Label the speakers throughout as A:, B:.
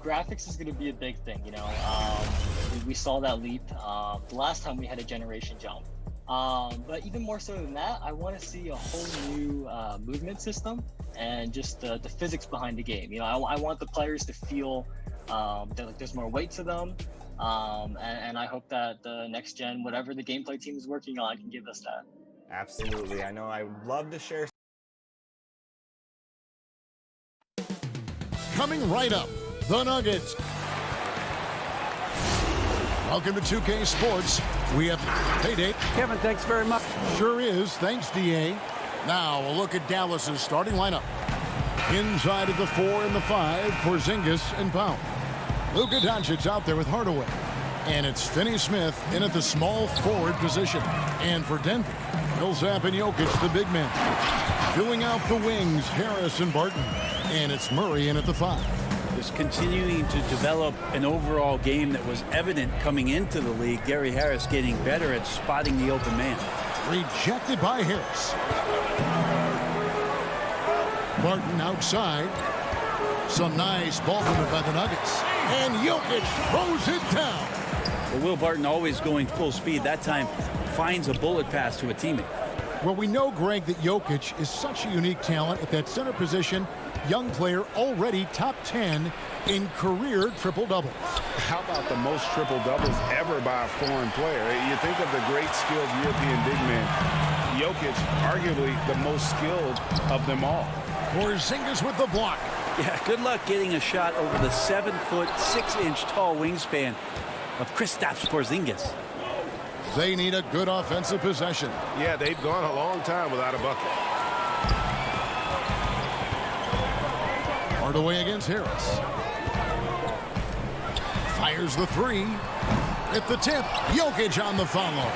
A: graphics is going to be a big thing. We saw that leap the last time we had a generation jump. But even more so than that, I want to see a whole new movement system and just the physics behind the game. I want the players to feel that there's more weight to them. And I hope that the next gen, whatever the gameplay team is working on, can give us that.
B: Absolutely. I know I would love to share.
C: Coming right up, the Nuggets. Welcome to 2K Sports. We have Payday.
D: Kevin, thanks very much.
C: Sure is. Thanks, DA. Now a look at Dallas's starting lineup. Inside of the 4 and the 5 for Porzingis and Pound. Luka Doncic out there with Hardaway. And it's Finney Smith in at the small forward position. And for Denver, Millsap and Jokic, the big men. Filling out the wings, Harris and Barton. And it's Murray in at the 5.
D: Just continuing to develop an overall game that was evident coming into the league. Gary Harris getting better at spotting the open man.
C: Rejected by Harris. Barton outside. Some nice ball movement by the Nuggets. And Jokic throws it down.
D: Well, Will Barton always going full speed. That time finds a bullet pass to a teammate.
C: Well, we know, Greg, that Jokic is such a unique talent at that center position. Young player, already top 10 in career triple-doubles.
E: How about the most triple-doubles ever by a foreign player? You think of the great skilled European big man. Jokic, arguably the most skilled of them all.
C: Porzingis with the block.
D: Yeah, good luck getting a shot over the 7-foot, 6-inch tall wingspan of Kristaps Porzingis.
C: They need a good offensive possession.
E: Yeah, they've gone a long time without a bucket.
C: Hardaway against Harris. Fires the 3. At the tip, Jokic on the follow.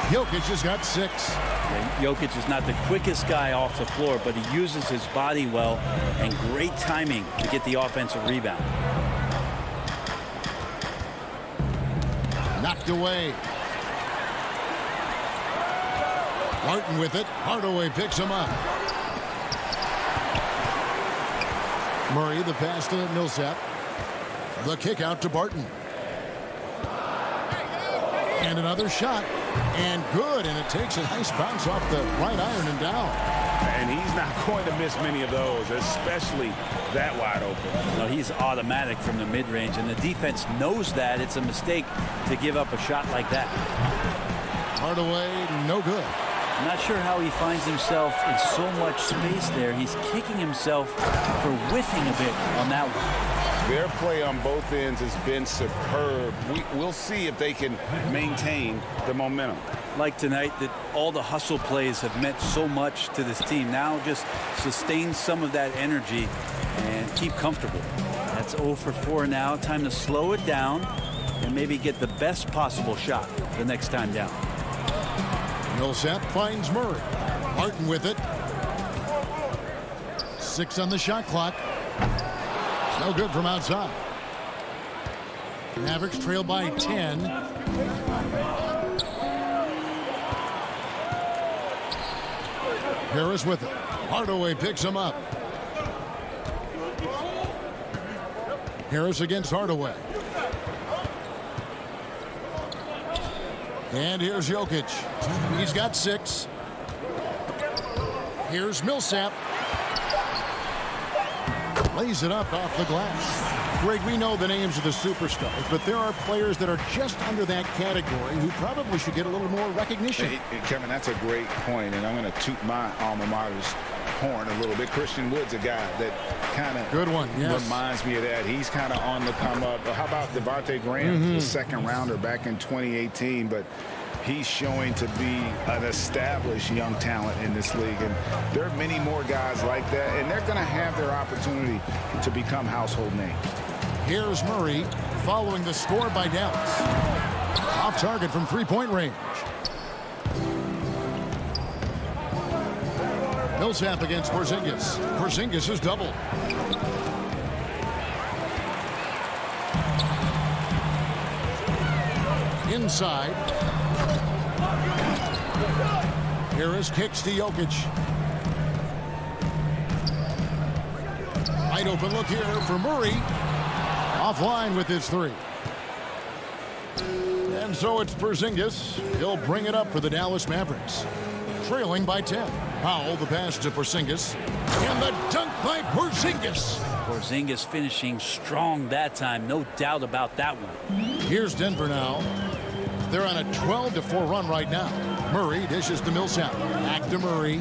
C: Jokic has got 6.
D: Yeah, Jokic is not the quickest guy off the floor, but he uses his body well and great timing to get the offensive rebound.
C: Knocked away. Martin with it. Hardaway picks him up. Murray, the pass to Millsap. The kick out to Barton. And another shot. And good. And it takes a nice bounce off the right iron and down.
E: And he's not going to miss many of those, especially that wide open.
D: No, he's automatic from the mid-range, and the defense knows that. It's a mistake to give up a shot like that.
C: Hardaway, no good.
D: I'm not sure how he finds himself in so much space there. He's kicking himself for whiffing a bit on that one.
E: Their play on both ends has been superb. We'll see if they can maintain the momentum.
D: Like tonight, that all the hustle plays have meant so much to this team. Now just sustain some of that energy and keep comfortable. That's 0 for 4 now. Time to slow it down and maybe get the best possible shot the next time down.
C: Millsap finds Murray. Martin with it. 6 on the shot clock. No good from outside. Mavericks trail by 10. Harris with it. Hardaway picks him up. Harris against Hardaway. And here's Jokic. He's got 6. Here's Millsap. Lays it up off the glass. Greg, we know the names of the superstars, but there are players that are just under that category who probably should get a little more recognition.
E: Hey, Kevin, that's a great point, and I'm going to toot my alma mater's horn a little bit. Christian Wood's a guy that kind of
C: good one, yes,
E: reminds me of that. He's kind of on the come up. How about Devontae Graham, the second rounder back in 2018, but he's showing to be an established young talent in this league. And there are many more guys like that, and they're going to have their opportunity to become household names.
C: Here's Murray following the score by Dallas. Off target from three-point range. Millsap against Porzingis. Porzingis is doubled. Inside. Harris kicks to Jokic. Wide open look here for Murray. Offline with his three. And so it's Porzingis. He'll bring it up for the Dallas Mavericks. Trailing by 10. Powell, the pass to Porzingis. And the dunk by Porzingis.
D: Porzingis finishing strong that time. No doubt about that one.
C: Here's Denver now. They're on a 12-4 run right now. Murray dishes to Millsap. Back to Murray.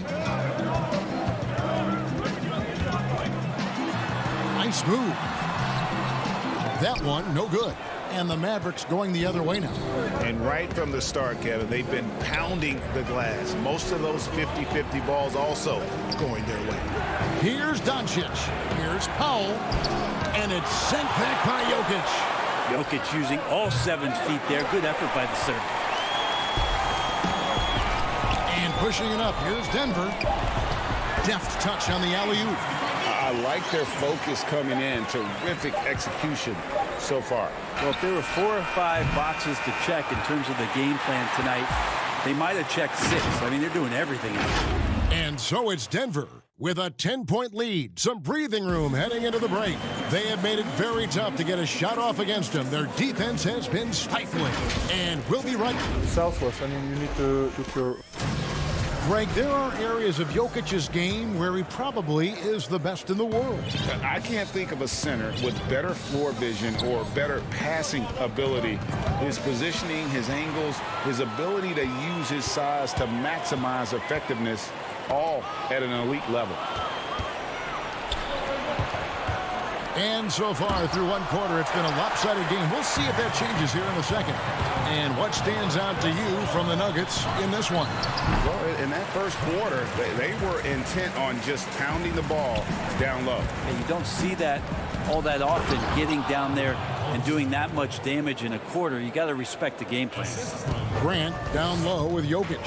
C: Nice move. That one, no good. And the Mavericks going the other way now.
E: And right from the start, Kevin, they've been pounding the glass. Most of those 50-50 balls also going their way.
C: Here's Doncic. Here's Powell. And it's sent back by Jokic.
D: Jokic using all 7 feet there. Good effort by the center.
C: And pushing it up. Here's Denver. Deft touch on the alley-oop.
E: I like their focus coming in. Terrific execution so far.
D: Well, if there were 4 or 5 boxes to check in terms of the game plan tonight, they might have checked 6. I mean, they're doing everything else.
C: And so it's Denver with a 10-point lead. Some breathing room heading into the break. They have made it very tough to get a shot off against them. Their defense has been stifling. And we'll be right back.
F: Selfless. I mean, you need to put your...
C: Greg, there are areas of Jokic's game where he probably is the best in the world.
E: I can't think of a center with better floor vision or better passing ability. His positioning, his angles, his ability to use his size to maximize effectiveness, all at an elite level.
C: And so far through one quarter, it's been a lopsided game. We'll see if that changes here in a second. And what stands out to you from the Nuggets in this one?
E: Well, in that first quarter, they were intent on just pounding the ball down low.
D: And you don't see that all that often, getting down there and doing that much damage in a quarter. You got to respect the game plan.
C: Grant down low with Jokic.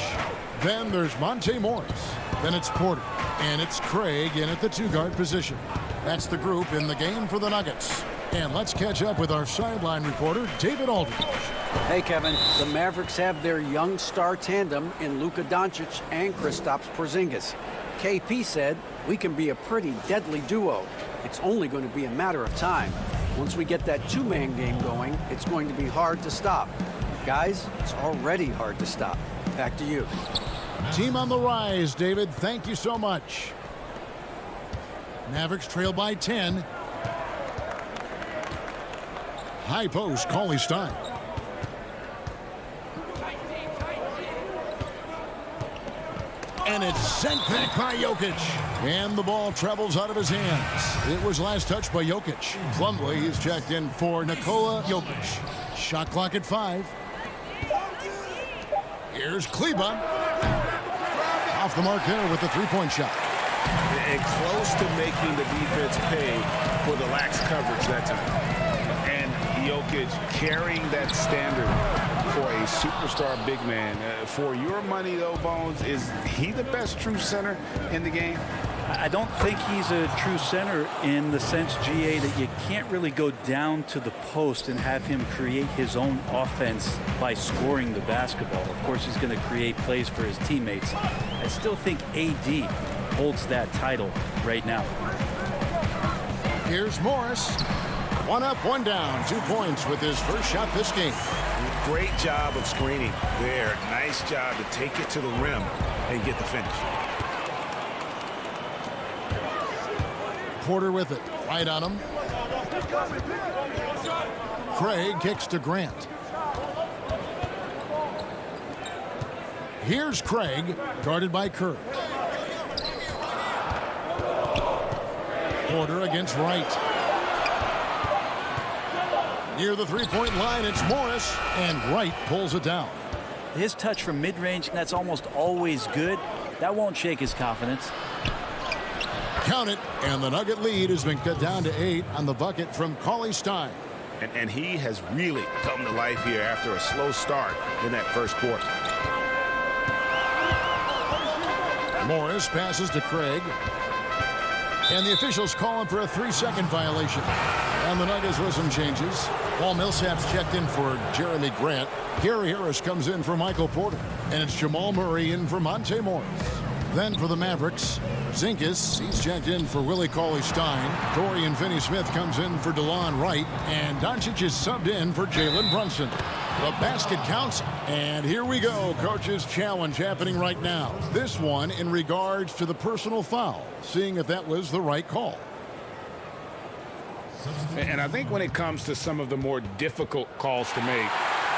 C: Then there's Monte Morris. Then it's Porter. And it's Craig in at the 2-guard position. That's the group in the game for the Nuggets. And let's catch up with our sideline reporter, David Aldridge.
G: Hey, Kevin. The Mavericks have their young star tandem in Luka Doncic and Kristaps Porzingis. KP said, we can be a pretty deadly duo. It's only going to be a matter of time. Once we get that 2-man game going, it's going to be hard to stop. Guys, it's already hard to stop. Back to you.
C: Team on the rise, David. Thank you so much. Mavericks trail by 10. High post, Cauley Stein. And it's sent back by Jokic. And the ball travels out of his hands. It was last touched by Jokic. Plumlee is checked in for Nikola Jokic. Shot clock at 5. Here's Kleba. Off the mark there with the 3-point shot.
E: And close to making the defense pay for the lax coverage that time. And Jokic carrying that standard for a superstar big man. For your money, though, Bones, is he the best true center in the game?
D: I don't think he's a true center in the sense, GA, that you can't really go down to the post and have him create his own offense by scoring the basketball. Of course, he's going to create plays for his teammates. I still think AD holds that title right now.
C: Here's Morris. 1 up, 1 down. 2 points with his first shot this game.
E: Great job of screening there. Nice job to take it to the rim and get the finish.
C: Porter with it. Right on him. Craig kicks to Grant. Here's Craig, guarded by Kerr. Porter against Wright. Near the 3-point line, it's Morris, and Wright pulls it down.
D: His touch from mid-range, that's almost always good. That won't shake his confidence.
C: Count it, and the Nugget lead has been cut down to 8 on the bucket from Cauley Stein.
E: And he has really come to life here after a slow start in that first quarter.
C: Morris passes to Craig. And the officials call him for a 3-second violation. And the Nuggets with some changes. Paul Millsap's checked in for Jeremy Grant. Gary Harris comes in for Michael Porter. And it's Jamal Murray in for Monte Morris. Then for the Mavericks, Zinkis, he's checked in for Willie Cauley-Stein. Dorian Finney-Smith comes in for DeLon Wright. And Doncic is subbed in for Jalen Brunson. The basket counts, and here we go. Coach's challenge happening right now. This one in regards to the personal foul, seeing if that was the right call.
E: And I think when it comes to some of the more difficult calls to make,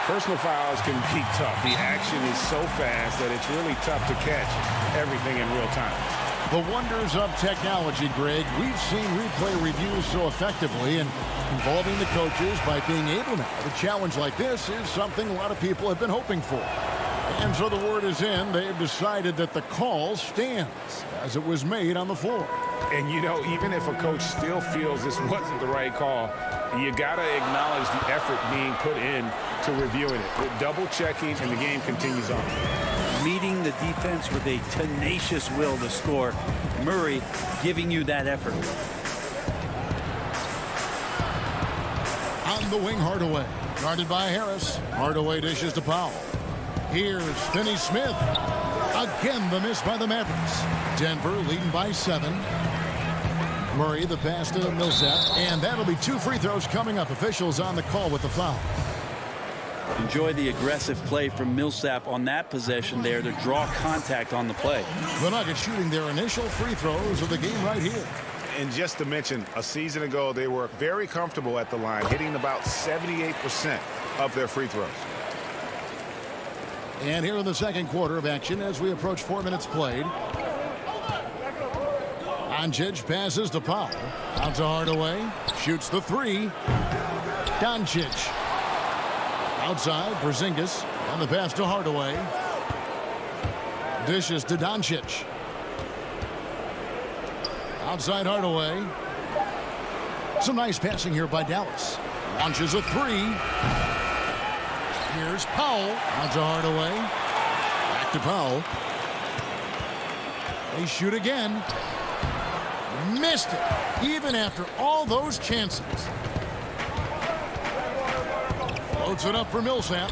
E: personal fouls can be tough. The action is so fast that it's really tough to catch everything in real time.
C: The wonders of technology, Greg. We've seen replay reviews so effectively, and involving the coaches by being able now. A challenge like this is something a lot of people have been hoping for. And so the word is in. They've decided that the call stands as it was made on the floor.
E: And, you know, even if a coach still feels this wasn't the right call, you got to acknowledge the effort being put in to reviewing it. With double checking, and the game continues on.
D: Meeting the defense with a tenacious will to score. Murray giving you that effort.
C: On the wing, Hardaway. Guarded by Harris. Hardaway dishes to Powell. Here's Finney-Smith. Again, the miss by the Mavericks. Denver leading by 7. Murray, the pass to Millsap. And that'll be 2 free throws coming up. Officials on the call with the foul.
D: Enjoy the aggressive play from Millsap on that possession there to draw contact on the play.
C: The Nuggets shooting their initial free throws of the game right here.
E: And just to mention, a season ago, they were very comfortable at the line, hitting about 78% of their free throws.
C: And here in the second quarter of action as we approach 4 minutes played. Doncic passes to Powell. Out to Hardaway. Shoots the 3. Doncic. Outside for Porzingis. On the pass to Hardaway. Dishes to Doncic. Outside Hardaway. Some nice passing here by Dallas. Launches a 3. Here's Powell. Out to Hardaway. Back to Powell. They shoot again. Missed it, even after all those chances. Floats it up for Millsap.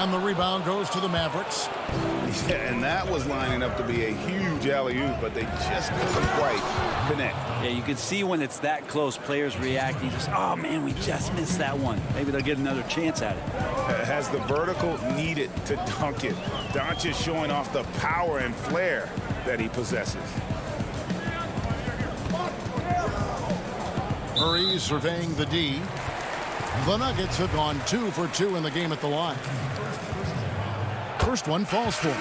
C: And the rebound goes to the Mavericks.
E: Yeah, and that was lining up to be a huge alley-oop, but they just couldn't quite connect.
D: Yeah, you can see when it's that close, players reacting. Just, oh, man, we just missed that one. Maybe they'll get another chance at it.
E: Has the vertical needed to dunk it. Doncic showing off the power and flair that he possesses.
C: Murray surveying the D. The Nuggets have gone 2 for 2 in the game at the line. First one falls for him.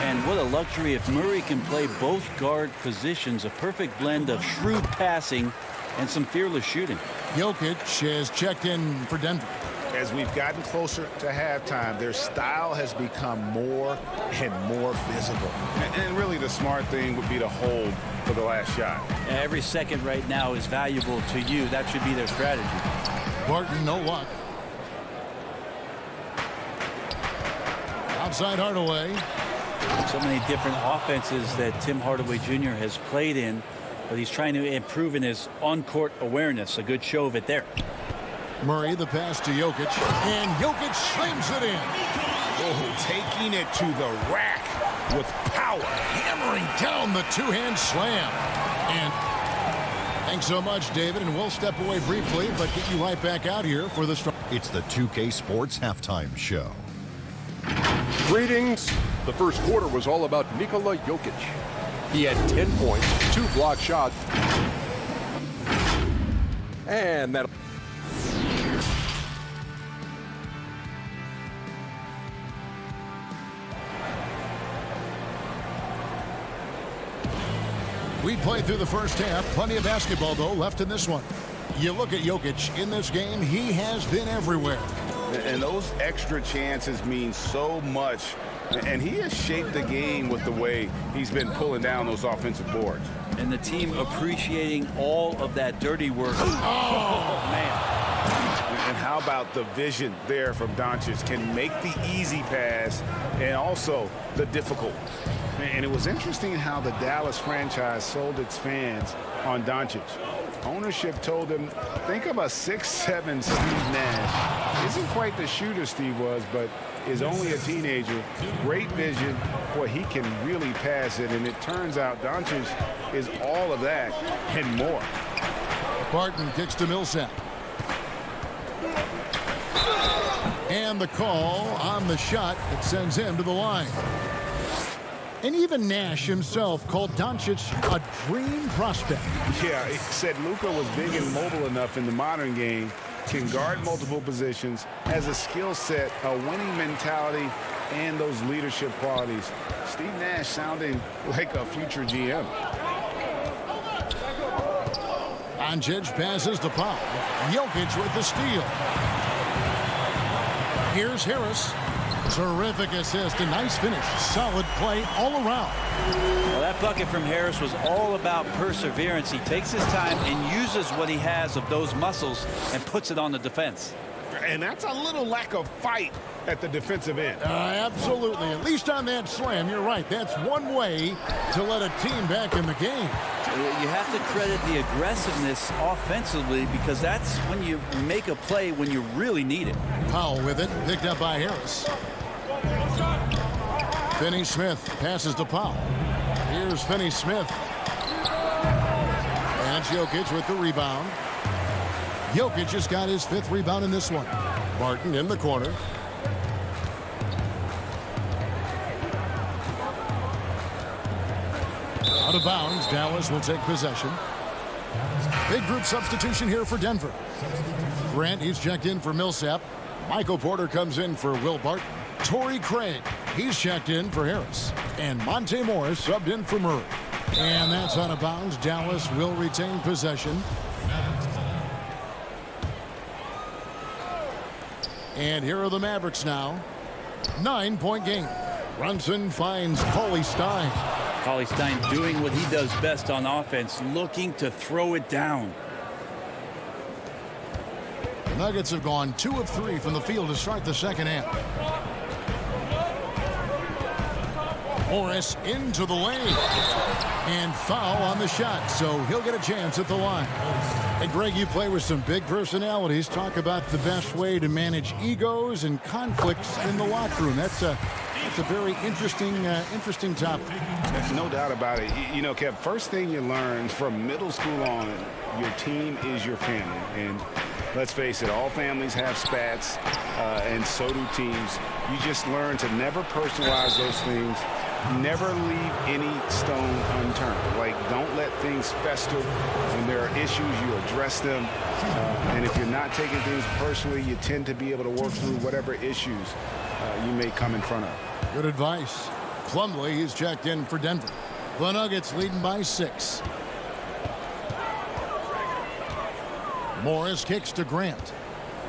D: And what a luxury if Murray can play both guard positions. A perfect blend of shrewd passing and some fearless shooting.
C: Jokic has checked in for Denver.
E: As we've gotten closer to halftime, their style has become more and more visible. And really the smart thing would be to hold for the last shot.
D: Every second right now is valuable to you. That should be their strategy.
C: Barton, no luck. Outside Hardaway.
D: So many different offenses that Tim Hardaway Jr. has played in, but he's trying to improve in his on-court awareness. A good show of it there.
C: Murray, the pass to Jokic, and Jokic slams it in.
E: Oh, taking it to the rack with power.
C: Hammering down the two-hand slam. And thanks so much, David, and we'll step away briefly, but get you right back out here for the start.
H: It's the 2K Sports Halftime Show.
I: Greetings. The first quarter was all about Nikola Jokic. He had 10 points, 2 block shots, and that.
C: We played through the first half. Plenty of basketball, though, left in this one. You look at Jokic in this game, he has been everywhere.
E: And those extra chances mean so much. And he has shaped the game with the way he's been pulling down those offensive boards.
D: And the team appreciating all of that dirty work. Oh, man.
E: And how about the vision there from Doncic? Can make the easy pass and also the difficult. And it was interesting how the Dallas franchise sold its fans on Doncic. Ownership told them, think of a 6'7" Steve Nash. Isn't quite the shooter Steve was, but is only a teenager. Great vision. Boy, he can really pass it. And it turns out Doncic is all of that and more.
C: Barton kicks to Millsap. And the call on the shot that sends him to the line. And even Nash himself called Doncic a dream prospect.
E: Yeah, he said Luka was big and mobile enough in the modern game, can guard multiple positions, has a skill set, a winning mentality, and those leadership qualities. Steve Nash sounding like a future GM.
C: Doncic passes to Powell. Jokic with the steal. Here's Harris. Terrific assist, a nice finish. Solid play all around.
D: Well, that bucket from Harris was all about perseverance. He takes his time and uses what he has of those muscles and puts it on the defense.
E: And that's a little lack of fight at the defensive end.
C: Absolutely. At least on that slam, you're right. That's one way to let a team back in the game.
D: You have to credit the aggressiveness offensively because that's when you make a play when you really need it.
C: Powell with it, picked up by Harris. Finney-Smith passes to Powell. Here's Finney-Smith. And Jokic with the rebound. Jokic just got his 5th rebound in this one. Barton in the corner. Out of bounds, Dallas will take possession. Big group substitution here for Denver. Grant, he's checked in for Millsap. Michael Porter comes in for Will Barton. Torrey Craig, he's checked in for Harris. And Monte Morris subbed in for Murray. And that's out of bounds. Dallas will retain possession. And here are the Mavericks now. 9-point game. Brunson finds Cauley Stein.
D: Cauley Stein doing what he does best on offense, looking to throw it down.
C: The Nuggets have gone 2 of 3 from the field to start the second half. Morris into the lane. And foul on the shot, so he'll get a chance at the line. Hey, Greg, you play with some big personalities. Talk about the best way to manage egos and conflicts in the locker room. That's a very interesting topic.
E: No doubt about it. You know, Kev, first thing you learn from middle school on, your team is your family. And let's face it, all families have spats, and so do teams. You just learn to never personalize those things. Never leave any stone unturned. Like, don't let things fester. When there are issues, you address them. And if you're not taking things personally, you tend to be able to work through whatever issues you may come in front of.
C: Good advice. Plumlee is checked in for Denver. The Nuggets leading by 6. Morris kicks to Grant.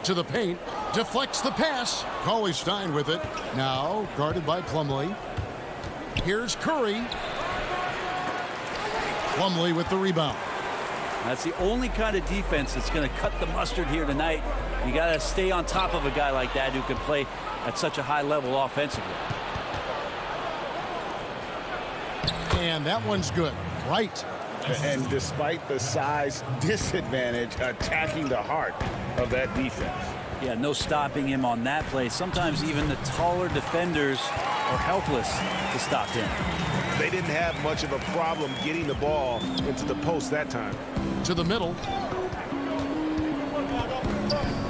C: To the paint. Deflects the pass. Cauley Stein with it. Now guarded by Plumlee. Here's Curry. Plumlee with the rebound.
D: That's the only kind of defense that's going to cut the mustard here tonight. You got to stay on top of a guy like that who can play at such a high level offensively.
C: And that one's good. Right.
E: And despite the size disadvantage, attacking the heart of that defense.
D: Yeah, no stopping him on that play. Sometimes even the taller defenders are helpless to stop him.
E: They didn't have much of a problem getting the ball into the post that time.
C: To the middle.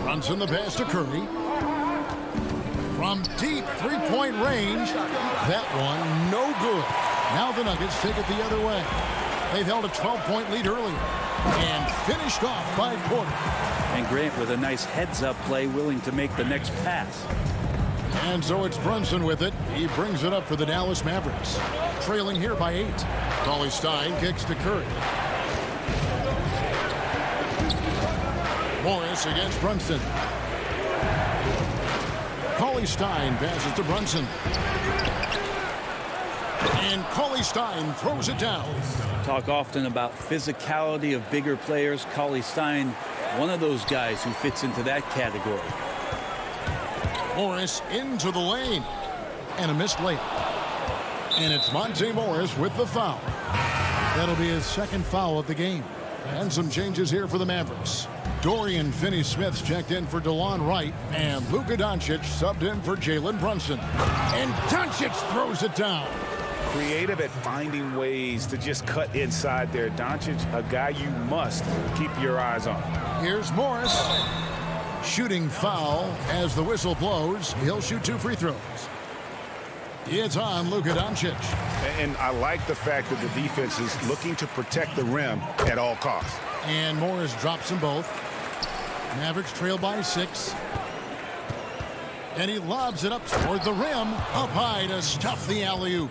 C: Runs in the pass to Curry. From deep three-point range. That one no good. Now the Nuggets take it the other way. They've held a 12-point lead earlier and finished off by Porter.
D: And Grant with a nice heads-up play, willing to make the next pass.
C: And so it's Brunson with it. He brings it up for the Dallas Mavericks. Trailing here by 8. Cauley Stein kicks to Curry. Morris against Brunson. Cauley Stein passes to Brunson. And Cauley Stein throws it down.
D: Talk often about physicality of bigger players. Cauley Stein, one of those guys who fits into that category.
C: Morris into the lane. And a missed layup. And it's Monte Morris with the foul. That'll be his second foul of the game. And some changes here for the Mavericks. Dorian Finney-Smith's checked in for DeLon Wright, and Luka Doncic subbed in for Jalen Brunson. And Doncic throws it down.
E: Creative at finding ways to just cut inside there. Doncic, a guy you must keep your eyes on.
C: Here's Morris. Shooting foul as the whistle blows. He'll shoot 2 free throws. It's on Luka Doncic.
E: And I like the fact that the defense is looking to protect the rim at all costs.
C: And Morris drops them both. Mavericks trail by 6. And he lobs it up toward the rim. Up high to stuff the alley-oop.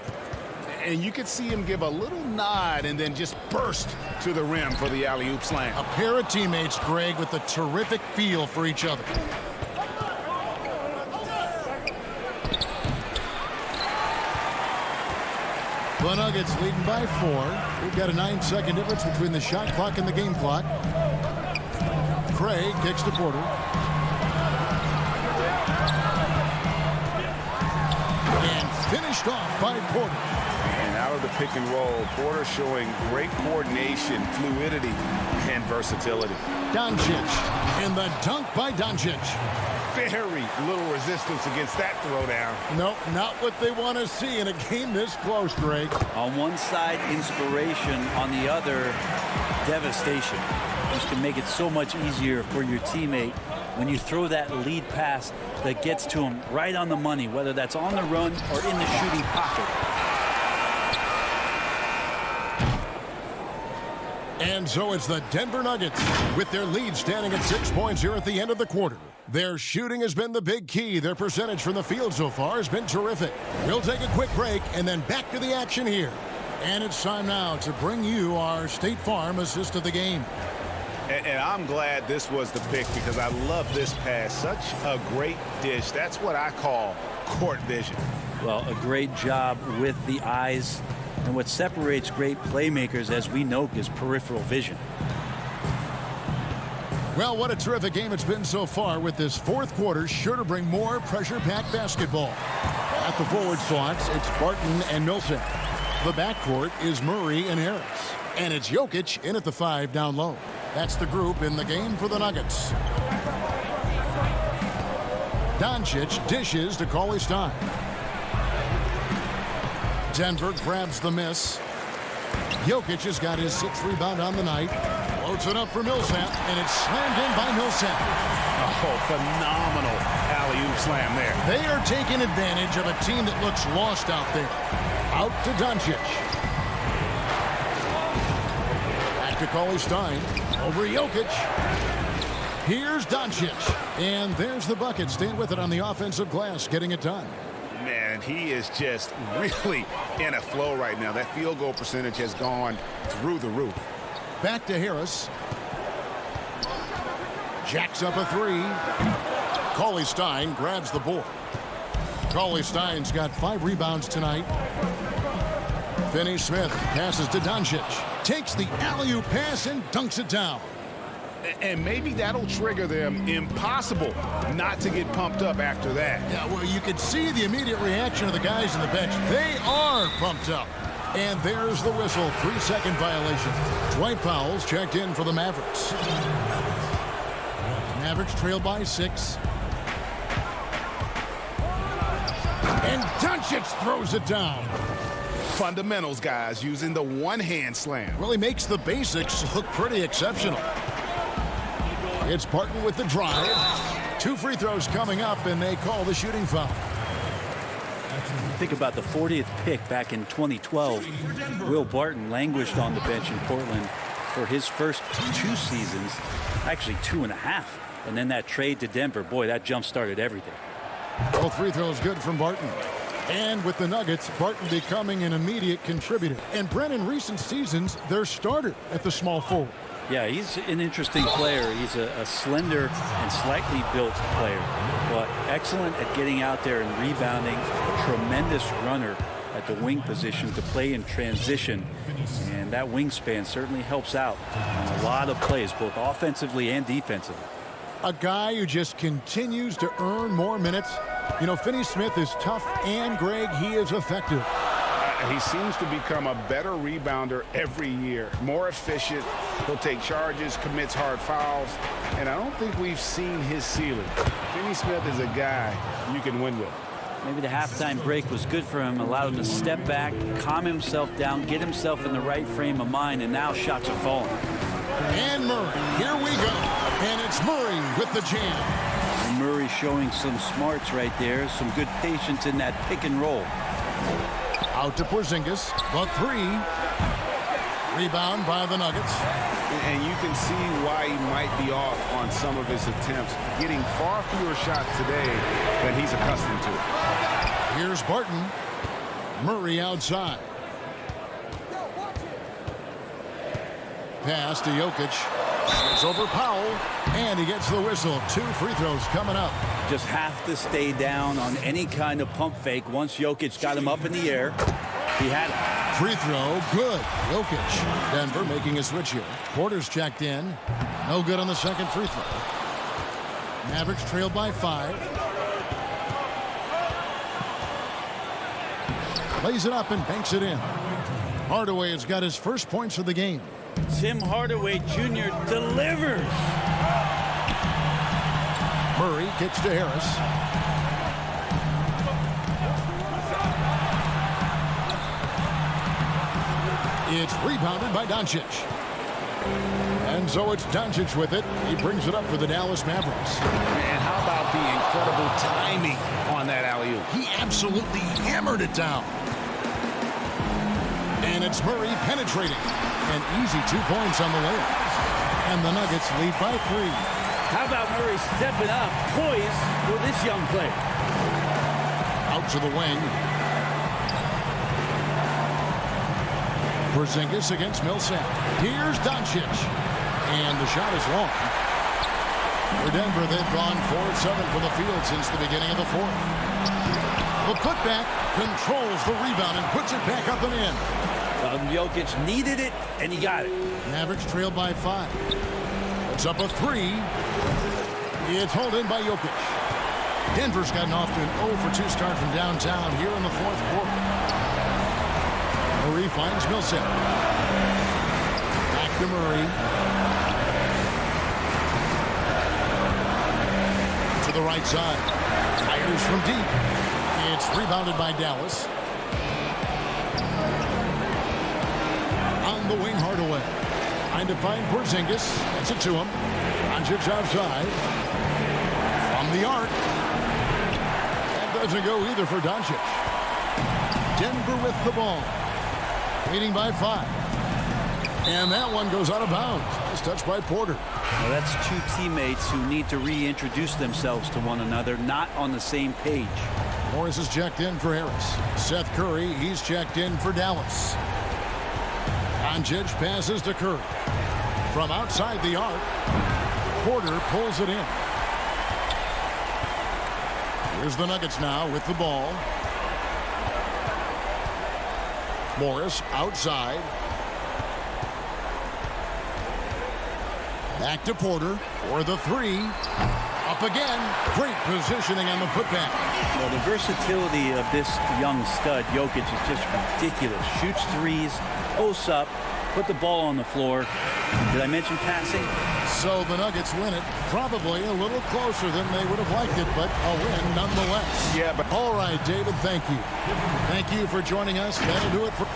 E: And you could see him give a little nod and then just burst to the rim for the alley-oop slam.
C: A pair of teammates, Greg, with a terrific feel for each other. The Nuggets leading by 4. We've got a 9-second difference between the shot clock and the game clock. Craig kicks to Porter. And finished off by Porter.
E: And out of the pick and roll, Porter showing great coordination, fluidity, and versatility.
C: Doncic. And the dunk by Doncic.
E: Very little resistance against that throwdown.
C: No, not what they want to see in a game this close, Greg.
D: On one side, inspiration. On the other, devastation. Just to make it so much easier for your teammate when you throw that lead pass that gets to him right on the money, whether that's on the run or in the shooting pocket.
C: And so it's the Denver Nuggets with their lead standing at 6 points here at the end of the quarter. Their shooting has been the big key. Their percentage from the field so far has been terrific. We'll take a quick break and then back to the action here. And it's time now to bring you our State Farm assist of the game.
E: And I'm glad this was the pick because I love this pass. Such a great dish. That's what I call court vision.
D: Well, a great job with the eyes. And what separates great playmakers, as we know, is peripheral vision.
C: Well, what a terrific game it's been so far, with this fourth quarter sure to bring more pressure-packed basketball. At the forward slots, it's Barton and Millsap. The backcourt is Murray and Harris. And it's Jokic in at the 5 down low. That's the group in the game for the Nuggets. Doncic dishes to Cauley Stein. Denver grabs the miss. Jokic has got his 6th rebound on the night. Floats it up for Millsap, and it's slammed in by Millsap.
E: Oh, phenomenal alley-oop slam there.
C: They are taking advantage of a team that looks lost out there. Out to Doncic. Back to Cauley Stein. Over Jokic. Here's Doncic. And there's the bucket. Staying with it on the offensive glass, getting it done.
E: Man, he is just really in a flow right now. That field goal percentage has gone through the roof.
C: Back to Harris. Jacks up a 3. Cauley Stein grabs the board. Cauley Stein's got 5 rebounds tonight. Finney-Smith passes to Doncic. Takes the alley-oop pass and dunks it down.
E: And maybe that'll trigger them. Impossible not to get pumped up after that.
C: Yeah, well, you could see the immediate reaction of the guys on the bench. They are pumped up. And there's the whistle. 3-second violation. Dwight Powell's checked in for the Mavericks. Mavericks trail by 6. And Doncic throws it down.
E: Fundamentals, guys, using the one-hand slam.
C: Really makes the basics look pretty exceptional. It's Barton with the drive. 2 free throws coming up, and they call the shooting foul.
D: Think about the 40th pick back in 2012. Will Barton languished on the bench in Portland for his first 2 seasons, actually 2.5. And then that trade to Denver, boy, that jump-started everything.
C: Both free throws good from Barton. And with the Nuggets, Barton becoming an immediate contributor. And Brent, in recent seasons, their starter at the small forward.
D: Yeah, he's an interesting player. He's a slender and slightly built player, but excellent at getting out there and rebounding. A tremendous runner at the wing position to play in transition. And that wingspan certainly helps out on a lot of plays, both offensively and defensively.
C: A guy who just continues to earn more minutes. You know, Finney-Smith is tough, and Greg, he is effective.
E: Yeah, he seems to become a better rebounder every year. More efficient. He'll take charges, commits hard fouls, and I don't think we've seen his ceiling. Finney Smith is a guy you can win with.
D: Maybe the halftime break was good for him, allowed him to step back, calm himself down, get himself in the right frame of mind, and now shots are falling.
C: And Murray, here we go. And it's Murray with the jam.
D: Murray showing some smarts right there, some good patience in that pick and roll.
C: Out to Porzingis, the three. Rebound by the Nuggets.
E: And you can see why he might be off on some of his attempts, getting far fewer shots today than he's accustomed to.
C: Here's Barton. Murray outside. Pass to Jokic. It's over Powell, and he gets the whistle. 2 free throws coming up.
D: Just have to stay down on any kind of pump fake. Once Jokic got him up in the air, he had it.
C: Free throw, good. Jokic. Denver making a switch here. Porter's checked in. No good on the second free throw. Mavericks trailed by 5. Lays it up and banks it in. Hardaway has got his first points of the game.
D: Tim Hardaway Jr. delivers.
C: Murray kicks to Harris. It's rebounded by Doncic. And so it's Doncic with it. He brings it up for the Dallas Mavericks.
E: And how about the incredible timing on that alley-oop?
C: He absolutely hammered it down. And it's Murray penetrating. An easy 2 points on the layup. And the Nuggets lead by 3.
D: How about Murray stepping up, poised for this young player?
C: Out to the wing. Porzingis against Millsap. Here's Doncic. And the shot is long. For Denver, they've gone 4-7 from the field since the beginning of the fourth. The putback controls the rebound and puts it back up and in.
D: Jokic needed it, and he got it.
C: Mavericks trail by 5. It's up a 3. It's hauled in by Jokic. Denver's gotten off to an 0-for-2 start from downtown here in the fourth quarter. Murray finds Millsap. Back to Murray. To the right side. Fires from deep. It's rebounded by Dallas. On the wing, Hardaway. Trying to find Porzingis. Gets it to him. Doncic outside. From the arc. That doesn't go either for Doncic. Denver with the ball. Leading by 5. And that one goes out of bounds. It's touched by Porter.
D: Well, that's two teammates who need to reintroduce themselves to one another, not on the same page.
C: Morris is checked in for Harris. Seth Curry, he's checked in for Dallas. Doncic passes to Curry. From outside the arc, Porter pulls it in. Here's the Nuggets now with the ball. Morris outside. Back to Porter for the 3. Up again. Great positioning on the putback.
D: Well, the versatility of this young stud, Jokic, is just ridiculous. Shoots threes, posts up, put the ball on the floor. Did I mention passing?
C: So the Nuggets win it. Probably a little closer than they would have liked it, but a win nonetheless.
E: Yeah, but
C: all right, David, thank you. Thank you for joining us. That'll do it for...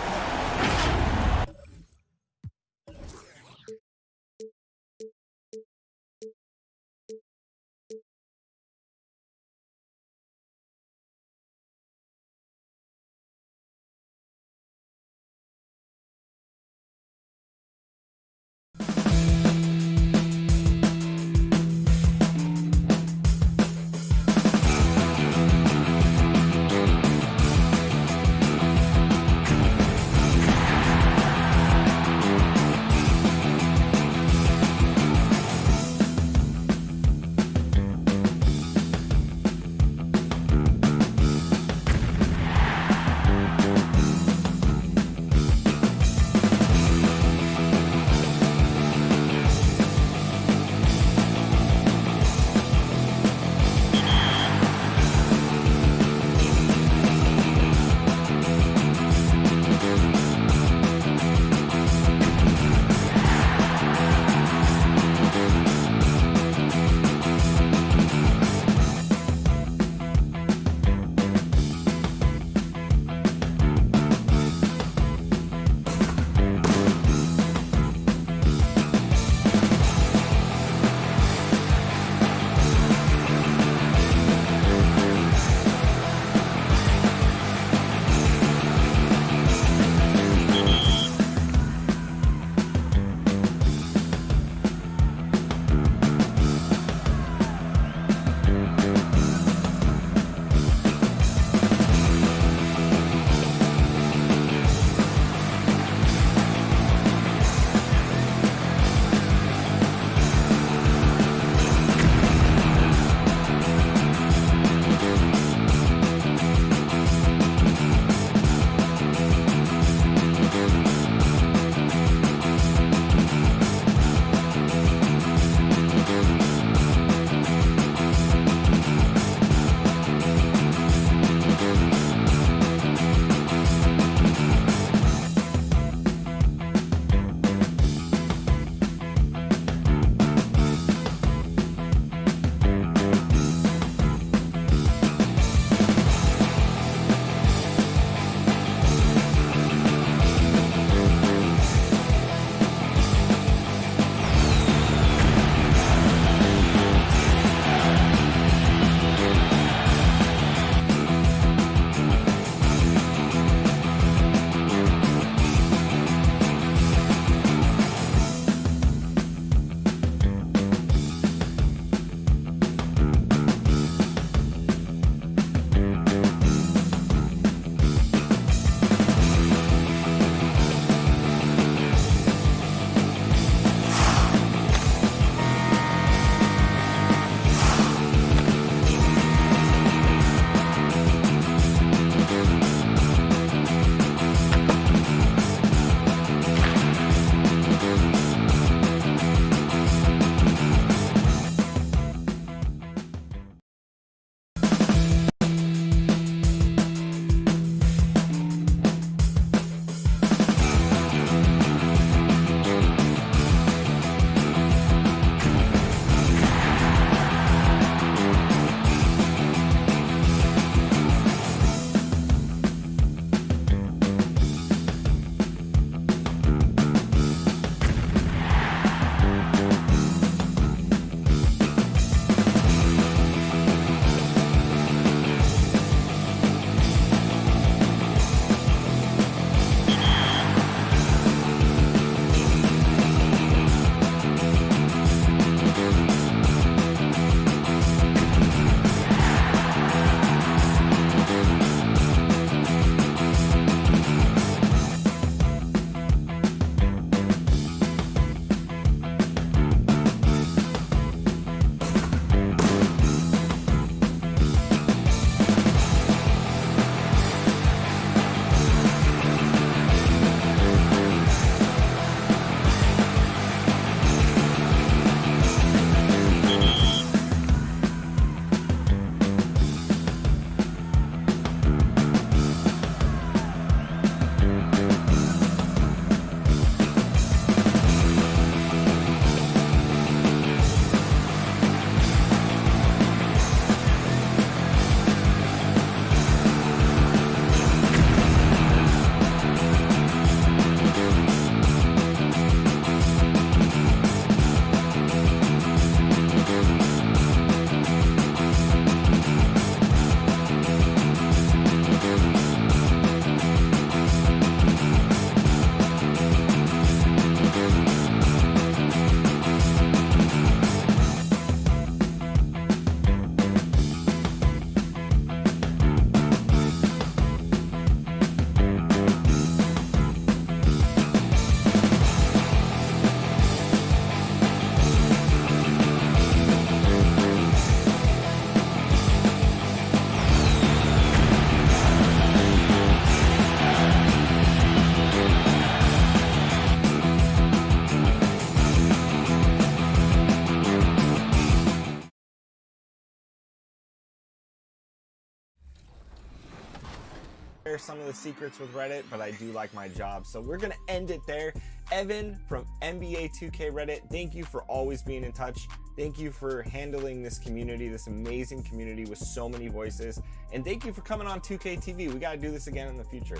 B: share some of the secrets with Reddit, but I do like my job. So we're going to end it there. Evan from NBA 2K Reddit, thank you for always being in touch. Thank you for handling this community, this amazing community with so many voices. And thank you for coming on 2K TV. We got to do this again in the future.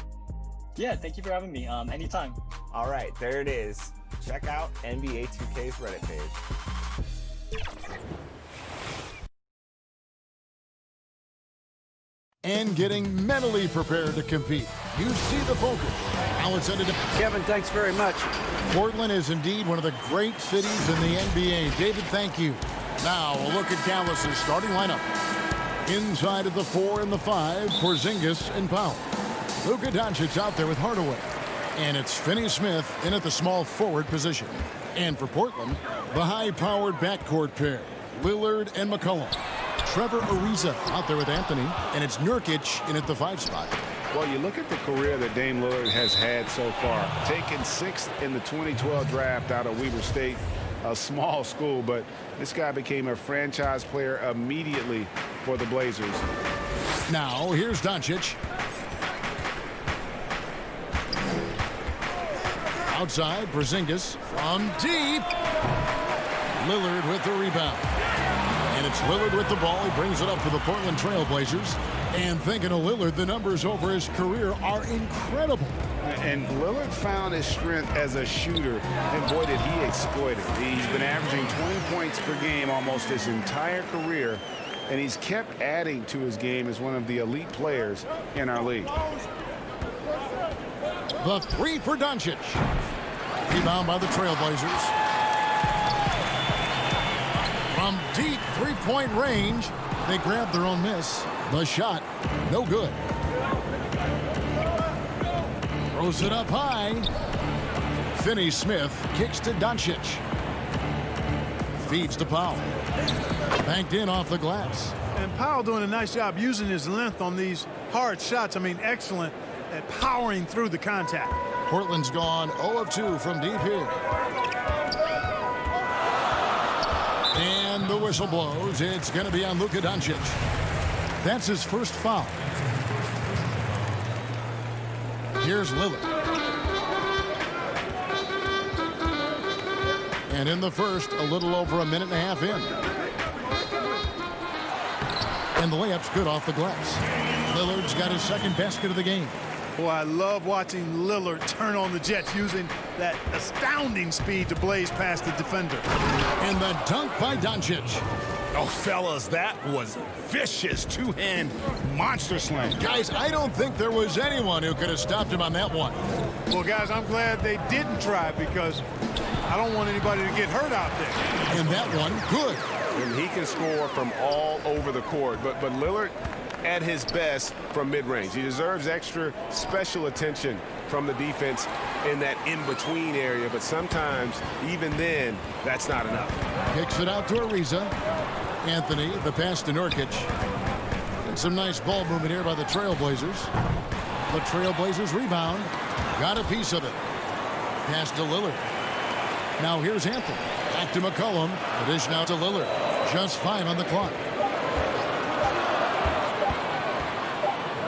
A: Yeah, thank you for having me. Anytime.
B: All right, there it is. Check out NBA 2K's Reddit page.
C: And getting mentally prepared to compete. You see the focus. Now it's ended.
G: Kevin, thanks very much.
C: Portland is indeed one of the great cities in the NBA. David, thank you. Now a look at Dallas's starting lineup. Inside of the 4 and the 5, Porzingis and Powell. Luka Doncic out there with Hardaway. And it's Finney-Smith in at the small forward position. And for Portland, the high-powered backcourt pair, Lillard and McCollum. Trevor Ariza out there with Anthony, and it's Nurkic in at the 5 spot.
E: Well, you look at the career that Dame Lillard has had so far. Taken 6th in the 2012 draft out of Weber State, a small school, but this guy became a franchise player immediately for the Blazers.
C: Now, here's Doncic. Outside, Porzingis from deep. Lillard with the rebound. And it's Lillard with the ball. He brings it up for the Portland Trailblazers. And thinking of Lillard, the numbers over his career are incredible.
E: And Lillard found his strength as a shooter, and boy, did he exploit it. He's been averaging 20 points per game almost his entire career, and he's kept adding to his game as one of the elite players in our league.
C: The 3 for Doncic. Rebound by the Trailblazers. From deep three-point range, they grab their own miss. The shot, no good. Throws it up high. Finney-Smith kicks to Doncic. Feeds to Powell. Banked in off the glass.
J: And Powell doing a nice job using his length on these hard shots. I mean, excellent at powering through the contact.
C: Portland's gone 0 of 2 from deep here. And the whistle blows. It's going to be on Luka Doncic. That's his first foul. Here's Lillard. And in the first, a little over a minute and a half in. And the layup's good off the glass. Lillard's got his second basket of the game.
J: Boy, I love watching Lillard turn on the Jets using that astounding speed to blaze past the defender.
C: And the dunk by Doncic.
E: Oh, fellas, that was vicious two-hand monster slam.
C: Guys, I don't think there was anyone who could have stopped him on that one.
J: Well, guys, I'm glad they didn't try because I don't want anybody to get hurt out there.
C: And that one, good.
I: And he can score from all over the court, but Lillard at his best from mid-range. He deserves extra special attention from the defense in that in-between area, but sometimes, even then, that's not enough.
C: Kicks it out to Ariza. Anthony, the pass to Nurkic. And some nice ball movement here by the Trailblazers. The Trailblazers rebound. Got a piece of it. Pass to Lillard. Now here's Anthony. Back to McCollum. The dish now to Lillard. Just 5 on the clock.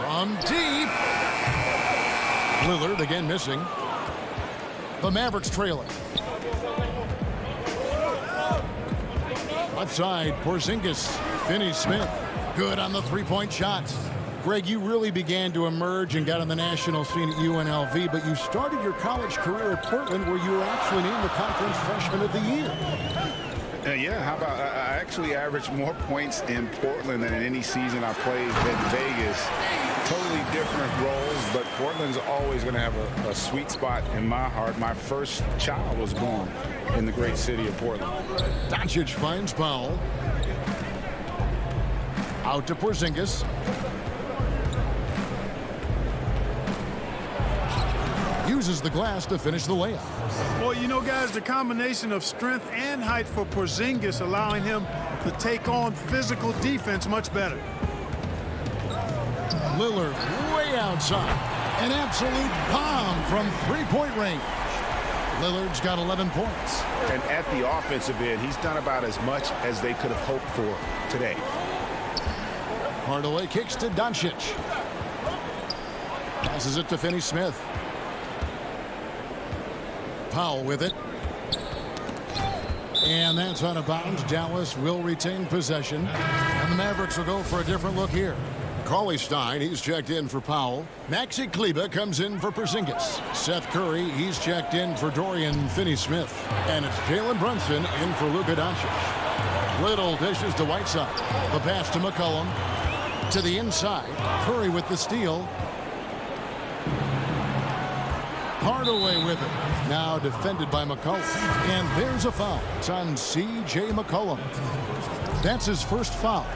C: From deep. Lillard again missing. The Mavericks trailing. Left side, Porzingis. Finney-Smith. Good on the three-point shot. Greg, you really began to emerge and got on the national scene at UNLV, but you started your college career at Portland where you were actually named the Conference Freshman of the Year.
E: Yeah, how about I actually averaged more points in Portland than in any season I played in Vegas. Totally different roles, but Portland's always going to have a sweet spot in my heart. My first child was born in the great city of Portland.
C: Doncic finds Powell. Out to Porzingis. Uses the glass to finish the layup.
J: Well, you know, guys, the combination of strength and height for Porzingis allowing him to take on physical defense much better.
C: Lillard way outside. An absolute bomb from three-point range. Lillard's got 11 points.
E: And at the offensive end, he's done about as much as they could have hoped for today.
C: Hardaway kicks to Doncic. Passes it to Finney-Smith. Powell with it. And that's out of bounds. Dallas will retain possession. And the Mavericks will go for a different look here. Cauley Stein, he's checked in for Powell. Maxi Kleber comes in for Porzingis. Seth Curry, he's checked in for Dorian Finney-Smith. And it's Jalen Brunson in for Luka Doncic. Little dishes to Whiteside. The pass to McCollum. To the inside. Curry with the steal. Hardaway with it. Now defended by McCollum. And there's a foul. It's on C.J. McCollum. That's his first foul.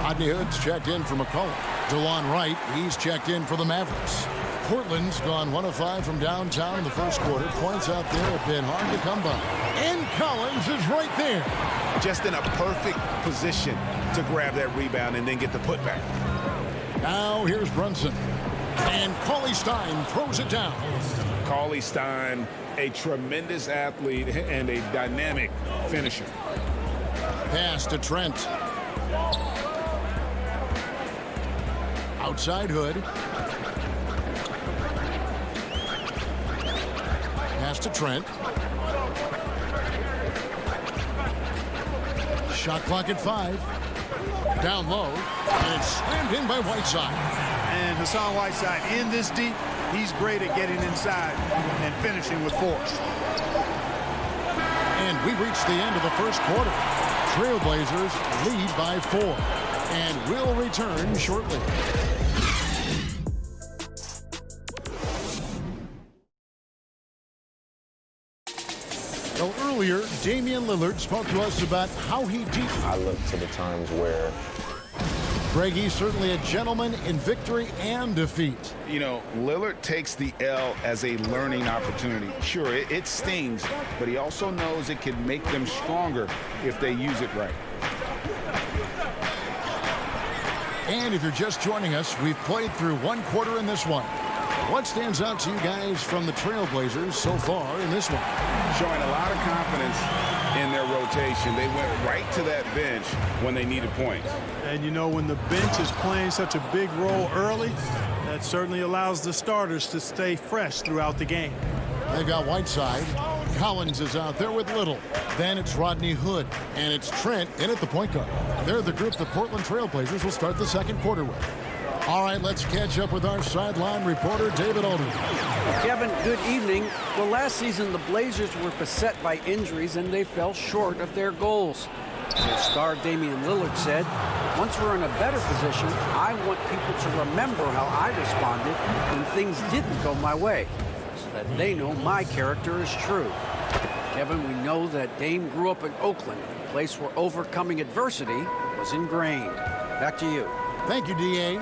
C: Rodney Hood's checked in for McCollum. DeLon Wright, he's checked in for the Mavericks. Portland's gone 1 of 5 from downtown in the first quarter. Points out there have been hard to come by. And Collins is right there.
I: Just in a perfect position to grab that rebound and then get the putback.
C: Now here's Brunson. And Cauley Stein throws it down.
E: Cauley Stein, a tremendous athlete and a dynamic finisher.
C: Pass to Trent. Outside Hood. Pass to Trent. Shot clock at 5. Down low. And it's slammed in by Whiteside.
J: And Hassan Whiteside in this deep, he's great at getting inside and finishing with force.
C: And we reached the end of the first quarter. Trailblazers lead by 4. And will return shortly. Well, earlier, Damian Lillard spoke to us about how he deals.
K: I look to the times where
C: Greg, he's certainly a gentleman in victory and defeat.
E: You know, Lillard takes the L as a learning opportunity. Sure, it stings, but he also knows it can make them stronger if they use it right.
C: And if you're just joining us, we've played through 1 quarter in this one. What stands out to you guys from the Trailblazers so far in this one?
E: Showing a lot of confidence in their rotation. They went right to that bench when they needed points.
J: And you know, when the bench is playing such a big role early, that certainly allows the starters to stay fresh throughout the game.
C: They've got Whiteside. Collins is out there with Little. Then it's Rodney Hood. And it's Trent in at the point guard. They're the group the Portland Trailblazers will start the second quarter with. All right, let's catch up with our sideline reporter, David Aldridge.
G: Kevin, good evening. Well, last season, the Blazers were beset by injuries, and they fell short of their goals. Their star Damian Lillard said, "Once we're in a better position, I want people to remember how I responded when things didn't go my way, so that they know my character is true." Kevin, we know that Dame grew up in Oakland, a place where overcoming adversity was ingrained. Back to you.
C: Thank you, D.A.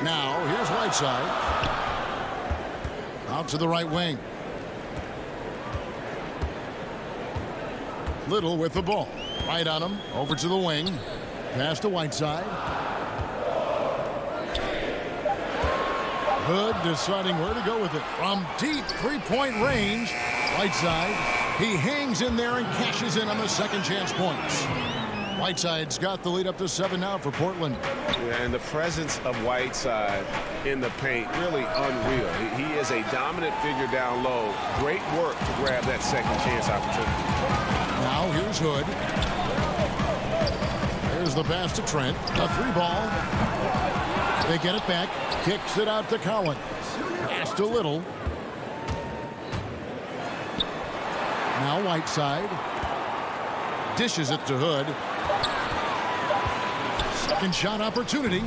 C: Now, here's Whiteside. Out to the right wing. Little with the ball. Right on him. Over to the wing. Pass to Whiteside. Hood deciding where to go with it. From deep three-point range. Whiteside. He hangs in there and cashes in on the second chance points. Whiteside's got the lead up to 7 now for Portland.
I: Yeah, and the presence of Whiteside in the paint, really unreal. He is a dominant figure down low. Great work to grab that second chance opportunity.
C: Now here's Hood. Here's the pass to Trent. A 3-ball. They get it back. Kicks it out to Collins. Pass to Little. Now Whiteside. Dishes it to Hood. Second shot opportunity.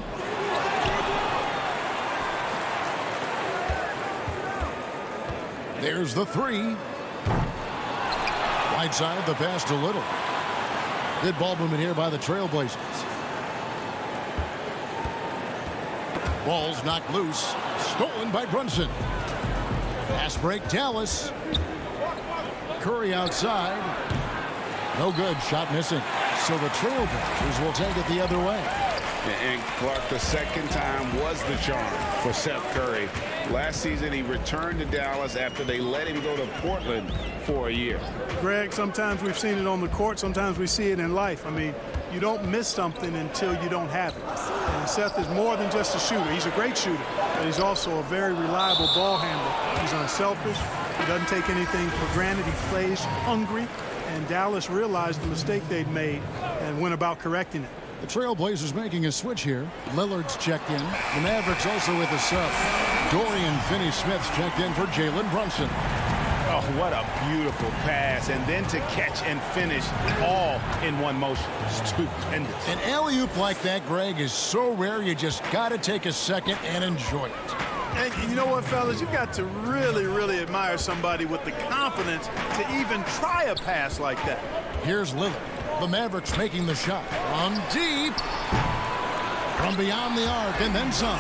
C: There's the 3. Whiteside, the pass to Little. Good ball movement here by the Trailblazers. Ball's knocked loose. Stolen by Brunson. Fast break, Dallas. Curry outside. No good. Shot missing. So the Trailblazers will take it the other way.
E: And Clark, the second time was the charm for Seth Curry. Last season, he returned to Dallas after they let him go to Portland for a year.
J: Greg, sometimes we've seen it on the court, sometimes we see it in life. I mean, you don't miss something until you don't have it. And Seth is more than just a shooter. He's a great shooter, but he's also a very reliable ball handler. He's unselfish. He doesn't take anything for granted. He plays hungry. And Dallas realized the mistake they'd made and went about correcting it.
C: The Trailblazers making a switch here. Lillard's checked in. The Mavericks also with a sub. Dorian Finney-Smith's checked in for Jalen Brunson.
E: Oh, what a beautiful pass. And then to catch and finish all in one motion. Stupendous.
C: An alley-oop like that, Greg, is so rare you just got to take a second and enjoy it.
J: And you know what, fellas? You've got to really, really admire somebody with the confidence to even try a pass like that.
C: Here's Lillard. The Mavericks making the shot. From deep. From beyond the arc and then some.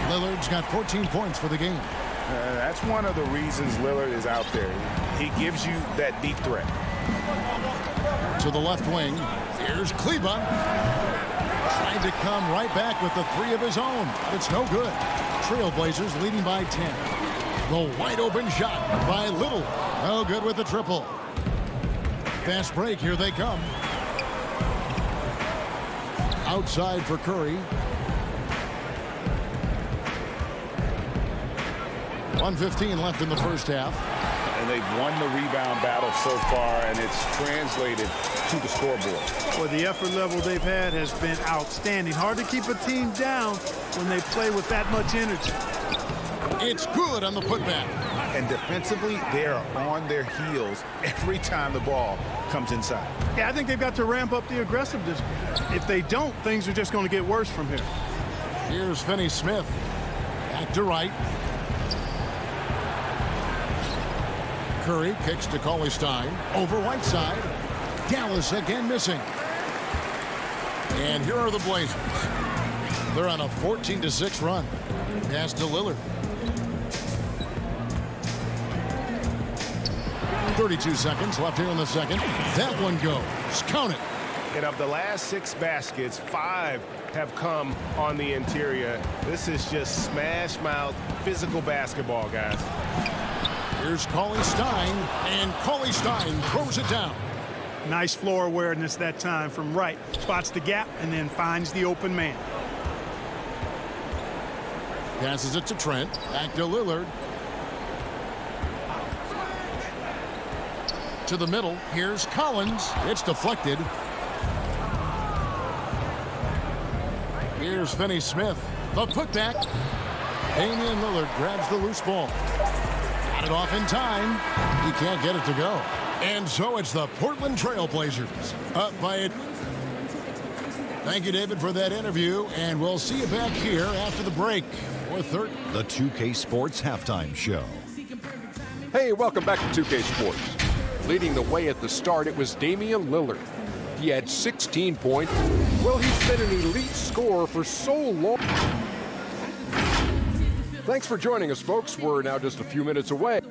C: Lillard's got 14 points for the game.
E: That's one of the reasons Lillard is out there. He gives you that deep threat.
C: To the left wing. Here's Kleba. Trying to come right back with the three of his own. It's no good. Trailblazers leading by 10. The wide open shot by Little. No good with the triple. Fast break. Here they come. Outside for Curry. 1:15 left in the first half.
E: And they've won the rebound battle so far, and it's translated to the scoreboard.
J: Well, the effort level they've had has been outstanding. Hard to keep a team down when they play with that much energy.
C: It's good on the putback.
E: And defensively, they are on their heels every time the ball comes inside.
J: Yeah, I think they've got to ramp up the aggressiveness. If they don't, things are just going to get worse from here.
C: Here's Finney-Smith. Back to right. Curry kicks to Cauley-Stein. Over Whiteside. Dallas again missing. And here are the Blazers. They're on a 14-6 run. Pass to Lillard. 32 seconds left here in the second. That one goes. Count it.
I: And of the last 6 baskets, 5 have come on the interior. This is just smash mouth physical basketball, guys.
C: Here's Cauley-Stein, and Cauley-Stein throws it down.
J: Nice floor awareness that time from right. Spots the gap and then finds the open man.
C: Passes it to Trent. Back to Lillard. To the middle. Here's Collins. It's deflected. Here's Finney-Smith. The putback. Damian Lillard grabs the loose ball. Got it off in time. He can't get it to go. And so it's the Portland Trailblazers up by it. Thank you, David, for that interview. And we'll see you back here after the break.
H: The 2K Sports Halftime Show.
L: Hey, welcome back to 2K Sports. Leading the way at the start, it was Damian Lillard. He had 16 points. Well, he's been an elite scorer for so long. Thanks for joining us, folks. We're now just a few minutes away.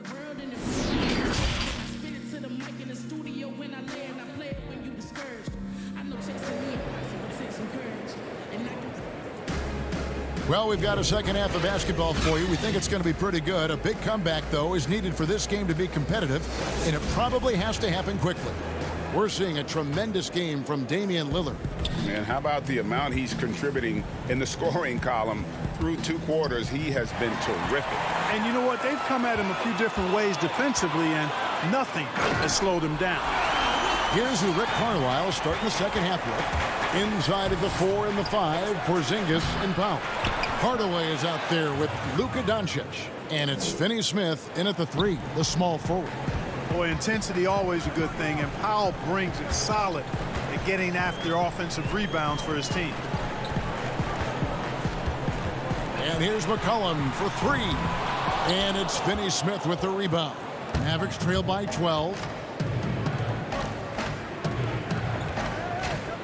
C: Well, we've got a second half of basketball for you. We think it's going to be pretty good. A big comeback, though, is needed for this game to be competitive, and it probably has to happen quickly. We're seeing a tremendous game from Damian Lillard.
E: And how about the amount he's contributing in the scoring column? Through 2 quarters, he has been terrific.
J: And you know what? They've come at him a few different ways defensively, and nothing has slowed him down.
C: Here's who Rick Carlisle starting the second half with. Inside of the 4 and the 5, Porzingis and Powell. Hardaway is out there with Luka Doncic. And it's Finney-Smith in at the 3, the small forward.
J: Boy, intensity always a good thing, and Powell brings it solid at getting after offensive rebounds for his team.
C: And here's McCollum for 3. And it's Finney-Smith with the rebound. Mavericks trail by 12.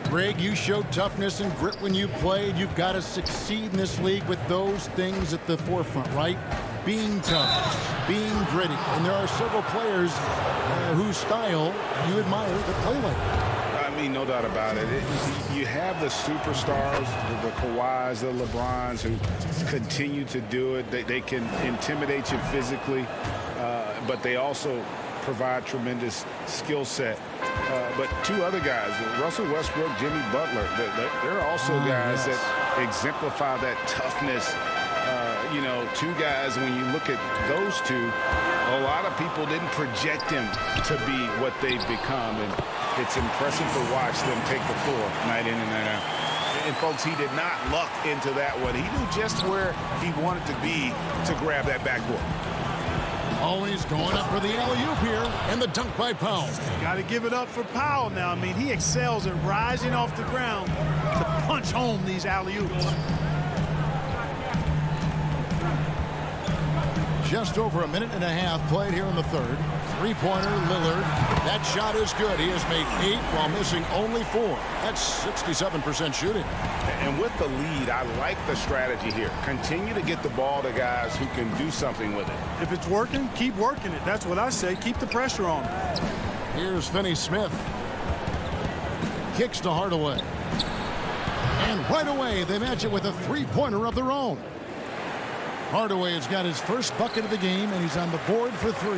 C: Greg, you showed toughness and grit when you played. You've got to succeed in this league with those things at the forefront, right? Being tough, being gritty. And there are several players whose style you admire that play like that.
E: mean, no doubt about it. You have the superstars, the Kawhis, the LeBrons, who continue to do it. They can intimidate you physically, but they also provide tremendous skill set. But two other guys, Russell Westbrook, Jimmy Butler, they're also guys that exemplify that toughness. You know, two guys, when you look at those two, a lot of people didn't project them to be what they've become. And it's impressive to watch them take the floor night in and night out. And folks, he did not luck into that one. He knew just where he wanted to be to grab that backboard.
C: Always going up for the alley-oop here, and the dunk by Powell.
J: Got to give it up for Powell now. I mean, he excels at rising off the ground to punch home these alley-oops.
C: Just over a minute and a half played here in the third. Three-pointer, Lillard. That shot is good. He has made 8 while missing only 4. That's 67% shooting.
E: And with the lead, I like the strategy here. Continue to get the ball to guys who can do something with it.
J: If it's working, keep working it. That's what I say. Keep the pressure on.
C: Here's Finney Smith. Kicks to Hardaway. And right away, they match it with a three-pointer of their own. Hardaway has got his first bucket of the game, and he's on the board for 3.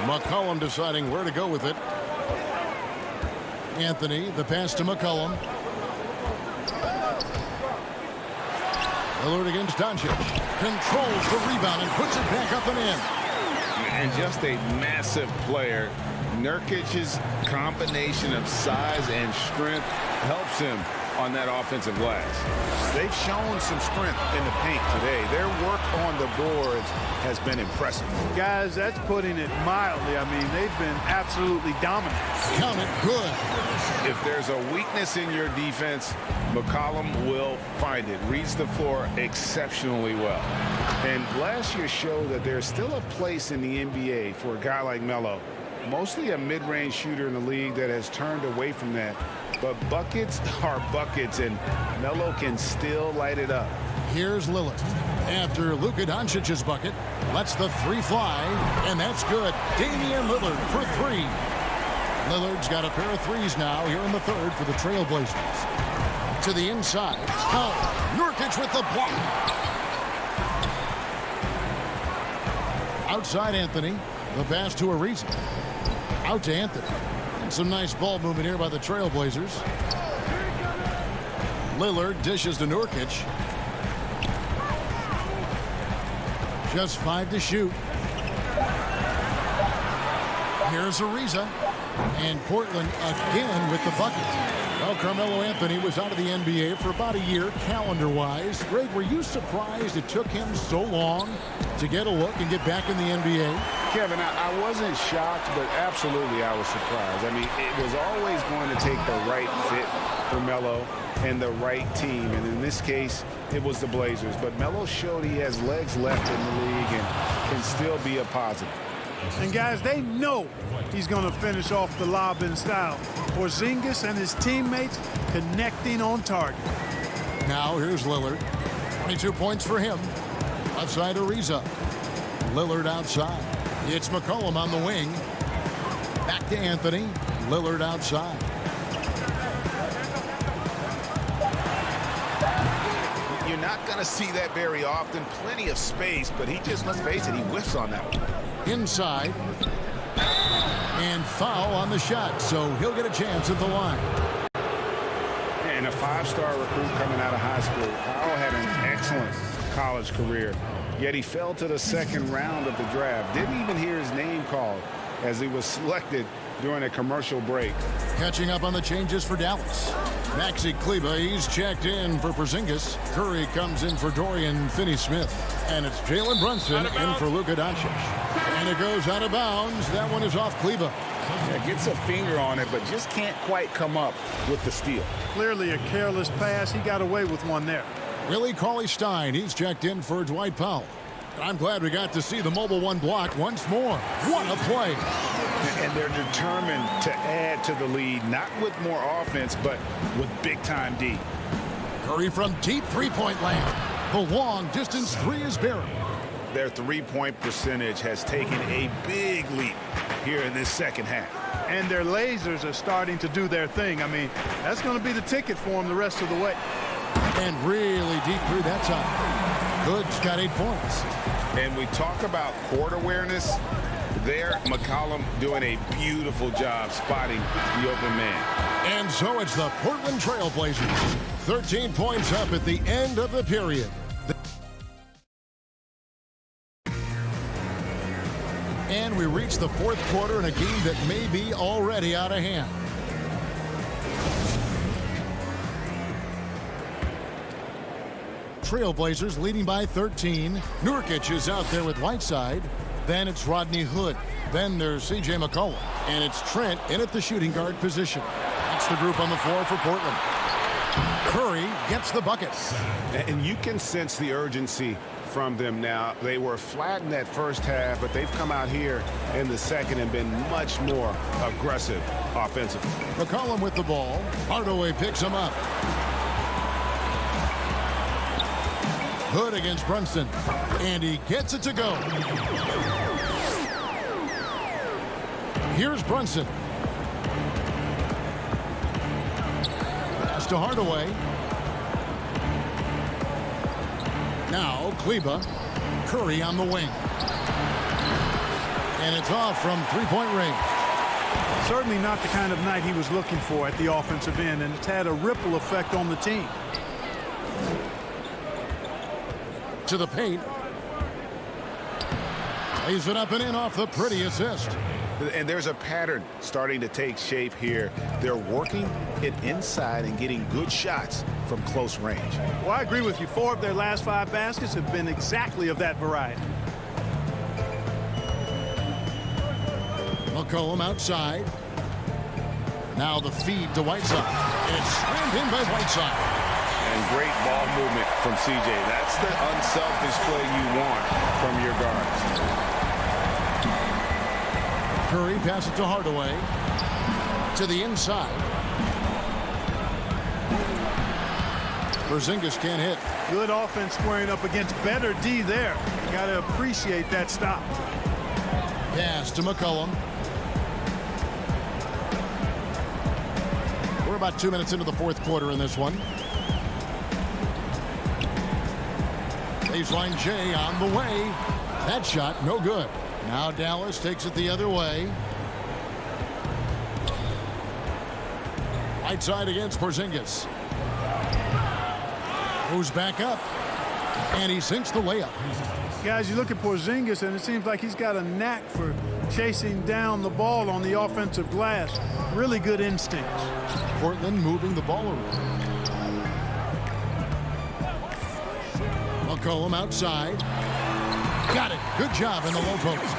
C: McCollum deciding where to go with it. Anthony, the pass to McCollum. Lillard against Doncic. Controls the rebound and puts it back up and in.
E: And just a massive player. Nurkic's combination of size and strength helps him on that offensive glass. They've shown some strength in the paint today. Their work on the boards has been impressive.
J: Guys, that's putting it mildly. I mean, they've been absolutely dominant.
C: Count it, good.
E: If there's a weakness in your defense, McCollum will find it. Reads the floor exceptionally well. And last year showed that there's still a place in the NBA for a guy like Melo. Mostly a mid-range shooter in the league that has turned away from that. But buckets are buckets, and Melo can still light it up.
C: Here's Lillard. After Luka Doncic's bucket, lets the 3 fly, and that's good. Damian Lillard for 3. Lillard's got a pair of 3s now here in the third for the Trailblazers. To the inside. Oh, Nurkic with the block. Outside Anthony. The pass to Ariza. Out to Anthony. And some nice ball movement here by the Trailblazers. Lillard dishes to Nurkic. Just 5 to shoot. Here's Ariza. And Portland again with the bucket. Well, Carmelo Anthony was out of the NBA for about a year, calendar-wise. Greg, were you surprised it took him so long to get a look and get back in the NBA?
E: Kevin, I wasn't shocked, but absolutely I was surprised. I mean, it was always going to take the right fit for Melo and the right team. And in this case, it was the Blazers. But Melo showed he has legs left in the league and can still be a positive.
J: And guys, they know he's going to finish off the lob in style. Porzingis and his teammates connecting on target.
C: Now here's Lillard. 22 points for him. Outside Ariza. Lillard outside. It's McCollum on the wing. Back to Anthony. Lillard outside.
E: You're not going to see that very often. Plenty of space, but he just, let's face it, he whiffs on that one.
C: Inside. And foul on the shot, so he'll get a chance at the line.
E: And a 5-star recruit coming out of high school. Powell had an excellent college career, yet he fell to the second round of the draft. Didn't even hear his name called as he was selected during a commercial break.
C: Catching up on the changes for Dallas. Maxi Kleber, he's checked in for Porzingis. Curry comes in for Dorian Finney-Smith. And it's Jalen Brunson in for Luka Doncic. And it goes out of bounds. That one is off Kleber.
E: Yeah, gets a finger on it, but just can't quite come up with the steal.
J: Clearly a careless pass. He got away with one there.
C: Willie Cauley-Stein, he's checked in for Dwight Powell. I'm glad we got to see the mobile 1 block once more. What a play.
E: And they're determined to add to the lead, not with more offense, but with big-time D.
C: Curry from deep three-point land. The long-distance 3 is buried.
E: Their three-point percentage has taken a big leap. here in this second half.
J: And their lasers are starting to do their thing. I mean, that's going to be the ticket for them the rest of the way.
C: And really deep through that time. Hood's got 8 points.
I: And we talk about court awareness. There, McCollum doing a beautiful job spotting the open man.
C: And so it's the Portland Trailblazers. 13 points up at the end of the period. And we reach the fourth quarter in a game that may be already out of hand. Trailblazers leading by 13. Nurkic is out there with Whiteside. Then it's Rodney Hood. Then there's C.J. McCollum. And it's Trent in at the shooting guard position. That's the group on the floor for Portland. Curry gets the bucket.
I: And you can sense the urgency from them now. They were flat in that first half, but they've come out here in the second and been much more aggressive offensively.
C: McCollum with the ball. Hardaway picks him up. Hood against Brunson. And he gets it to go. Here's Brunson. Pass to Hardaway. Now Kleba. Curry on the wing. And it's off from three-point range.
J: Certainly not the kind of night he was looking for at the offensive end, and it's had a ripple effect on the team.
C: To the paint. Lays it up and in off the pretty assist.
I: And there's a pattern starting to take shape here. They're working it inside and getting good shots from close range.
J: Well, I agree with you. 4 of their last 5 baskets have been exactly of that variety.
C: McCollum outside. Now the feed to Whiteside. And it's slammed in by Whiteside.
I: And great ball movement from CJ. That's the unselfish play you want from your guards.
C: Curry passes it to Hardaway. To the inside. Porzingis can't hit.
J: Good offense squaring up against better D there. Got to appreciate that stop.
C: Pass to McCollum. We're about 2 minutes into the fourth quarter in this one. Baseline J on the way. That shot no good. Now Dallas takes it the other way. Whiteside against Porzingis. Goes back up. And he sinks the layup.
J: Guys, you look at Porzingis, and it seems like he's got a knack for chasing down the ball on the offensive glass. Really good instincts.
C: Portland moving the ball around. McCollum outside. Got it. Good job in the low post.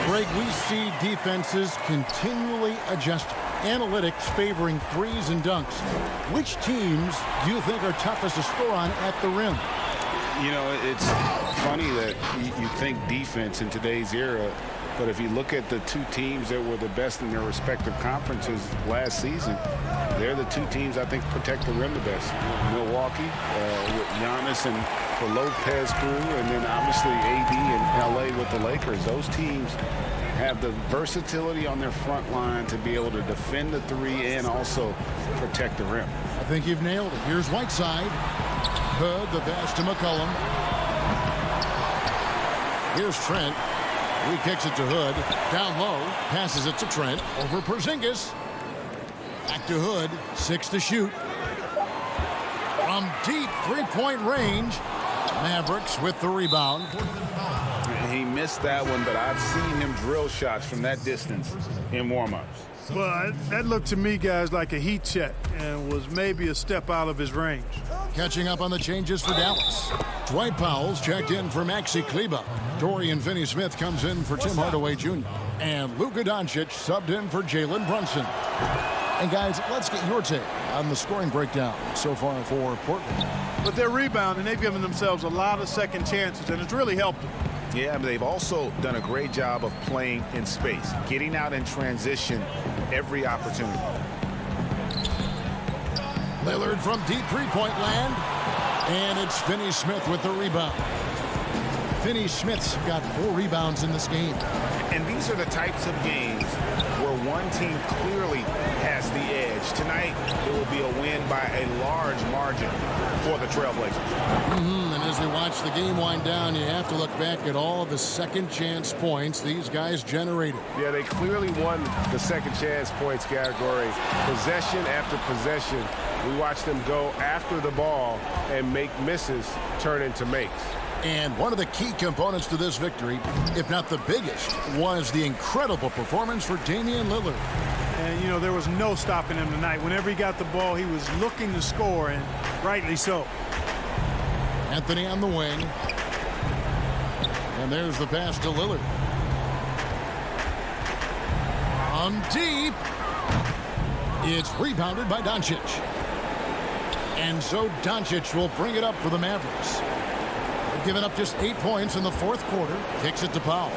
C: Greg, we see defenses continually adjust. Analytics favoring threes and dunks. Which teams do you think are toughest to score on at the rim?
E: You know, it's funny that you think defense in today's era, but if you look at the 2 teams that were the best in their respective conferences last season, they're the 2 teams I think protect the rim the best. Milwaukee with Giannis and the Lopez crew, and then obviously AD and LA with the Lakers. Those teams have the versatility on their front line to be able to defend the 3 and also protect the rim.
C: I think you've nailed it. Here's Whiteside. Hood, the pass to McCollum. Here's Trent. He kicks it to Hood. Down low. Passes it to Trent. Over Porzingis. Back to Hood. 6 to shoot. From deep three-point range. Mavericks with the rebound.
E: He missed that one, but I've seen him drill shots from that distance in warm-ups.
J: Well, that looked to me, guys, like a heat check and was maybe a step out of his range.
C: Catching up on the changes for Dallas. Dwight Powell's checked in for Maxi Kleba. Dorian Finney-Smith comes in for Tim Hardaway Jr. And Luka Doncic subbed in for Jalen Brunson. And guys, let's get your take on the scoring breakdown so far for Portland.
J: But they're rebounding. They've given themselves a lot of second chances, and it's really helped them.
I: Yeah, but they've also done a great job of playing in space, getting out in transition every opportunity.
C: Lillard from deep three-point land. And it's Finney-Smith with the rebound. Finney-Smith's got 4 rebounds in this game.
E: And these are the types of games where one team clearly has the edge. Tonight, it will be a win by a large margin for the Trailblazers.
C: And as we watch the game wind down, you have to look back at all the second chance points these guys generated.
I: Yeah, they clearly won the second chance points category. Possession after possession, we watched them go after the ball and make misses turn into makes.
C: And one of the key components to this victory, if not the biggest, was the incredible performance for Damian Lillard.
J: And, you know, there was no stopping him tonight. Whenever he got the ball, he was looking to score, and rightly so.
C: Anthony on the wing. And there's the pass to Lillard. On deep. It's rebounded by Doncic. And so Doncic will bring it up for the Mavericks. They've given up just 8 points in the fourth quarter. Kicks it to Powell.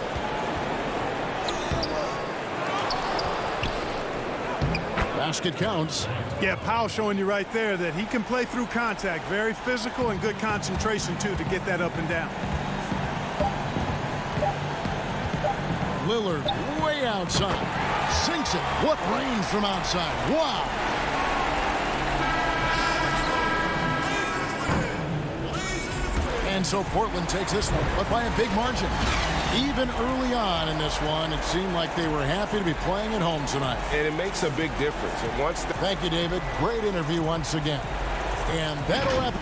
C: Basket counts.
J: Yeah, Powell showing you right there that he can play through contact. Very physical and good concentration, too, to get that up and down.
C: Lillard way outside. Sinks it. What range from outside. Wow. And so Portland takes this one, but by a big margin. Even early on in this one, it seemed like they were happy to be playing at home tonight.
I: And it makes a big difference. And once
C: Thank you, David. Great interview once again. And that'll wrap it.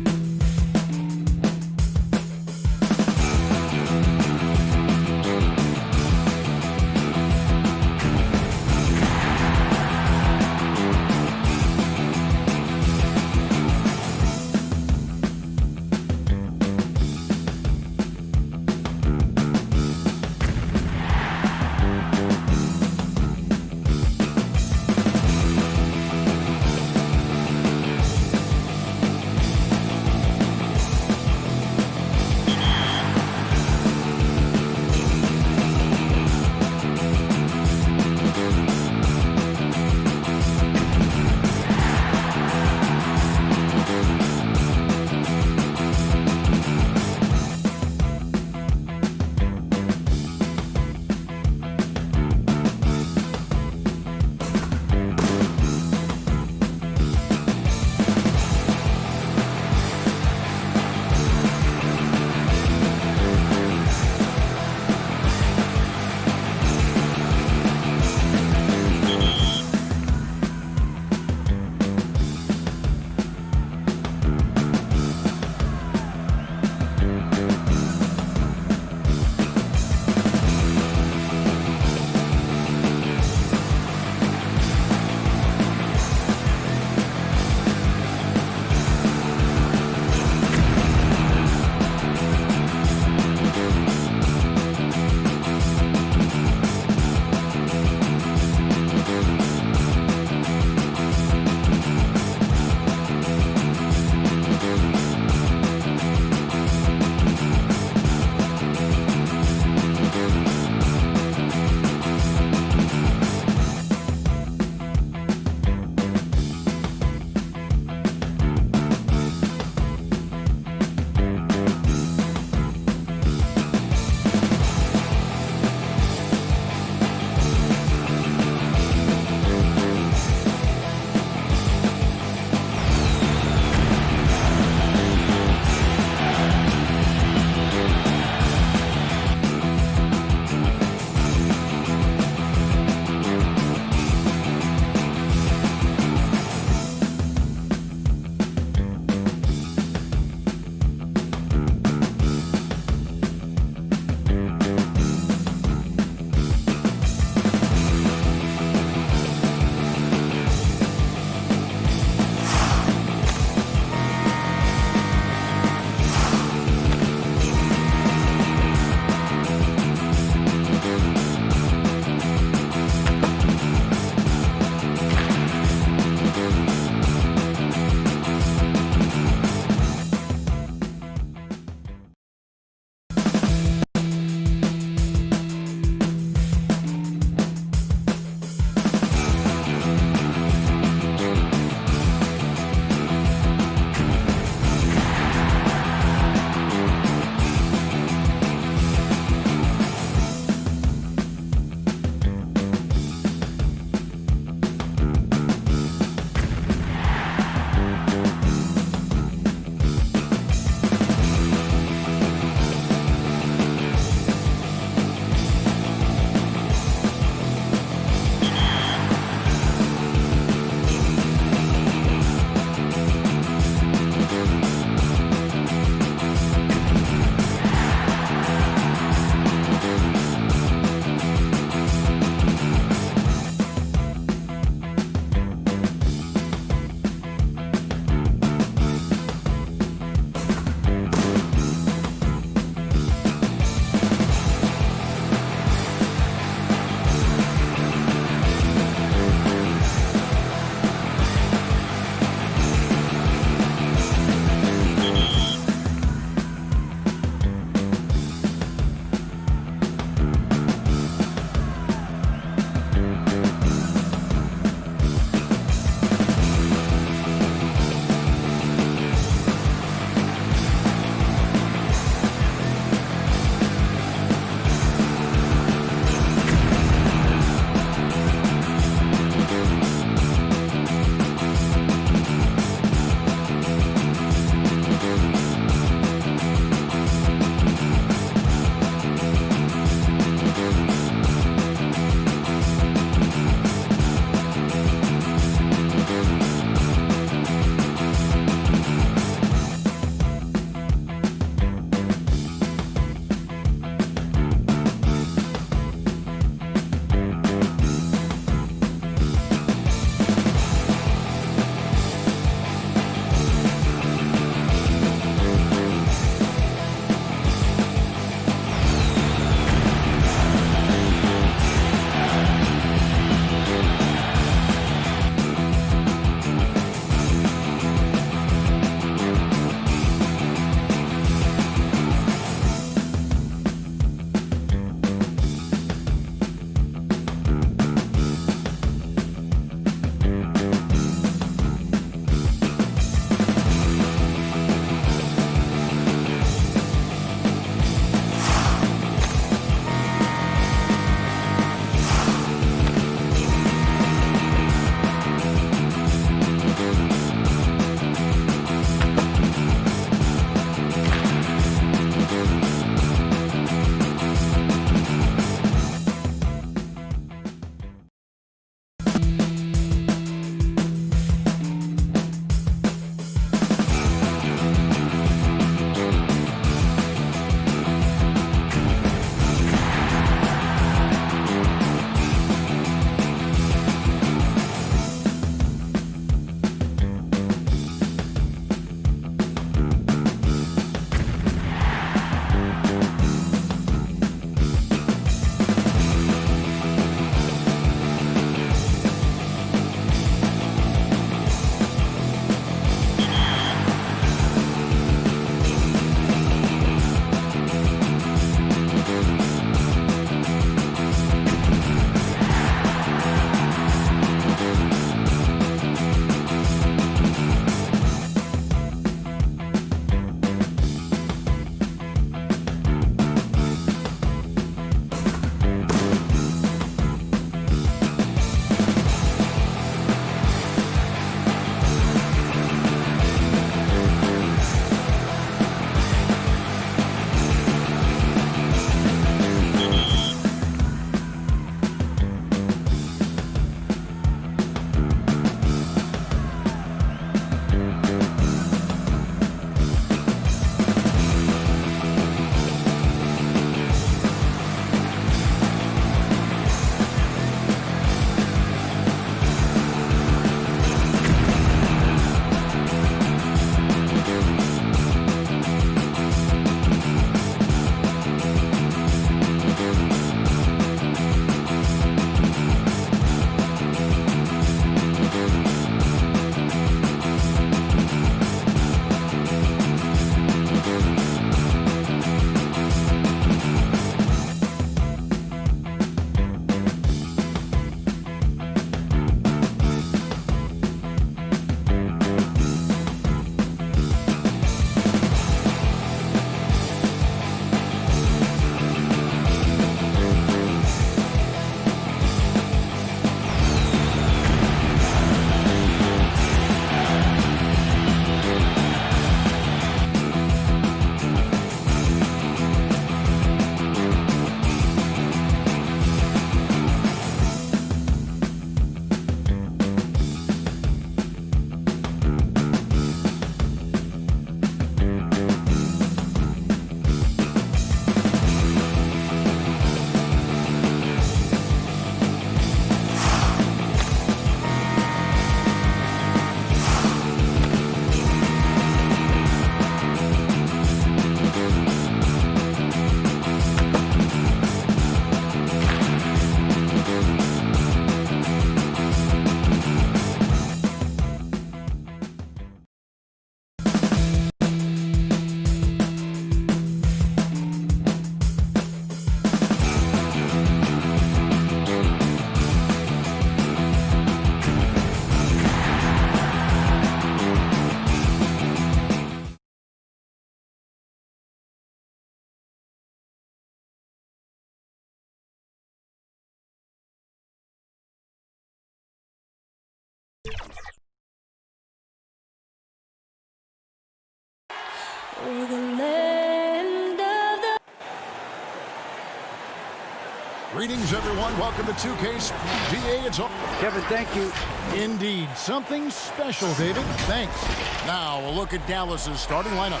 C: Greetings, everyone. Welcome to 2K's DA. It's all.
G: Kevin, thank you.
C: Indeed. Something special, David. Thanks. Now, a look at Dallas's starting lineup.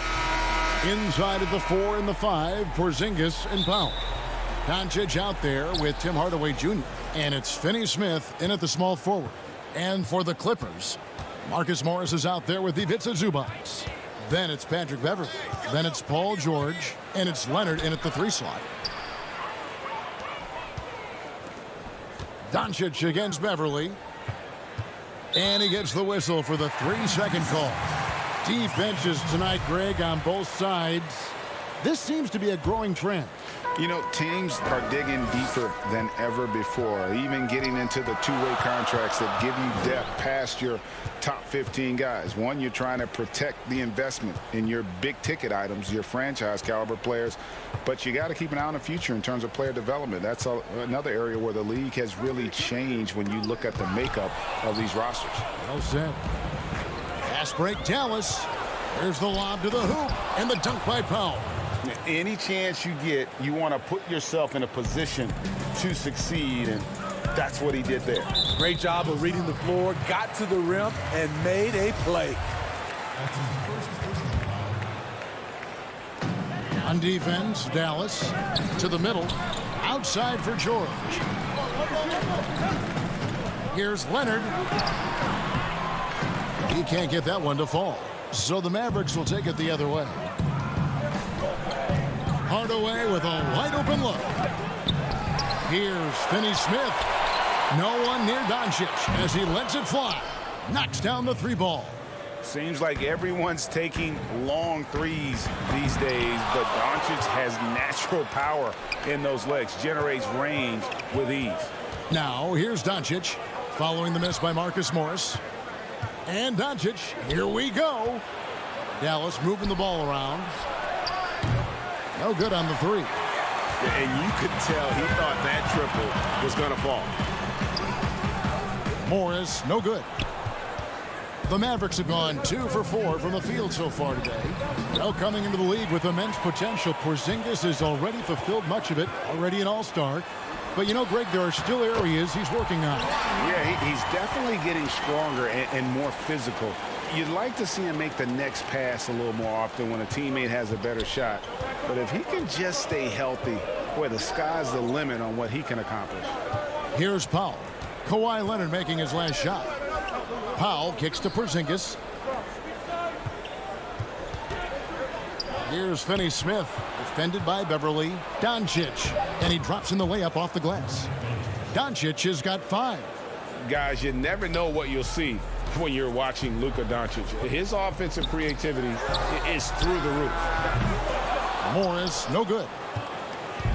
C: Inside of the 4 and the 5, Porzingis and Powell. Doncic out there with Tim Hardaway Jr. And it's Finney Smith in at the small forward. And for the Clippers, Marcus Morris is out there with Ivica Zubac. Then it's Patrick Beverley. Then it's Paul George. And it's Leonard in at the 3 slot. Doncic against Beverley. And he gets the whistle for the 3-second call. Deep benches tonight, Greg, on both sides. This seems to be a growing trend.
E: You know, teams are digging deeper than ever before, even getting into the two-way contracts that give you depth past your top 15 guys. One, you're trying to protect the investment in your big-ticket items, your franchise-caliber players, but you got to keep an eye on the future in terms of player development. That's another area where the league has really changed when you look at the makeup of these rosters.
C: Well said. Fast break, Dallas. There's the lob to the hoop, and the dunk by Powell.
E: Any chance you get, you want to put yourself in a position to succeed, and that's what he did there.
M: Great job of reading the floor, got to the rim, and made a play.
C: On defense, Dallas to the middle, outside for George. Here's Leonard. He can't get that one to fall, so the Mavericks will take it the other way. Hardaway with a wide-open look. Here's Finney Smith. No one near Doncic as he lets it fly. Knocks down the 3 ball.
E: Seems like everyone's taking long threes these days, but Doncic has natural power in those legs, generates range with ease.
C: Now, here's Doncic, following the miss by Marcus Morris. And Doncic, here we go. Dallas moving the ball around. No good on the 3.
I: And you could tell he thought that triple was going to fall.
C: Morris, no good. The Mavericks have gone 2 for 4 from the field so far today. Now coming into the league with immense potential, Porzingis has already fulfilled much of it, already an all-star. But you know, Greg, there are still areas he's working on.
E: Yeah, he's definitely getting stronger and more physical. You'd like to see him make the next pass a little more often when a teammate has a better shot. But if he can just stay healthy, boy, the sky's the limit on what he can accomplish.
C: Here's Powell. Kawhi Leonard making his last shot. Powell kicks to Porzingis. Here's Finney Smith, defended by Beverley. Doncic, and he drops in the layup off the glass. Doncic has got 5.
I: Guys, you never know what you'll see when you're watching Luka Doncic. His offensive creativity is through the roof.
C: Morris, no good.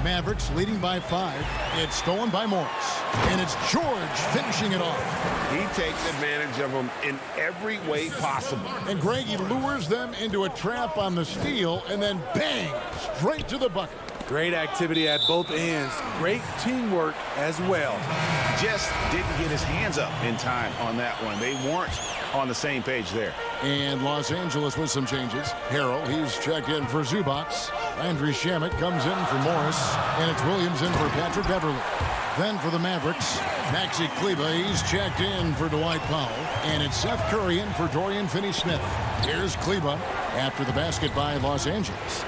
C: Mavericks leading by 5. It's stolen by Morris. And it's George finishing it off.
I: He takes advantage of them in every way possible.
C: And Greg, he lures them into a trap on the steal, and then bang, straight to the bucket.
M: Great activity at both ends. Great teamwork as well.
E: Just didn't get his hands up in time on that one. They weren't on the same page there.
C: And Los Angeles with some changes. Harrell, he's checked in for Zubac. Landry Shamet comes in for Morris. And it's Williams in for Patrick Beverley. Then for the Mavericks, Maxi Kleber, he's checked in for Dwight Powell. And it's Seth Curry in for Dorian Finney-Smith. Here's Kleber after the basket by Los Angeles.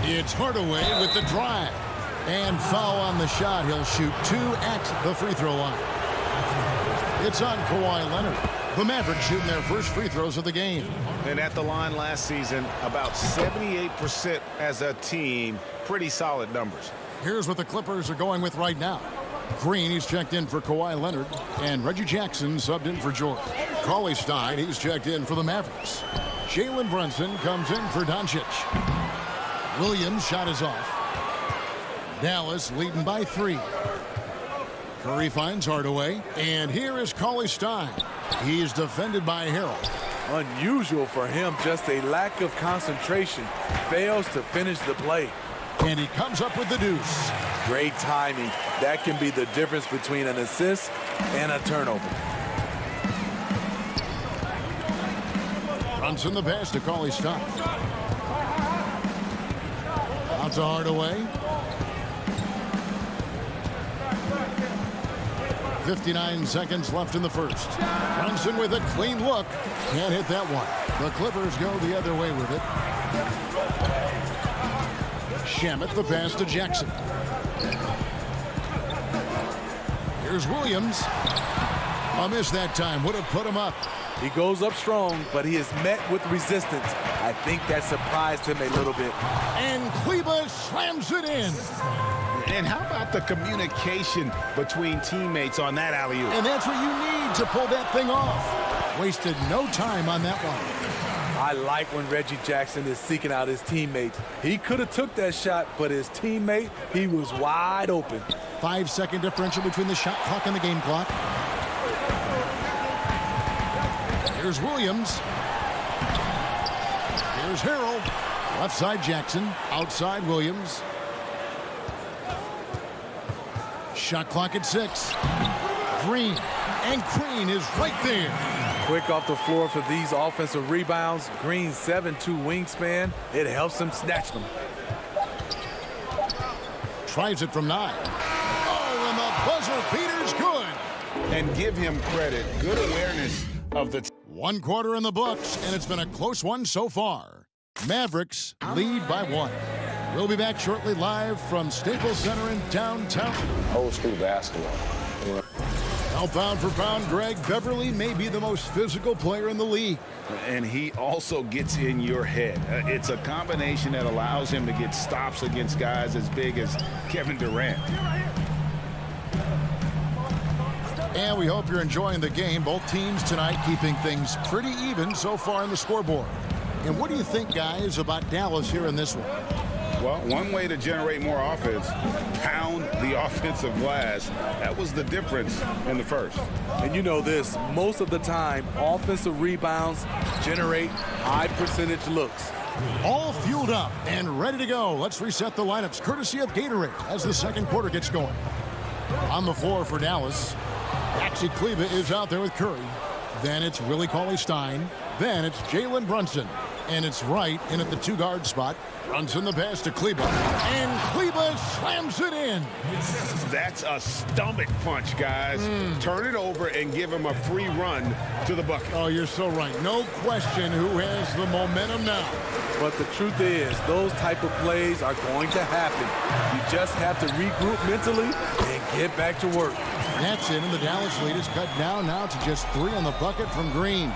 C: It's Hardaway with the drive. And foul on the shot. He'll shoot 2 at the free throw line. It's on Kawhi Leonard. The Mavericks shooting their first free throws of the game.
E: And at the line last season, about 78% as a team. Pretty solid numbers.
C: Here's what the Clippers are going with right now. Green, he's checked in for Kawhi Leonard. And Reggie Jackson subbed in for George. Cauley Stein, he's checked in for the Mavericks. Jalen Brunson comes in for Doncic. Williams' shot is off. Dallas leading by 3. Curry finds Hardaway. And here is Cauley Stein. He's defended by Harrell.
M: Unusual for him, just a lack of concentration. Fails to finish the play.
C: And he comes up with the deuce.
M: Great timing. That can be the difference between an assist and a turnover.
C: Brunson the pass to Cauley Stein. Out to Hardaway. 59 seconds left in the first. Brunson with a clean look. Can't hit that one. The Clippers go the other way with it. Shamet the pass to Jackson. Here's Williams. A miss that time. Would have put him up.
M: He goes up strong, but he is met with resistance. I think that surprised him a little bit.
C: And Kleba slams it in.
E: And how about the communication between teammates on that alley-oop?
C: And that's what you need to pull that thing off. Wasted no time on that one.
M: I like when Reggie Jackson is seeking out his teammates. He could have took that shot, but his teammate, he was wide open.
C: 5-second differential between the shot clock and the game clock. Here's Williams. Here's Harrell. Left side Jackson. Outside Williams. Shot clock at 6. Green. And Green is right there.
M: Quick off the floor for these offensive rebounds. Green's 7'2" wingspan. It helps him snatch them.
C: Tries it from 9. Oh, and the buzzer beater's good.
E: And give him credit. Good awareness of the...
C: 1 quarter in the books, and it's been a close one so far. Mavericks lead by 1. We'll be back shortly live from Staples Center in downtown.
K: Old school basketball.
C: Now pound for pound, Greg Beverly may be the most physical player in the league.
E: And he also gets in your head. It's a combination that allows him to get stops against guys as big as Kevin Durant.
C: And we hope you're enjoying the game. Both teams tonight keeping things pretty even so far in the scoreboard. And what do you think, guys, about Dallas here in this one?
E: Well, one way to generate more offense, pound the offensive glass. That was the difference in the first.
M: And you know this, most of the time, offensive rebounds generate high percentage looks.
C: All fueled up and ready to go. Let's reset the lineups courtesy of Gatorade as the second quarter gets going. On the floor for Dallas, Maxi Kleber is out there with Curry. Then it's Willie Cauley-Stein. Then it's Jalen Brunson. And it's Wright in at the 2-guard spot. Brunson the pass to Kleber. And Kleber slams it in.
E: That's a stomach punch, guys. Turn it over and give him a free run to the bucket.
C: Oh, you're so right. No question who has the momentum now.
M: But the truth is, those type of plays are going to happen. You just have to regroup mentally and get back to work.
C: That's it, and the Dallas lead is cut down now to just 3 on the bucket from Green.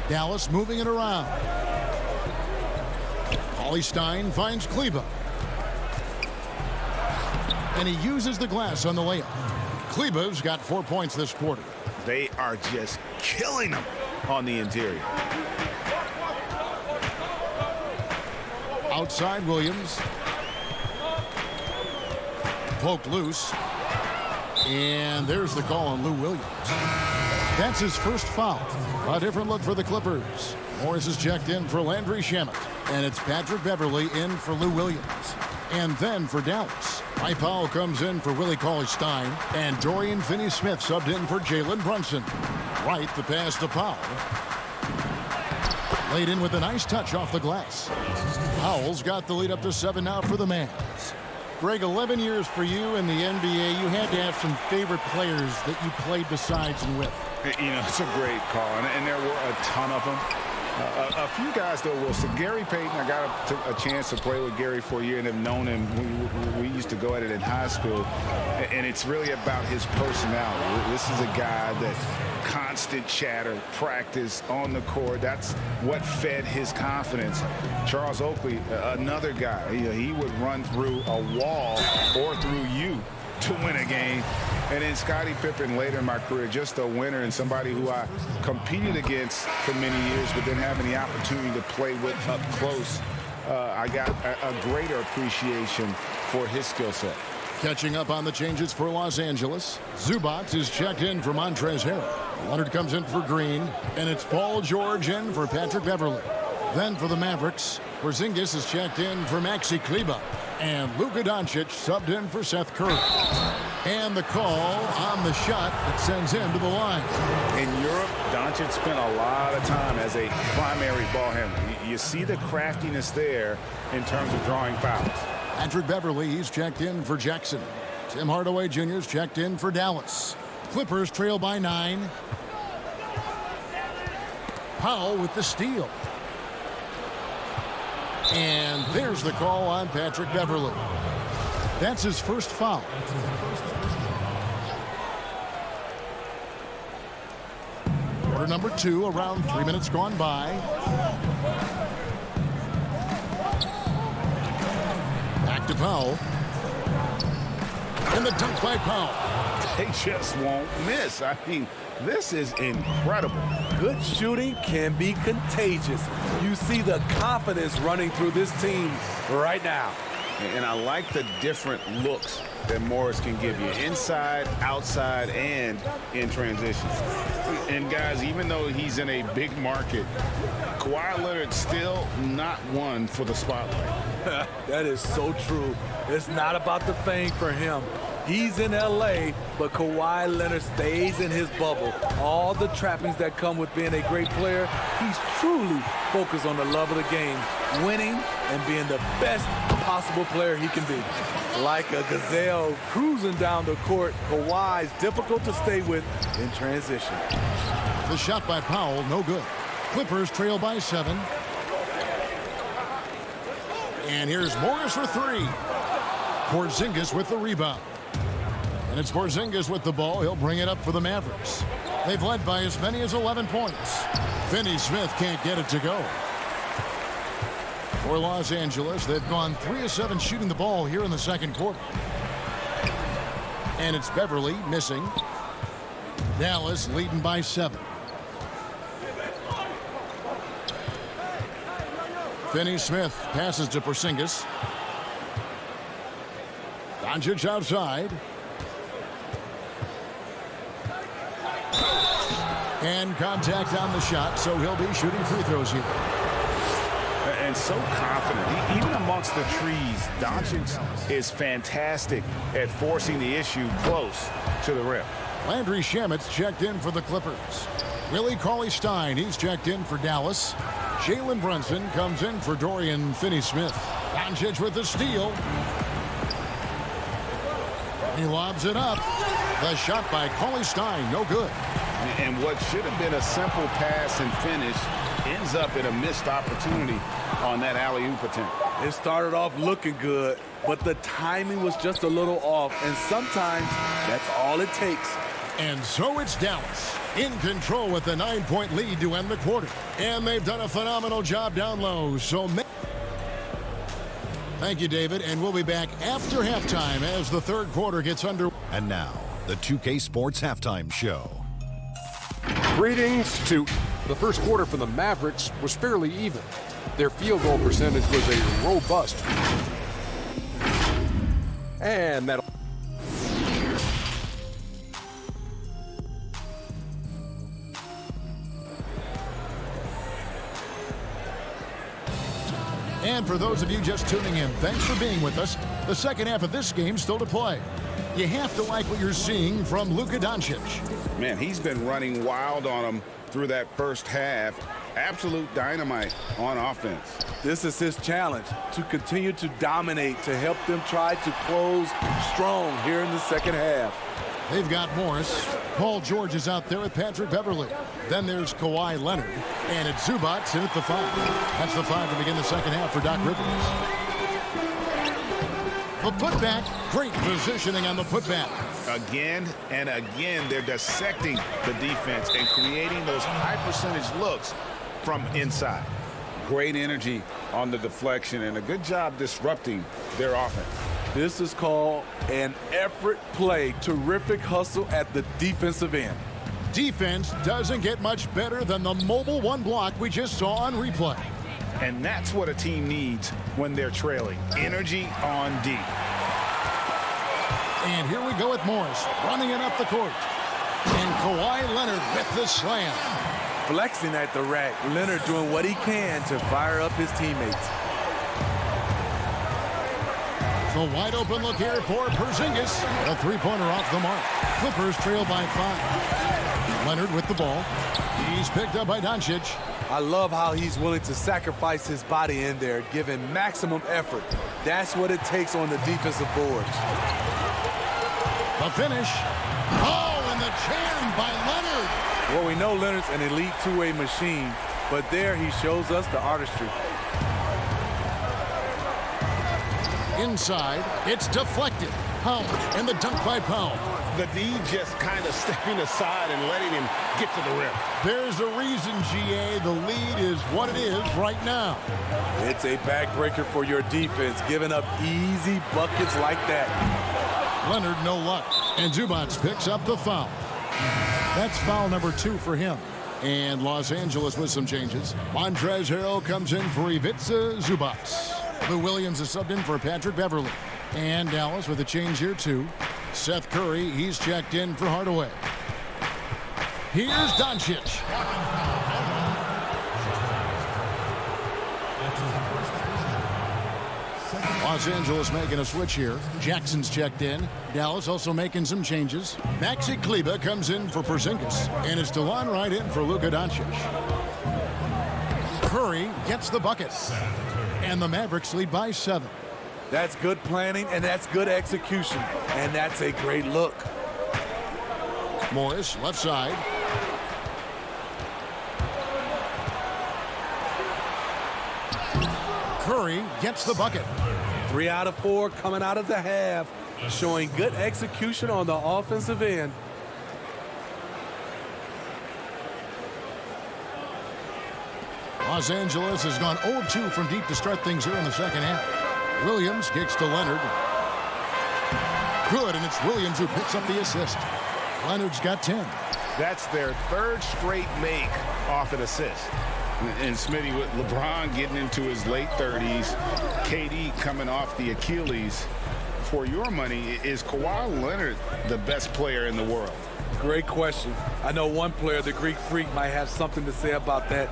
C: Dallas moving it around. Cauley-Stein finds Kleber. And he uses the glass on the layup. Kleber's got 4 points this quarter.
E: They are just killing him on the interior.
C: Outside Williams. Poked loose. And there's the call on Lou Williams. That's his first foul. A different look for the Clippers. Morris is checked in for Landry Shamet. And it's Patrick Beverly in for Lou Williams. And then for Dallas, Mike Powell comes in for Willie Cauley-Stein. And Dorian Finney-Smith subbed in for Jalen Brunson. Wright the pass to Powell. Laid in with a nice touch off the glass. Powell's got the lead up to 7 now for the Mavs. Greg, 11 years for you in the NBA. You had to have some favorite players that you played besides and with.
E: You know, it's a great call, and there were a ton of them. A few guys, though, Wilson. Gary Payton, I got a chance to play with Gary for a year and have known him. We used to go at it in high school, and it's really about his personality. This is a guy that constant chatter, practice on the court. That's what fed his confidence. Charles Oakley, another guy, he would run through a wall or through you to win a game. And then Scottie Pippen later in my career, just a winner and somebody who I competed against for many years, but then having the opportunity to play with up close, I got a greater appreciation for his skill set.
C: Catching up on the changes for Los Angeles. Zubac is checked in for Montrezl Harrell. Leonard comes in for Green, and it's Paul George in for Patrick Beverly. Then for the Mavericks, Porzingis is checked in for Maxi Kleber. And Luka Doncic subbed in for Seth Curry. And the call on the shot that sends him to the line.
E: In Europe, Doncic spent a lot of time as a primary ball handler. You see the craftiness there in terms of drawing fouls.
C: Patrick Beverly, he's checked in for Jackson. Tim Hardaway Jr.'s checked in for Dallas. Clippers trail by 9. Powell with the steal. And there's the call on Patrick Beverly. That's his first foul. Quarter number 2, around 3 minutes gone by. Back to Powell. And the dunk by Powell.
E: They just won't miss. I mean, this is incredible.
M: Good shooting can be contagious. You see the confidence running through this team right now.
E: And I like the different looks that Morris can give you inside, outside, and in transition. And guys, even though he's in a big market, Kawhi Leonard's still not one for the spotlight.
M: That is so true. It's not about the fame for him. He's in LA, but Kawhi Leonard stays in his bubble. All the trappings that come with being a great player, he's truly focused on the love of the game, winning and being the best possible player he can be. Like a gazelle cruising down the court, Kawhi's difficult to stay with in transition.
C: The shot by Powell, no good. Clippers trail by 7. And here's Morris for 3. Porzingis with the rebound. And it's Porzingis with the ball. He'll bring it up for the Mavericks. They've led by as many as 11 points. Finney-Smith can't get it to go. For Los Angeles, they've gone 3 of 7 shooting the ball here in the second quarter. And it's Beverly missing. Dallas leading by 7. Finney-Smith passes to Porzingis. Doncic outside. And contact on the shot, so he'll be shooting free throws here.
E: And so confident. Even amongst the trees, Doncic is fantastic at forcing the issue close to the rim.
C: Landry Shamet's checked in for the Clippers. Willie Cauley-Stein, he's checked in for Dallas. Jalen Brunson comes in for Dorian Finney-Smith. Doncic with the steal. He lobs it up. The shot by Cauley-Stein, no good.
E: And what should have been a simple pass and finish ends up in a missed opportunity on that alley-oop attempt.
M: It started off looking good, but the timing was just a little off, and sometimes that's all it takes.
C: And so it's Dallas in control with the 9-point lead to end the quarter. And they've done a phenomenal job down low. So thank you, David, and we'll be back after halftime as the third quarter gets under.
H: And now, the 2K Sports Halftime Show.
L: Greetings to the first quarter for the Mavericks was fairly even. Their field goal percentage was a robust. And that'll.
C: And for those of you just tuning in, thanks for being with us. The second half of this game still to play. You have to like what you're seeing from Luka Doncic.
E: Man, he's been running wild on him through that first half. Absolute dynamite on offense.
M: This is his challenge, to continue to dominate, to help them try to close strong here in the second half.
C: They've got Morris. Paul George is out there with Patrick Beverly. Then there's Kawhi Leonard. And it's Zubac in at the 5. That's the 5 to begin the second half for Doc Rivers. The putback, great positioning on the putback.
E: Again and again, they're dissecting the defense and creating those high percentage looks from inside. Great energy on the deflection and a good job disrupting their offense.
M: This is called an effort play. Terrific hustle at the defensive end.
C: Defense doesn't get much better than the mobile one block we just saw on replay.
E: And that's what a team needs when they're trailing. Energy on D.
C: And here we go with Morris running it up the court. And Kawhi Leonard with the slam.
M: Flexing at the rack. Leonard doing what he can to fire up his teammate.
C: A wide open look here for Porzingis. A three-pointer off the mark. Clippers trail by 5. Leonard with the ball. He's picked up by Doncic.
M: I love how he's willing to sacrifice his body in there, giving maximum effort. That's what it takes on the defensive boards.
C: The finish. Oh, and the jam by Leonard.
M: Well, we know Leonard's an elite two-way machine, but there he shows us the artistry.
C: Inside, it's deflected. Pound, and the dunk by Pound.
I: The D just kind of stepping aside and letting him get to the rim.
C: There's a reason, GA. The lead is what it is right now.
M: It's a backbreaker for your defense, giving up easy buckets like that.
C: Leonard, no luck. And Zubac picks up the foul. That's foul number 2 for him. And Los Angeles with some changes. Montrezl Harrell comes in for Ivica Zubac. Lou Williams is subbed in for Patrick Beverly. And Dallas with a change here, too. Seth Curry, he's checked in for Hardaway. Here's Doncic. Los Angeles making a switch here. Jackson's checked in. Dallas also making some changes. Maxi Kleber comes in for Porzingis. And it's DeLon right in for Luka Doncic. Curry gets the bucket. And the Mavericks lead by 7.
M: That's good planning, and that's good execution. And that's a great look.
C: Morris, left side. Curry gets the bucket.
M: 3 out of 4 coming out of the half, showing good execution on the offensive end.
C: Los Angeles has gone 0-2 from deep to start things here in the second half. Williams kicks to Leonard. Good, and it's Williams who picks up the assist. Leonard's got 10.
I: That's their 3rd straight make off an assist. And Smitty, with LeBron getting into his late 30s, KD coming off the Achilles, for your money, is Kawhi Leonard the best player in the world?
M: Great question. I know one player, the Greek Freak, might have something to say about that.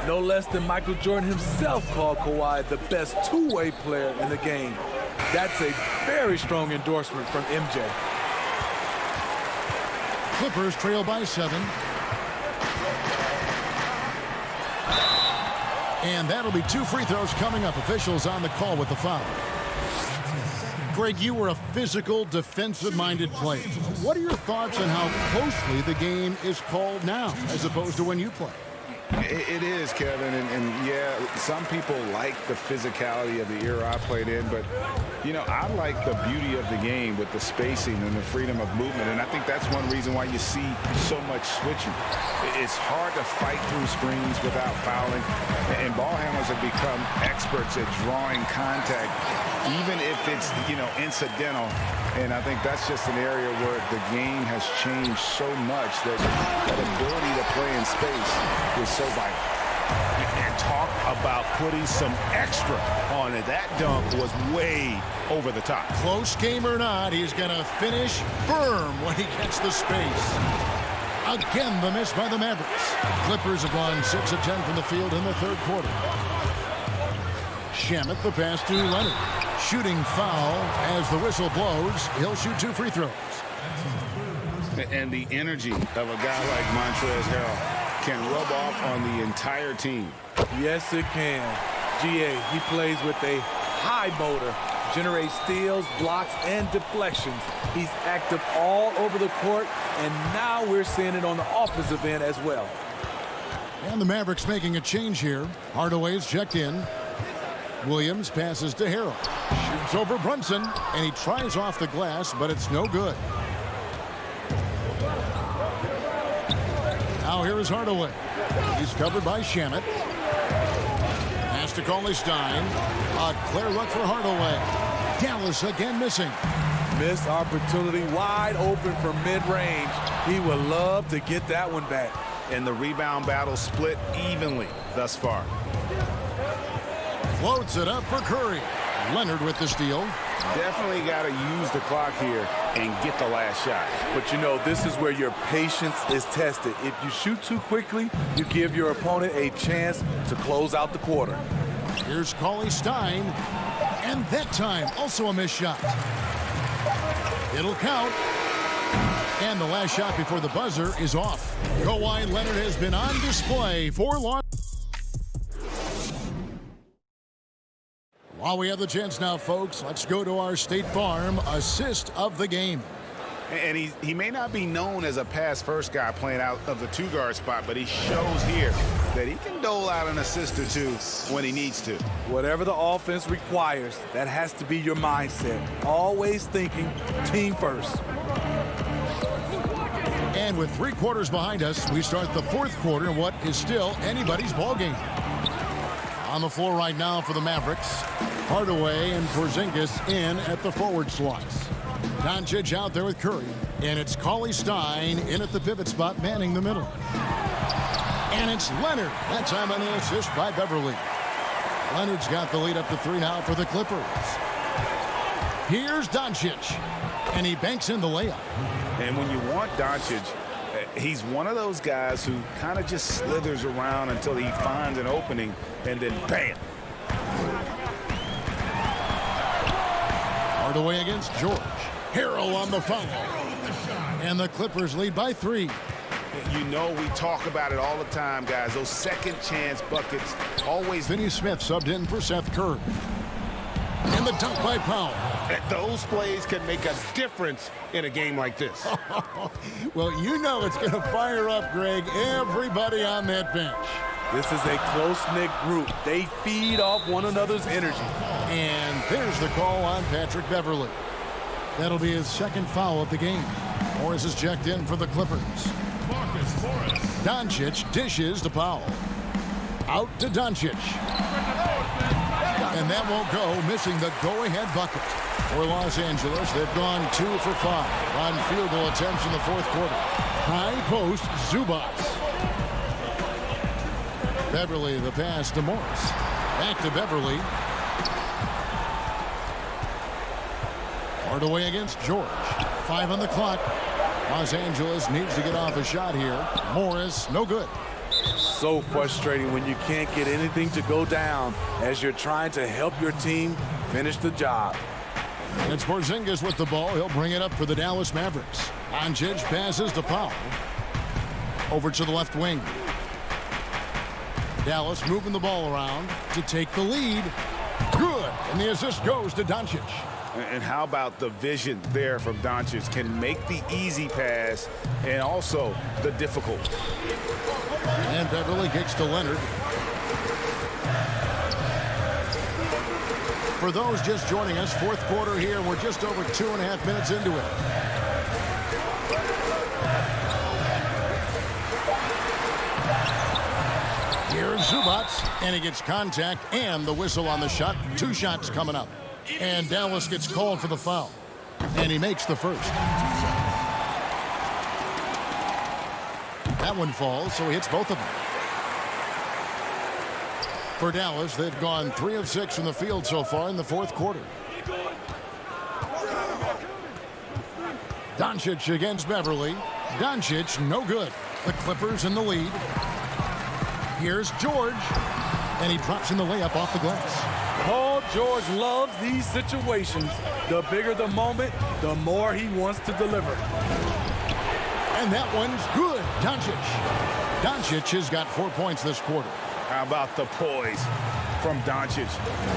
M: No less than Michael Jordan himself called Kawhi the best two-way player in the game. That's a very strong endorsement from MJ.
C: Clippers trail by 7. And that'll be 2 free throws coming up. Officials on the call with the foul. Greg, you were a physical, defensive-minded player. What are your thoughts on how closely the game is called now as opposed to when you play?
E: It is, Kevin, and yeah, some people like the physicality of the era I played in, but, you know, I like the beauty of the game with the spacing and the freedom of movement, and I think that's one reason why you see so much switching. It's hard to fight through screens without fouling, and ball handlers have become experts at drawing contact, even if it's, you know, incidental, and I think that's just an area where the game has changed so much that ability to play in space is so vital.
I: And talk about putting some extra on it. That dunk was way over the top.
C: Close game or not, he's going to finish firm when he gets the space. Again, the miss by the Mavericks. Clippers have gone 6 of 10 from the field in the 3rd quarter. Shamet the pass to Leonard. Shooting foul as the whistle blows. He'll shoot 2 free throws.
E: And the energy of a guy like Montrezl Harrell can rub off on the entire team.
M: Yes, it can. GA, he plays with a high motor, generates steals, blocks, and deflections. He's active all over the court, and now we're seeing it on the offensive end as well.
C: And the Mavericks making a change here. Hardaway's checked in. Williams passes to Harrell. Shoots over Brunson, and he tries off the glass, but it's no good. Now here is Hardaway. He's covered by Shamet. Pass to Stein. A clear look for Hardaway. Dallas again missing.
M: Missed opportunity, wide open from mid-range. He would love to get that one back.
I: And the rebound battle split evenly thus far.
C: Floats it up for Curry. Leonard with the steal.
E: Definitely got to use the clock here and get the last shot.
M: But you know, this is where your patience is tested. If you shoot too quickly, you give your opponent a chance to close out the quarter.
C: Here's Stein. And that time, also a missed shot. It'll count. And the last shot before the buzzer is off. Kawhi Leonard has been on display for long. While we have the chance now, folks, let's go to our State Farm assist of the game.
E: And he may not be known as a pass-first guy playing out of the two-guard spot, but he shows here that he can dole out an assist or two when he needs to.
M: Whatever the offense requires, that has to be your mindset. Always thinking team first.
C: And with 3 quarters behind us, we start the 4th quarter in what is still anybody's ball game. On the floor right now for the Mavericks, Hardaway and Porzingis in at the forward slots. Doncic out there with Curry, and it's Cauley-Stein in at the pivot spot, manning the middle. And it's Leonard, that time on the assist by Beverly. Leonard's got the lead up to 3 now for the Clippers. Here's Doncic, and he banks in the layup.
E: And when you want Doncic, he's one of those guys who kind of just slithers around until he finds an opening, and then bam.
C: Hardaway against George. Harrell on the foul. And the Clippers lead by 3.
E: You know we talk about it all the time, guys. Those second chance buckets always.
C: Finney Smith subbed in for Seth Curry. And the dunk by Powell.
I: Those plays can make a difference in a game like this.
C: Well, you know it's going to fire up, Greg, everybody on that bench.
M: This is a close-knit group. They feed off one another's energy.
C: And there's the call on Patrick Beverly. That'll be his 2nd foul of the game. Morris is checked in for the Clippers. Doncic dishes to Powell. Out to Doncic. And that won't go, missing the go-ahead bucket. For Los Angeles, they've gone 2 for 5 on field goal attempts in the 4th quarter. High post, Zubats. Beverly, the pass to Morris. Back to Beverly. Hardaway against George. 5 on the clock. Los Angeles needs to get off a shot here. Morris, no good.
M: So frustrating when you can't get anything to go down as you're trying to help your team finish the job.
C: It's Porzingis with the ball. He'll bring it up for the Dallas Mavericks. Doncic passes to Powell. Over to the left wing. Dallas moving the ball around to take the lead. Good. And the assist goes to Doncic.
E: And how about the vision there from Doncic? Can make the easy pass and also the difficult.
C: And Beverly kicks to Leonard. For those just joining us, 4th quarter here. We're just over 2.5 minutes into it. Here's Zubats, and he gets contact and the whistle on the shot. 2 shots coming up. And Dallas gets called for the foul. And he makes the first. That one falls, so he hits both of them. For Dallas, they've gone 3 of 6 from the field so far in the 4th quarter. Doncic against Beverly. Doncic, no good. The Clippers in the lead. Here's George. And he drops in the layup off the glass.
M: Paul George loves these situations. The bigger the moment, the more he wants to deliver.
C: And that one's good. Doncic. Doncic has got 4 points this quarter.
E: How about the poise from Doncic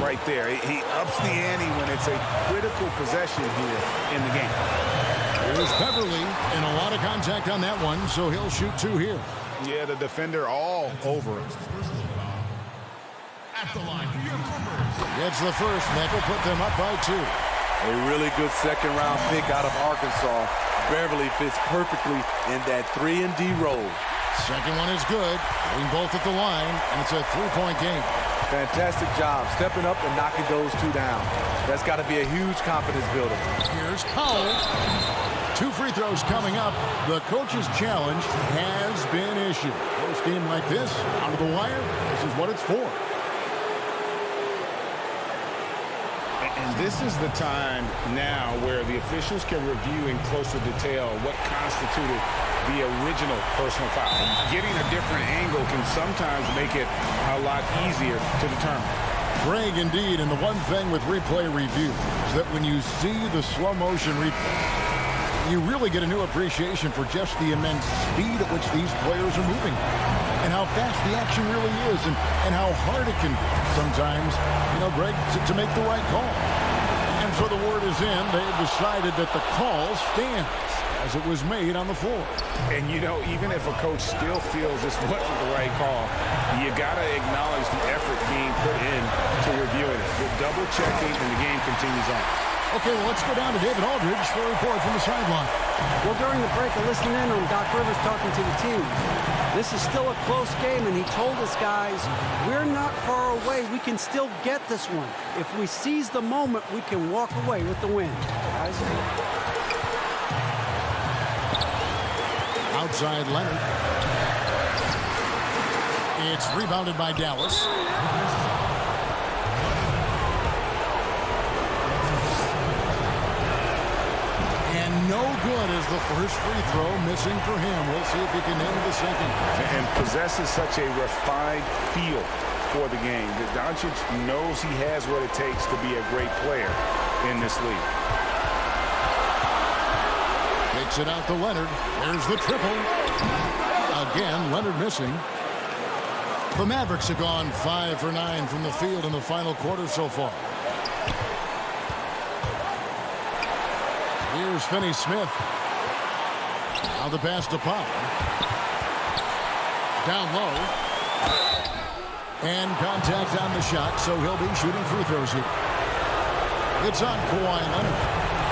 E: right there? He ups the ante when it's a critical possession here in the game.
C: Here's Beverly, and a lot of contact on that one, so he'll shoot 2 here.
E: Yeah, the defender all over it.
C: At the line for your Clippers. Gets the first, and that will put them up by 2.
M: A really good 2nd-round pick out of Arkansas. Beverly fits perfectly in that 3-and-D role.
C: Second one is good. Getting both at the line, and it's a 3-point game.
M: Fantastic job stepping up and knocking those 2 down. That's got to be a huge confidence builder.
C: Here's Powell. 2 free throws coming up. The coach's challenge has been issued. Close game like this, out of the wire, this is what it's for.
E: And this is the time now where the officials can review in closer detail what constituted the original personal foul. Getting a different angle can sometimes make it a lot easier to determine.
C: Greg, indeed, and the one thing with replay review is that when you see the slow motion replay, you really get a new appreciation for just the immense speed at which these players are moving and how fast the action really is and how hard it can sometimes, Greg, to make the right call. And so the word is in. They've decided that the call stands as it was made on the floor.
E: And, even if a coach still feels this wasn't the right call, you got to acknowledge the effort being put in to reviewing it. The double checking, and the game continues on.
C: Okay, well, let's go down to David Aldridge for a report from the sideline.
G: Well, during the break, I listened in on Doc Rivers talking to the team. This is still a close game, and he told us, guys, we're not far away. We can still get this one. If we seize the moment, we can walk away with the win. Guys.
C: Outside Leonard. It's rebounded by Dallas. And no good is the first free throw, missing for him. We'll see if he can nail the second.
E: And possesses such a refined feel for the game that Doncic knows he has what it takes to be a great player in this league.
C: Takes it out to Leonard. There's the triple. Again, Leonard missing. The Mavericks have gone 5 for 9 from the field in the final quarter so far. Here's Finney-Smith. Now the pass to Pop. Down low. And contact on the shot, so he'll be shooting free throws here. It's on Kawhi Leonard.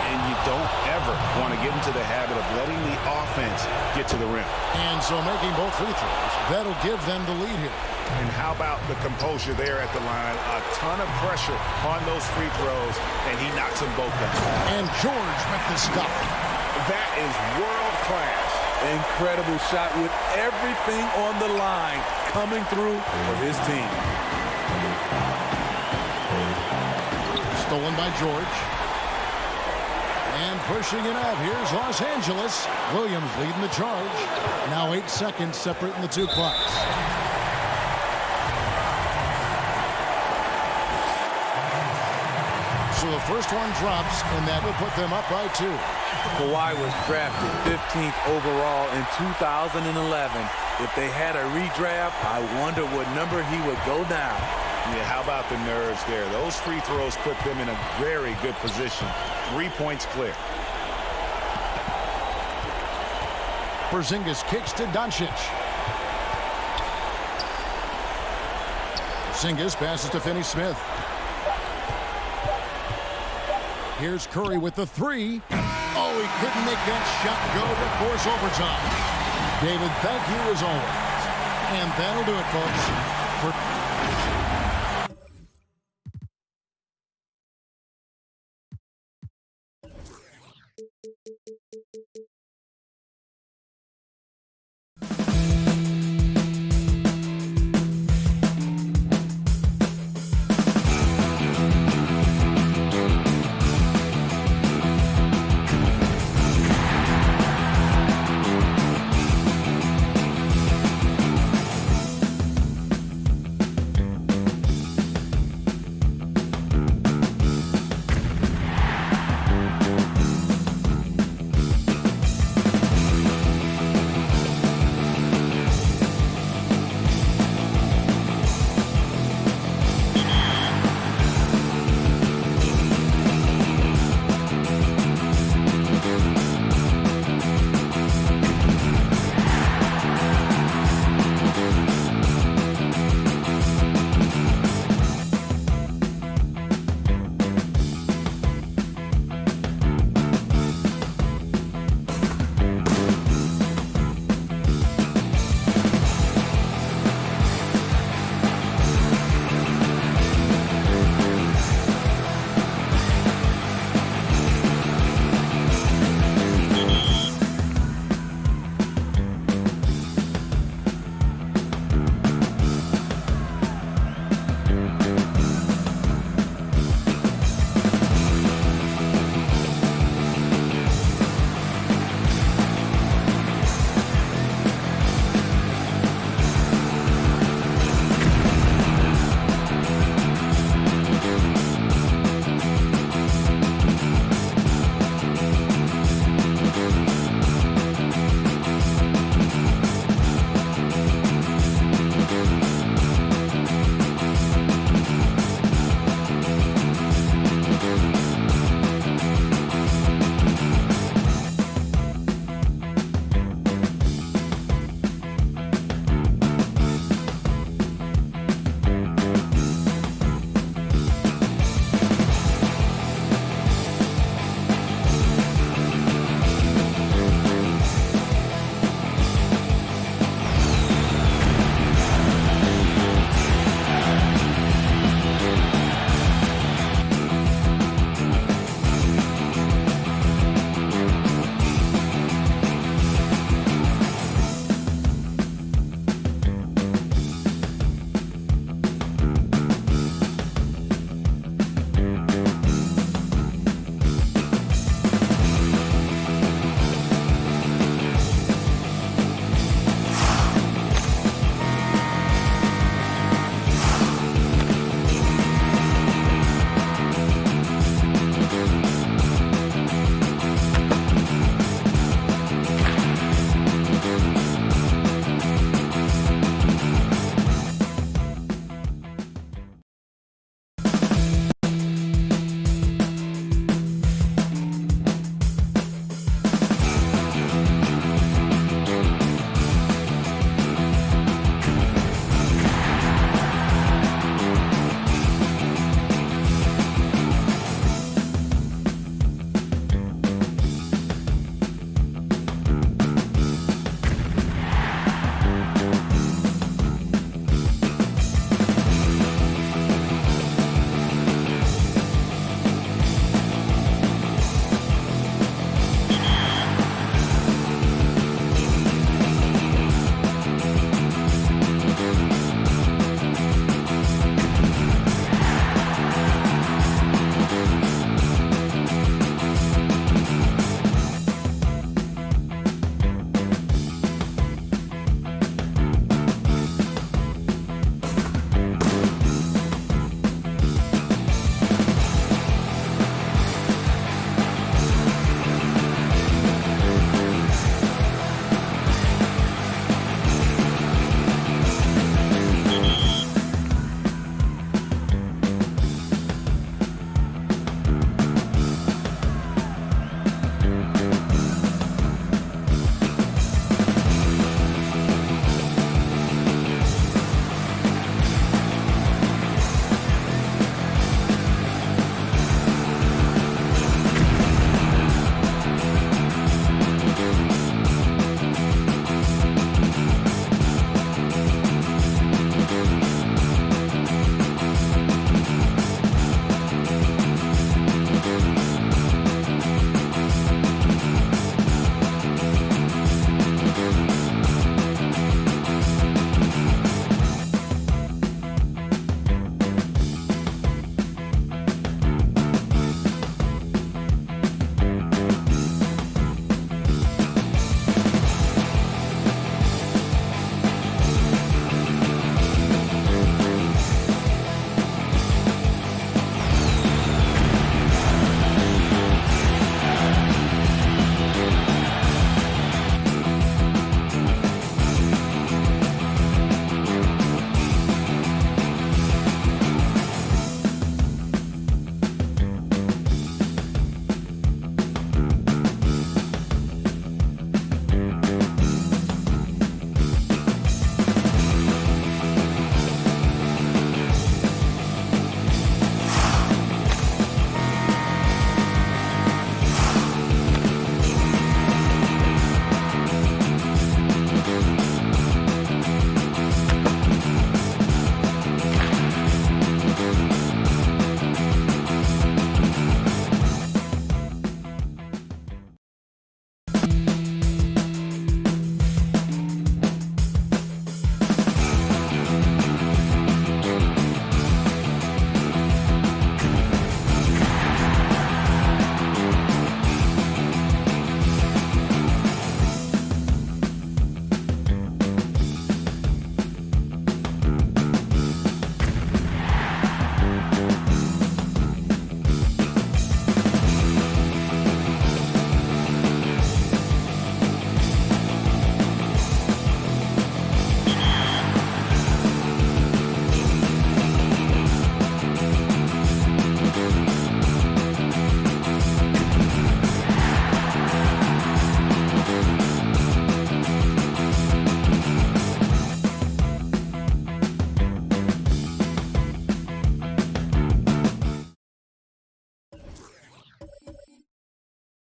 E: And you don't ever want to get into the habit of letting the offense get to the rim.
C: And so making both free throws, that'll give them the lead here.
E: And how about the composure there at the line? A ton of pressure on those free throws, and he knocks them both down.
C: And George with the stuff.
E: That is world class.
M: Incredible shot with everything on the line coming through for his team.
C: Stolen by George. And pushing it up. Here's Los Angeles. Williams leading the charge. Now 8 seconds separating the two clocks. So the first one drops, and that will put them up by 2.
M: Kawhi was drafted 15th overall in 2011. If they had a redraft, I wonder what number he would go down.
E: Yeah, how about the nerves there? Those free throws put them in a very good position. 3 points clear.
C: Porzingis kicks to Doncic. Porzingis passes to Finney-Smith. Here's Curry with the 3. Oh, he couldn't make that shot go to force overtime. David, thank you as always. And that'll do it, folks.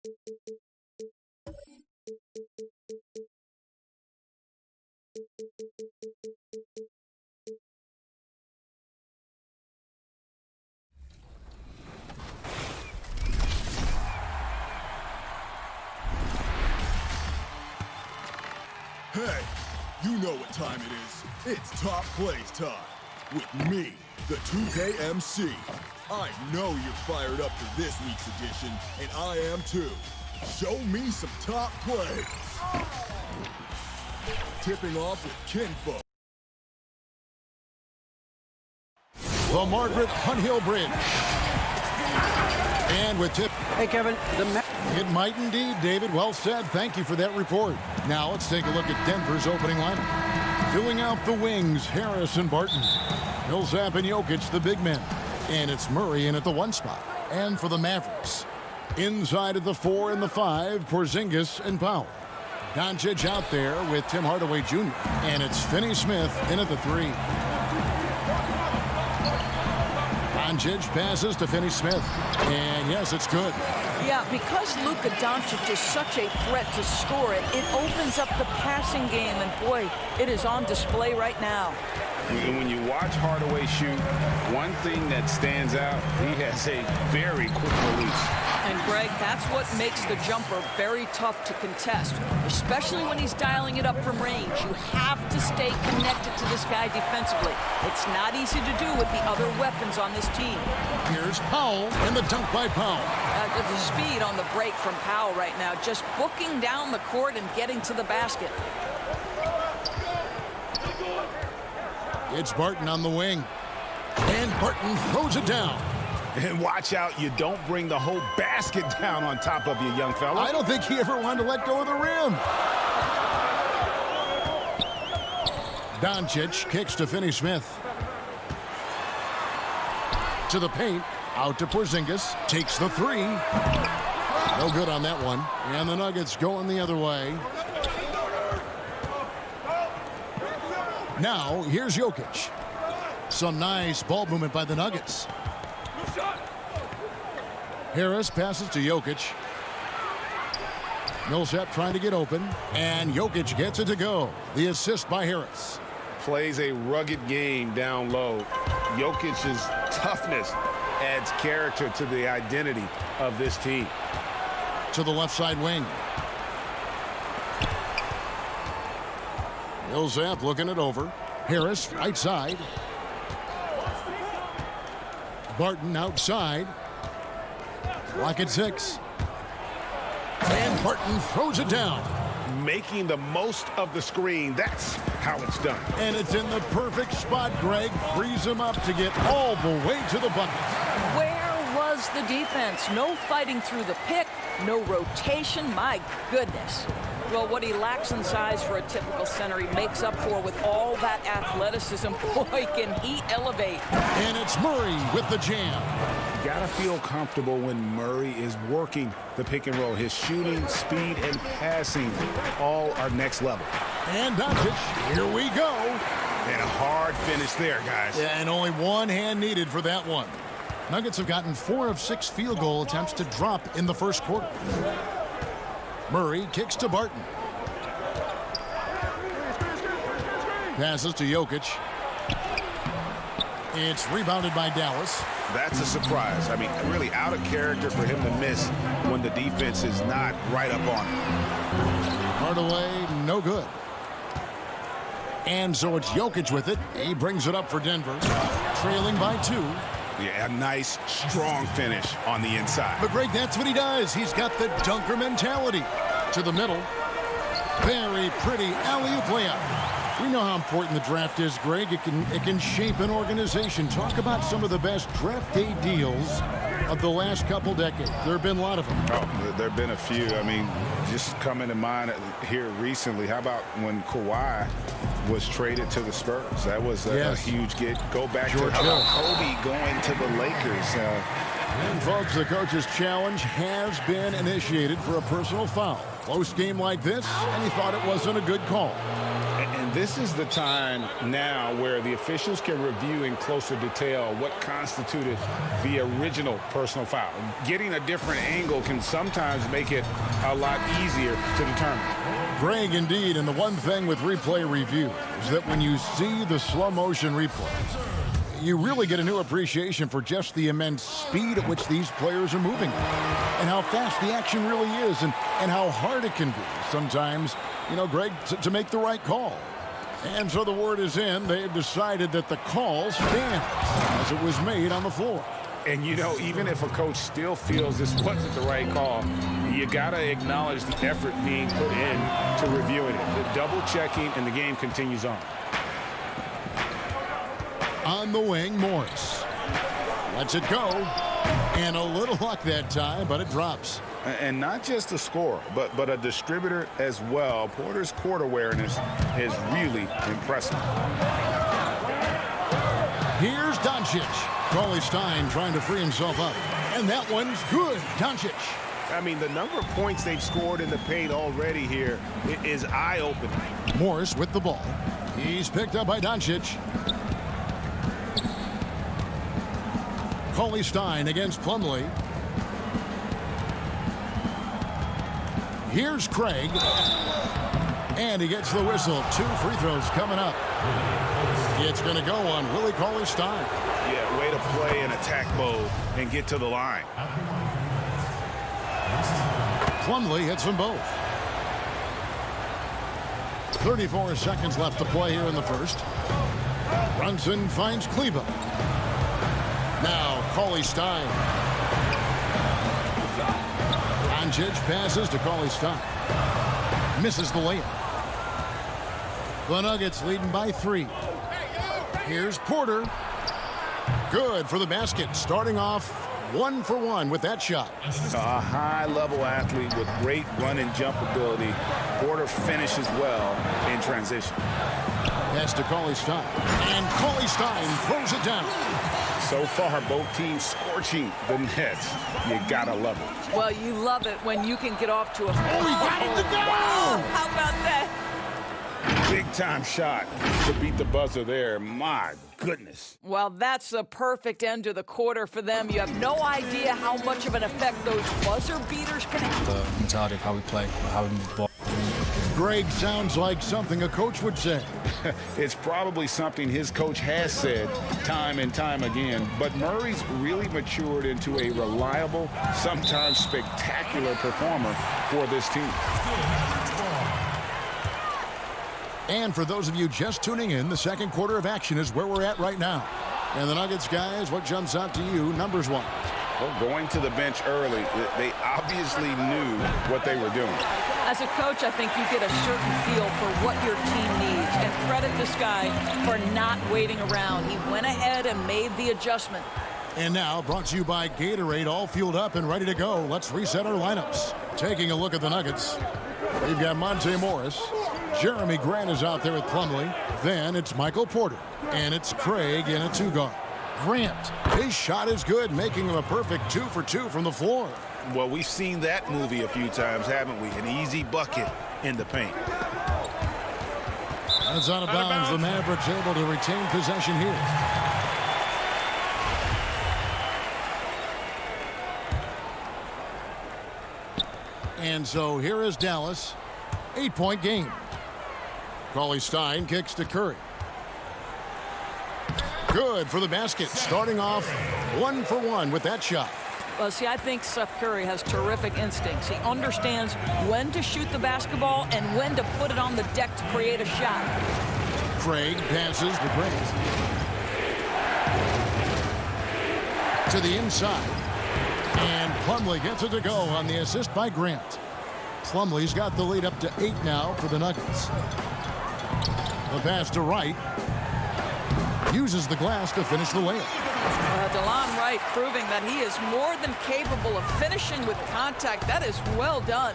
N: Hey, you know what time it is. It's Top Plays time with me, the 2K MC. I know you're fired up for this week's edition, and I am too. Show me some top plays. Tipping off with Kinfo.
C: The Margaret Hunt Hill Bridge. And with tip.
G: Hey, Kevin.
C: It might indeed, David. Well said. Thank you for that report. Now let's take a look at Denver's opening lineup. Filling out the wings, Harris and Barton. Millsap and Jokic, the big men. And it's Murray in at the 1 spot. And for the Mavericks, inside of the 4 and the 5, Porzingis and Powell. Doncic out there with Tim Hardaway Jr. And it's Finney-Smith in at the 3. Doncic passes to Finney-Smith. And yes, it's good.
O: Yeah, because Luka Doncic is such a threat to score it, it opens up the passing game, and boy, it is on display right now.
E: When you watch Hardaway shoot, one thing that stands out, he has a very quick release.
O: And Greg, that's what makes the jumper very tough to contest, especially when he's dialing it up from range. You have to stay connected to this guy defensively. It's not easy to do with the other weapons on this team.
C: Here's Powell, and the dunk by Powell.
O: The speed on the break from Powell right now, just booking down the court and getting to the basket.
C: It's Barton on the wing. And Barton throws it down.
E: And watch out, you don't bring the whole basket down on top of you, young fella.
C: I don't think he ever wanted to let go of the rim. Doncic kicks to Finney-Smith. To the paint. Out to Porzingis. Takes the 3. No good on that one. And the Nuggets going the other way. Now, here's Jokic. Some nice ball movement by the Nuggets. Harris passes to Jokic. Millsap trying to get open. And Jokic gets it to go. The assist by Harris.
E: Plays a rugged game down low. Jokic's toughness adds character to the identity of this team.
C: To the left side wing. Millsap looking it over. Harris right side. Barton outside. Clock at 6. And Barton throws it down.
E: Making the most of the screen. That's how it's done.
C: And it's in the perfect spot, Greg. Frees him up to get all the way to the bucket.
O: Where was the defense? No fighting through the pick, no rotation. My goodness. Well, what he lacks in size for a typical center, he makes up for with all that athleticism. Boy, can he elevate.
C: And it's Murray with the jam.
E: You gotta feel comfortable when Murray is working the pick and roll. His shooting, speed, and passing all are next level.
C: And Doncic, here we go.
E: And a hard finish there, guys.
C: Yeah, and only one hand needed for that one. Nuggets have gotten 4 of 6 field goal attempts to drop in the first quarter. Murray kicks to Barton. Passes to Jokic. It's rebounded by Dallas.
E: That's a surprise. I mean, really out of character for him to miss when the defense is not right up on him.
C: Hardaway, no good. And so it's Jokic with it. He brings it up for Denver. Trailing by 2.
E: Yeah, a nice, strong finish on the inside.
C: But Greg, that's what he does. He's got the dunker mentality. To the middle. Very pretty alley-oop layup. We know how important the draft is, Greg. It can shape an organization. Talk about some of the best draft day deals of the last couple decades. There have been a lot of them.
E: Oh, there have been a few. I mean, just coming to mind here recently. How about when Kawhi was traded to the Spurs? That was a huge get. Go back to Kobe going to the Lakers.
C: And folks, the coach's challenge has been initiated for a personal foul. Close game like this, and he thought it wasn't a good call.
E: And this is the time now where the officials can review in closer detail what constituted the original personal foul. Getting a different angle can sometimes make it a lot easier to determine.
C: Greg, indeed, and the one thing with replay review is that when you see the slow motion replay, you really get a new appreciation for just the immense speed at which these players are moving and how fast the action really is and how hard it can be sometimes, you know, Greg, to make the right call. And so the word is in. They've decided that the call stands as it was made on the floor.
E: And, you know, even if a coach still feels this wasn't the right call, you got to acknowledge the effort being put in to reviewing it. The double checking, and the game continues on.
C: On the wing, Morris lets it go, and a little luck that time, but it drops.
E: And not just a scorer, but a distributor as well. Porter's court awareness is really impressive.
C: Here's Doncic. Cauley Stein trying to free himself up, and that one's good. Doncic.
I: I mean, the number of points they've scored in the paint already here is eye-opening.
C: Morris with the ball. He's picked up by Doncic. Cauley Stein against Plumlee. Here's Craig. And he gets the whistle. 2 free throws coming up. It's going to go on Willie Cauley Stein.
E: Yeah, way to play in attack mode and get to the line.
C: Plumlee hits them both. 34 seconds left to play here in the first. Brunson finds Kleba. Now Cauley Stein. Doncic passes to Cauley Stein. Misses the layup. The Nuggets leading by 3. Here's Porter. Good for the basket. Starting off 1 for 1 with that shot.
E: A high-level athlete with great run and jump ability. Porter finishes well in transition.
C: Pass to Cauley Stein. And Cauley Stein throws it down.
E: So far, both teams scorching the Nets. You gotta love it.
O: Well, you love it when you can get off to a...
C: Oh, he got it to go!
O: Wow, how about that?
E: Big-time shot to beat the buzzer there. My goodness.
O: Well, that's a perfect end to the quarter for them. You have no idea how much of an effect those buzzer beaters can have.
P: The mentality of how we play, how we move the ball.
C: Greg sounds like something a coach would say.
E: It's probably something his coach has said time and time again. But Murray's really matured into a reliable, sometimes spectacular performer for this team.
C: And for those of you just tuning in, the second quarter of action is where we're at right now. And the Nuggets, guys, what jumps out to you, numbers-wise?
E: Well, going to the bench early, they obviously knew what they were doing.
O: As a coach, I think you get a certain feel for what your team needs. And credit this guy for not waiting around. He went ahead and made the adjustment.
C: And now, brought to you by Gatorade, all fueled up and ready to go. Let's reset our lineups. Taking a look at the Nuggets, we've got Monte Morris. Jeremy Grant is out there with Plumlee. Then it's Michael Porter. And it's Craig in a 2-guard. Grant, his shot is good, making him a perfect 2 for 2 from the floor.
E: Well, we've seen that movie a few times, haven't we? An easy bucket in the paint.
C: That's out of bounds. The Mavericks able to retain possession here. And so here is Dallas. 8-point game. Cauley Stein kicks to Curry. Good for the basket. Starting off 1 for 1 with that shot.
O: Well, see, I think Steph Curry has terrific instincts. He understands when to shoot the basketball and when to put it on the deck to create a shot.
C: Craig passes to Grant. To the inside. And Plumlee gets it to go on the assist by Grant. Plumlee's got the lead up to 8 now for the Nuggets. The pass to Wright. Uses the glass to finish the layup.
O: DeLon Wright proving that he is more than capable of finishing with contact. That is well done.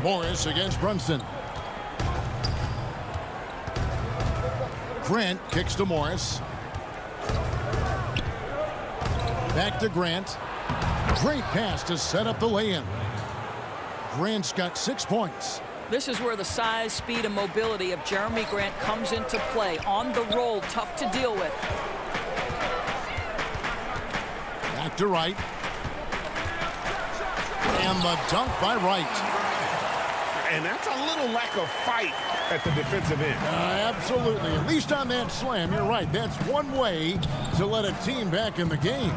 C: Morris against Brunson. Grant kicks to Morris. Back to Grant. Great pass to set up the lay-in. Grant's got 6 points.
O: This is where the size, speed, and mobility of Jeremy Grant comes into play. On the roll, tough to deal with.
C: Back to Wright. And the dunk by Wright.
I: And that's a little lack of fight at the defensive end.
C: Absolutely. At least on that slam, you're right. That's one way to let a team back in the game.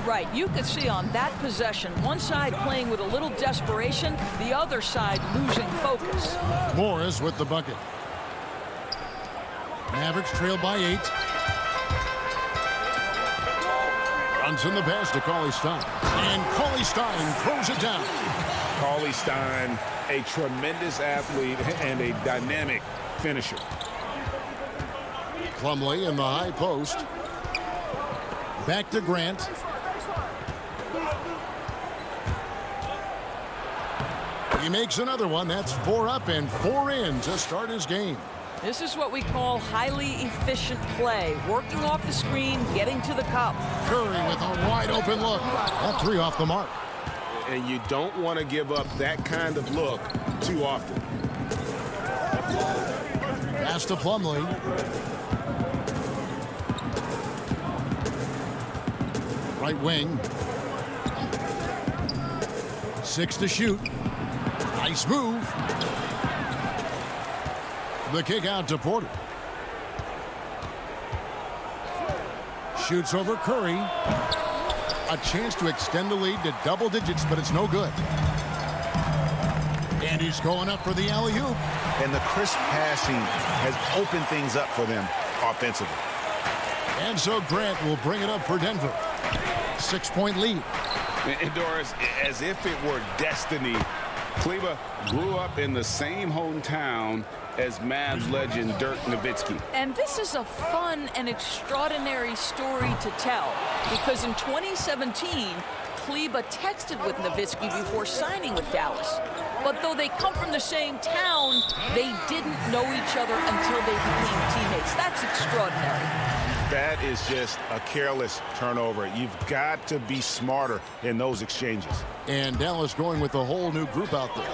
O: Right. You could see on that possession, one side playing with a little desperation, the other side losing focus.
C: Morris with the bucket. Mavericks trail by 8. Runs in the pass to Cauley Stein. And Cauley Stein throws it down.
E: Cauley Stein, a tremendous athlete and a dynamic finisher.
C: Plumlee in the high post. Back to Grant. He makes another one. That's 4 up and 4 in to start his game.
O: This is what we call highly efficient play. Working off the screen, getting to the cup.
C: Curry with a wide open look. That 3 off the mark.
I: And you don't want to give up that kind of look too often.
C: Pass to Plumlee. Right wing. 6 to shoot. Nice move. The kick out to Porter. Shoots over Curry. A chance to extend the lead to double digits, but it's no good. And he's going up for the alley-oop.
E: And the crisp passing has opened things up for them offensively.
C: And so Grant will bring it up for Denver. 6-point lead.
I: And Doris, as if it were destiny, Kleber grew up in the same hometown as Mavs legend Dirk Nowitzki.
O: And this is a fun and extraordinary story to tell, because in 2017, Kleber texted with Nowitzki before signing with Dallas. But though they come from the same town, they didn't know each other until they became teammates. That's extraordinary.
E: That is just a careless turnover. You've got to be smarter in those exchanges.
C: And Dallas going with a whole new group out there.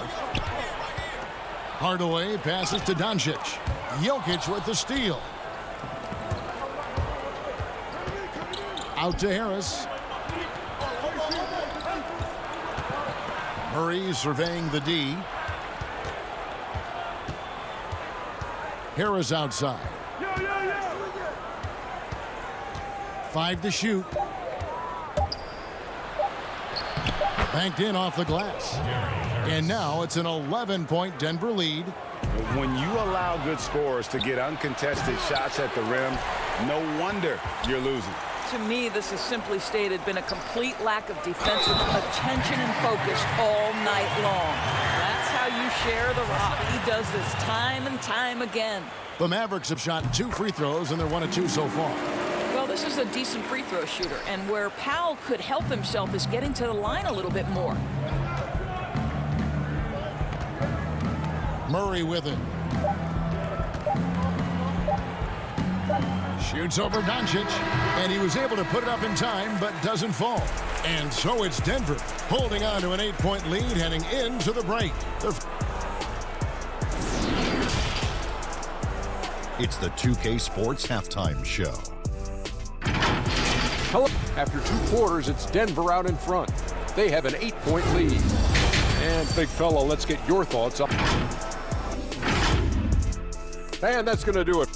C: Hardaway passes to Doncic. Jokic with the steal. Out to Harris. Murray surveying the D. Harris outside. 5 to shoot. Banked in off the glass. And now it's an 11-point Denver lead.
E: When you allow good scorers to get uncontested shots at the rim, no wonder you're losing.
O: To me, this has simply stated been a complete lack of defensive attention and focus all night long. That's how you share the rock. He does this time and time again.
C: The Mavericks have shot 2 free throws, and they're 1 of 2 so far.
O: Well, this is a decent free throw shooter, and where Powell could help himself is getting to the line a little bit more.
C: Murray with it. Shoots over Doncic, and he was able to put it up in time, but doesn't fall. And so it's Denver holding on to an 8-point lead heading into the break.
H: It's the 2K Sports Halftime Show.
L: Hello. After 2 quarters, it's Denver out in front. They have an 8-point lead. And big fella, let's get your thoughts up. And that's going to do it.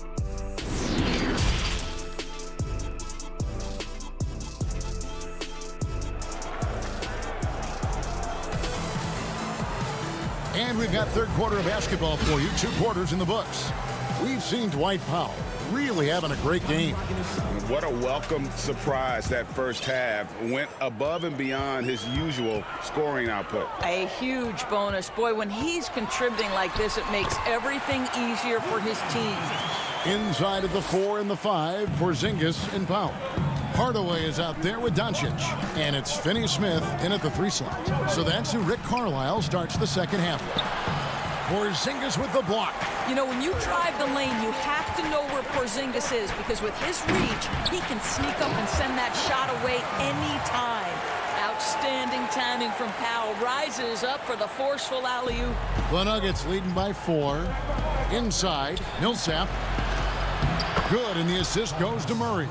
C: And we've got third quarter of basketball for you. 2 quarters in the books. We've seen Dwight Powell really having a great game.
I: What a welcome surprise that first half. Went above and beyond his usual scoring output.
O: A huge bonus. Boy, when he's contributing like this, it makes everything easier for his team.
C: Inside of the 4 and the 5 for Porzingis and Powell. Hardaway is out there with Doncic. And it's Finney-Smith in at the 3 slot. So that's who Rick Carlisle starts the second half with. Porzingis with the block.
O: You know, when you drive the lane, you have to know where Porzingis is, because with his reach, he can sneak up and send that shot away anytime. Outstanding timing from Powell. Rises up for the forceful alley-oop.
C: The Nuggets leading by 4. Inside, Millsap. Good, and the assist goes to Murray.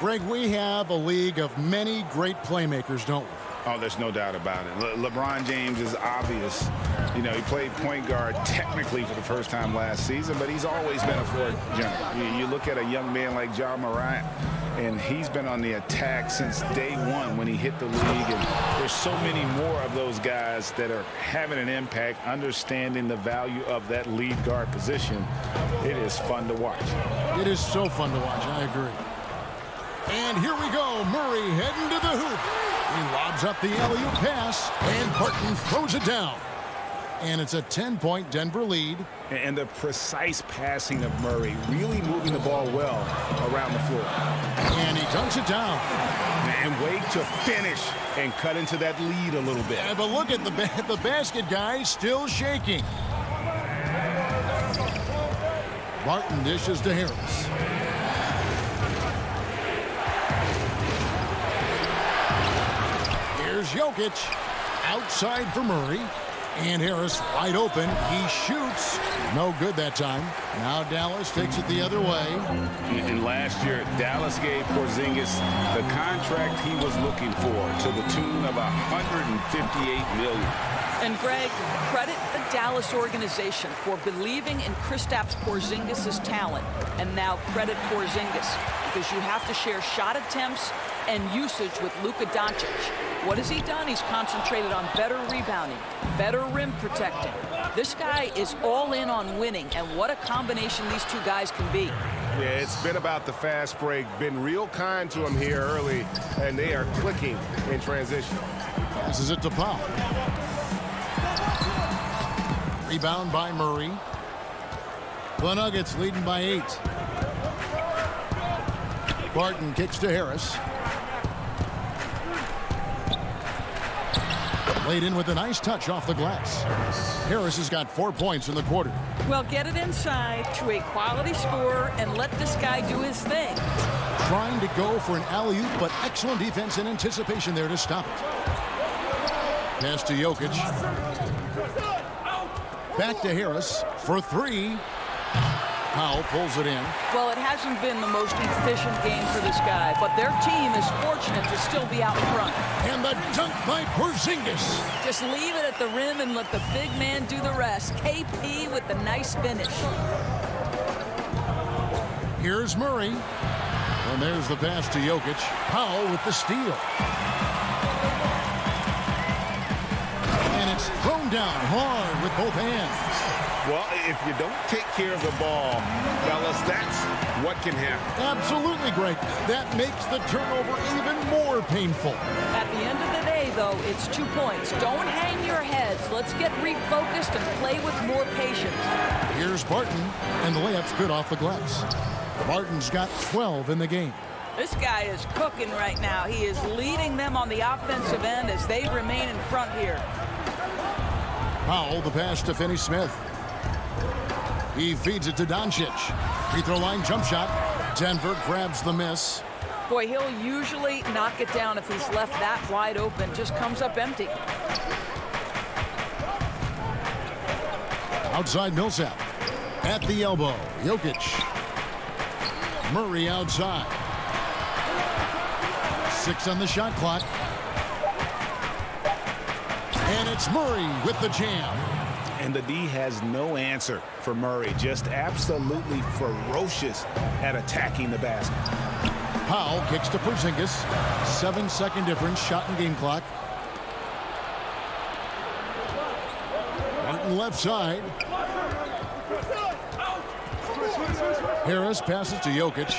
C: Greg, we have a league of many great playmakers, don't we?
E: Oh, there's no doubt about it. LeBron James is obvious. You know, he played point guard technically for the first time last season, but he's always been a floor general. You look at a young man like Ja Morant, and he's been on the attack since day one when he hit the league. And there's so many more of those guys that are having an impact, understanding the value of that lead guard position. It is fun to watch.
C: It is so fun to watch. I agree. And here we go. Murray heading to the hoop. He lobs up the alley-oop pass, and Barton throws it down. And it's a 10-point Denver lead.
E: And the precise passing of Murray, really moving the ball well around the floor.
C: And he dunks it down.
E: And wait to finish and cut into that lead a little bit.
C: Yeah, but look at the basket, guys, still shaking. Barton dishes to Harris. Here's Jokic. Outside for Murray. And Harris wide open. He shoots. No good that time. Now Dallas takes it the other way.
E: And last year, Dallas gave Porzingis the contract he was looking for to the tune of $158 million.
O: And Greg, credit the Dallas organization for believing in Kristaps Porzingis' talent. And now credit Porzingis, because you have to share shot attempts and usage with Luka Doncic. What has he done? He's concentrated on better rebounding, better rim protecting. This guy is all in on winning, and what a combination these two guys can be.
I: Yeah, it's been about the fast break. Been real kind to him here early, and they are clicking in transition.
C: Passes it to Powell. Rebound by Murray. The Nuggets leading by 8. Barton kicks to Harris. Laid in with a nice touch off the glass. Harris has got 4 points in the quarter.
O: Well, get it inside to a quality scorer and let this guy do his thing.
C: Trying to go for an alley-oop, but excellent defense and anticipation there to stop it. Pass to Jokic. Back to Harris for 3. Powell pulls it in.
O: Well, it hasn't been the most efficient game for this guy, but their team is fortunate to still be out in front.
C: And the dunk by Porzingis.
O: Just leave it at the rim and let the big man do the rest. KP with the nice finish.
C: Here's Murray. And there's the pass to Jokic. Powell with the steal. And it's thrown down hard with both hands.
I: Well, if you don't take care of the ball, fellas, that's what can happen.
C: Absolutely, Greg. That makes the turnover even more painful.
O: At the end of the day, though, it's 2 points. Don't hang your heads. Let's get refocused and play with more patience.
C: Here's Barton, and the layup's good off the glass. Barton's got 12 in the game.
O: This guy is cooking right now. He is leading them on the offensive end as they remain in front here.
C: Powell, the pass to Finney-Smith. He feeds it to Doncic. Free throw line jump shot. Denver grabs the miss.
O: Boy, he'll usually knock it down if he's left that wide open. Just comes up empty.
C: Outside Millsap. At the elbow. Jokic. Murray outside. 6 on the shot clock. And it's Murray with the jam.
E: And the D has no answer for Murray. Just absolutely ferocious at attacking the basket.
C: Powell kicks to Porzingis. 7-second difference, shot and game clock. Martin left side. Harris passes to Jokic.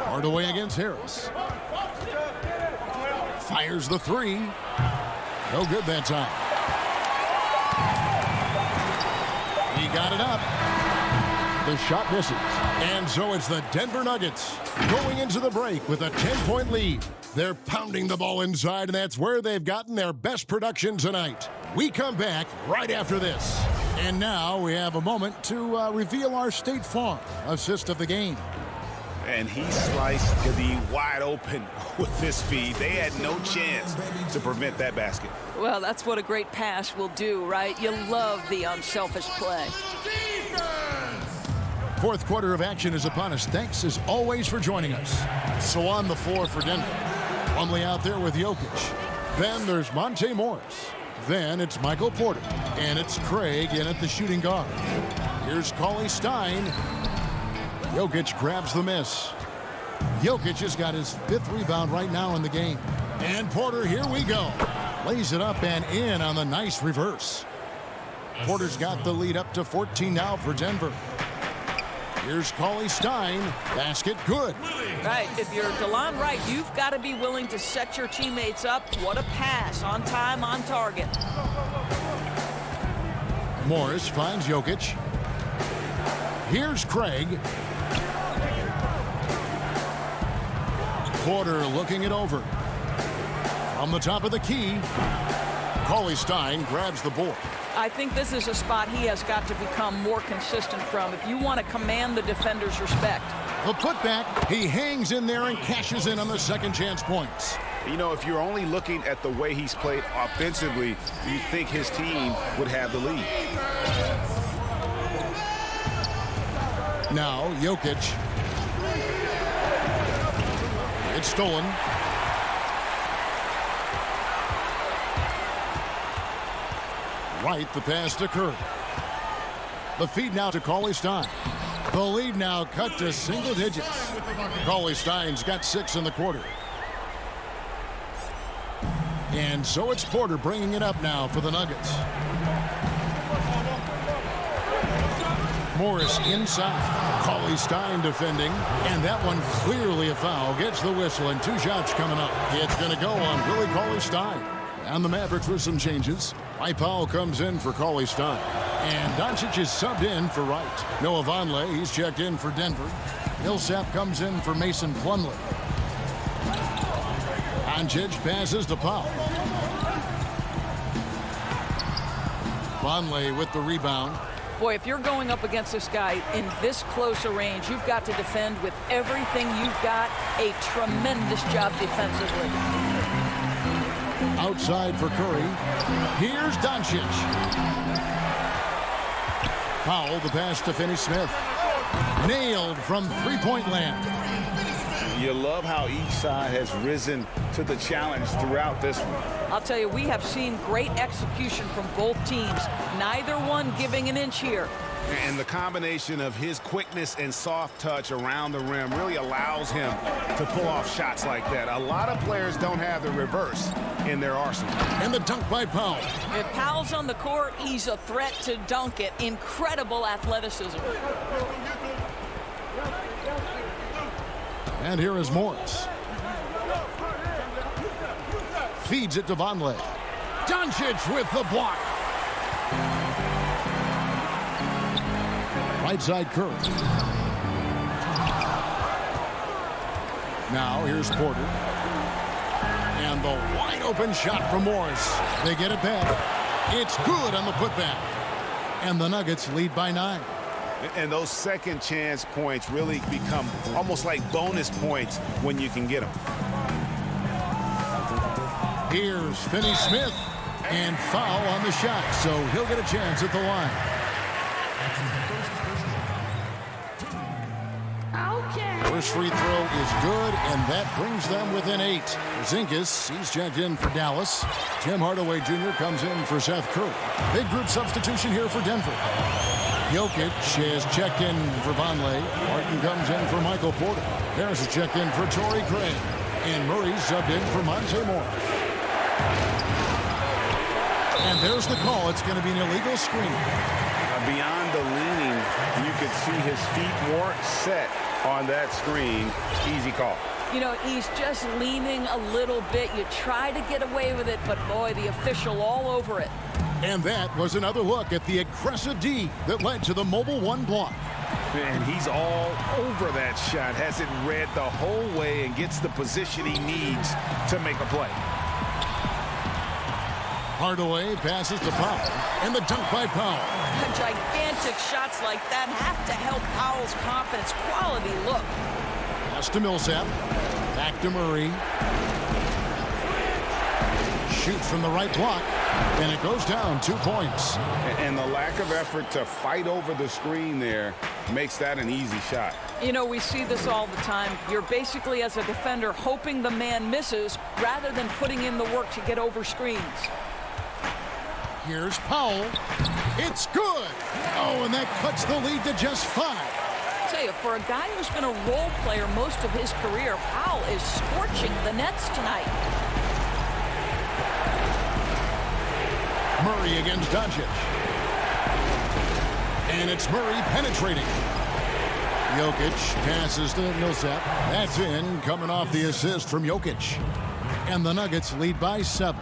C: Hardaway against Harris. Fires the 3. No good that time. He got it up. The shot misses. And so it's the Denver Nuggets going into the break with a 10-point lead. They're pounding the ball inside, and that's where they've gotten their best production tonight. We come back right after this. And now we have a moment to reveal our State Farm assist of the game.
E: And he sliced the wide open with this feed. They had no chance to prevent that basket.
O: Well, that's what a great pass will do, right? You love the unselfish play.
C: Fourth quarter of action is upon us. Thanks, as always, for joining us. So on the floor for Denver. Plumlee out there with Jokic. Then there's Monte Morris. Then it's Michael Porter. And it's Craig in at the shooting guard. Here's Cauley Stein. Jokic grabs the miss. Jokic has got his 5th rebound right now in the game. And Porter, here we go. Lays it up and in on the nice reverse. Porter's got the lead up to 14 now for Denver. Here's Cauley Stein. Basket good.
O: Right. If you're DeLon Wright, you've got to be willing to set your teammates up. What a pass. On time, on target.
C: Morris finds Jokic. Here's Craig. Porter looking it over. From the top of the key, Cauley Stein grabs the board.
O: I think this is a spot he has got to become more consistent from if you want to command the defender's respect.
C: The putback, he hangs in there and cashes in on the second chance points.
E: You know, if you're only looking at the way he's played offensively, you think his team would have the lead.
C: Now, Jokic. It's stolen. Right, the pass to Curry. The feed now to Cauley Stein. The lead now cut to single digits. Cauley Stein's got 6 in the quarter. And so it's Porter bringing it up now for the Nuggets. Morris inside. Cauley Stein defending. And that one clearly a foul. Gets the whistle and 2 shots coming up. It's going to go on Willie Cauley Stein. And the Mavericks with some changes. Mike Powell comes in for Cauley Stein. And Doncic is subbed in for Wright. Noah Vonleh, he's checked in for Denver. Millsap comes in for Mason Plumlee. Doncic passes to Powell. Vonleh with the rebound.
O: Boy, if you're going up against this guy in this close a range, you've got to defend with everything you've got. A tremendous job defensively.
C: Outside for Curry. Here's Doncic. Powell, the pass to Finney-Smith. Nailed from three-point land.
E: You love how each side has risen to the challenge throughout this one.
O: I'll tell you, we have seen great execution from both teams. Neither one giving an inch here.
E: And the combination of his quickness and soft touch around the rim really allows him to pull off shots like that. A lot of players don't have the reverse in their arsenal.
C: And the dunk by Powell.
O: If Powell's on the court, he's a threat to dunk it. Incredible athleticism.
C: And here is Morris. Feeds it to Vonleh. Doncic with the block. Right side Curry. Now here's Porter. And the wide open shot from Morris. They get it back. It's good on the putback. And the Nuggets lead by 9.
E: And those second chance points really become almost like bonus points when you can get them.
C: Here's Finney-Smith. And foul on the shot, so he'll get a chance at the line. First free throw is good, and that brings them within 8. Porzingis, he's checked in for Dallas. Tim Hardaway Jr. comes in for Seth Curry. Big group substitution here for Denver. Jokic has checked in for Vonleh. Martin comes in for Michael Porter. Harris is checked in for Torrey Craig. And Murray's subbed in for Monte Morris. And there's the call. It's going to be an illegal screen.
E: Beyond the leaning, you could see his feet weren't set on that screen. Easy call.
O: You know, he's just leaning a little bit. You try to get away with it, but boy, the official all over it.
C: And that was another look at the aggressive D that led to the Mobile One block.
E: And he's all over that shot. Has it read the whole way and gets the position he needs to make a play.
C: Hardaway passes to Powell. And the dunk by Powell.
O: Gigantic shots like that have to help Powell's confidence. Quality look.
C: Pass to Millsap. Back to Murray. Shoots from the right block. And it goes down 2 points.
E: And the lack of effort to fight over the screen there makes that an easy shot.
O: You know, we see this all the time. You're basically, as a defender, hoping the man misses rather than putting in the work to get over screens.
C: Here's Powell. It's good. Oh, and that cuts the lead to just 5.
O: I tell you, for a guy who's been a role player most of his career, Powell is scorching the Nets tonight.
C: Murray against Doncic. And it's Murray penetrating. Jokic passes to Millsap. That's in, coming off the assist from Jokic. And the Nuggets lead by 7.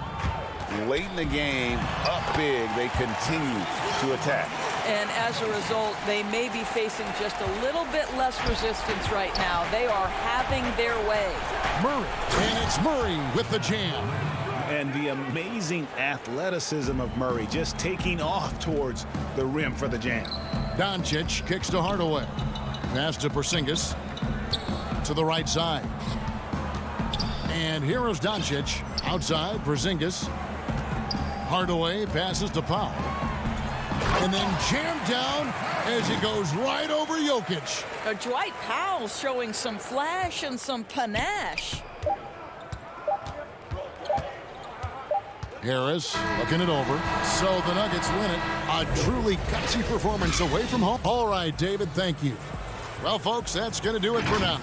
E: Late in the game, up big, they continue to attack.
O: And as a result, they may be facing just a little bit less resistance right now. They are having their way.
C: Murray, and it's Murray with the jam.
Q: And the amazing athleticism of Murray just taking off towards the rim for the jam.
C: Doncic kicks to Hardaway. Pass to Porzingis to the right side. And here is Doncic outside. Porzingis. Hardaway passes to Powell. And then jammed down as he goes right over Jokic.
O: Dwight Powell showing some flash and some panache.
C: Harris looking it over. So the Nuggets win it. A truly gutsy performance away from home. All right, David, thank you. Well, folks, that's going to do it for now.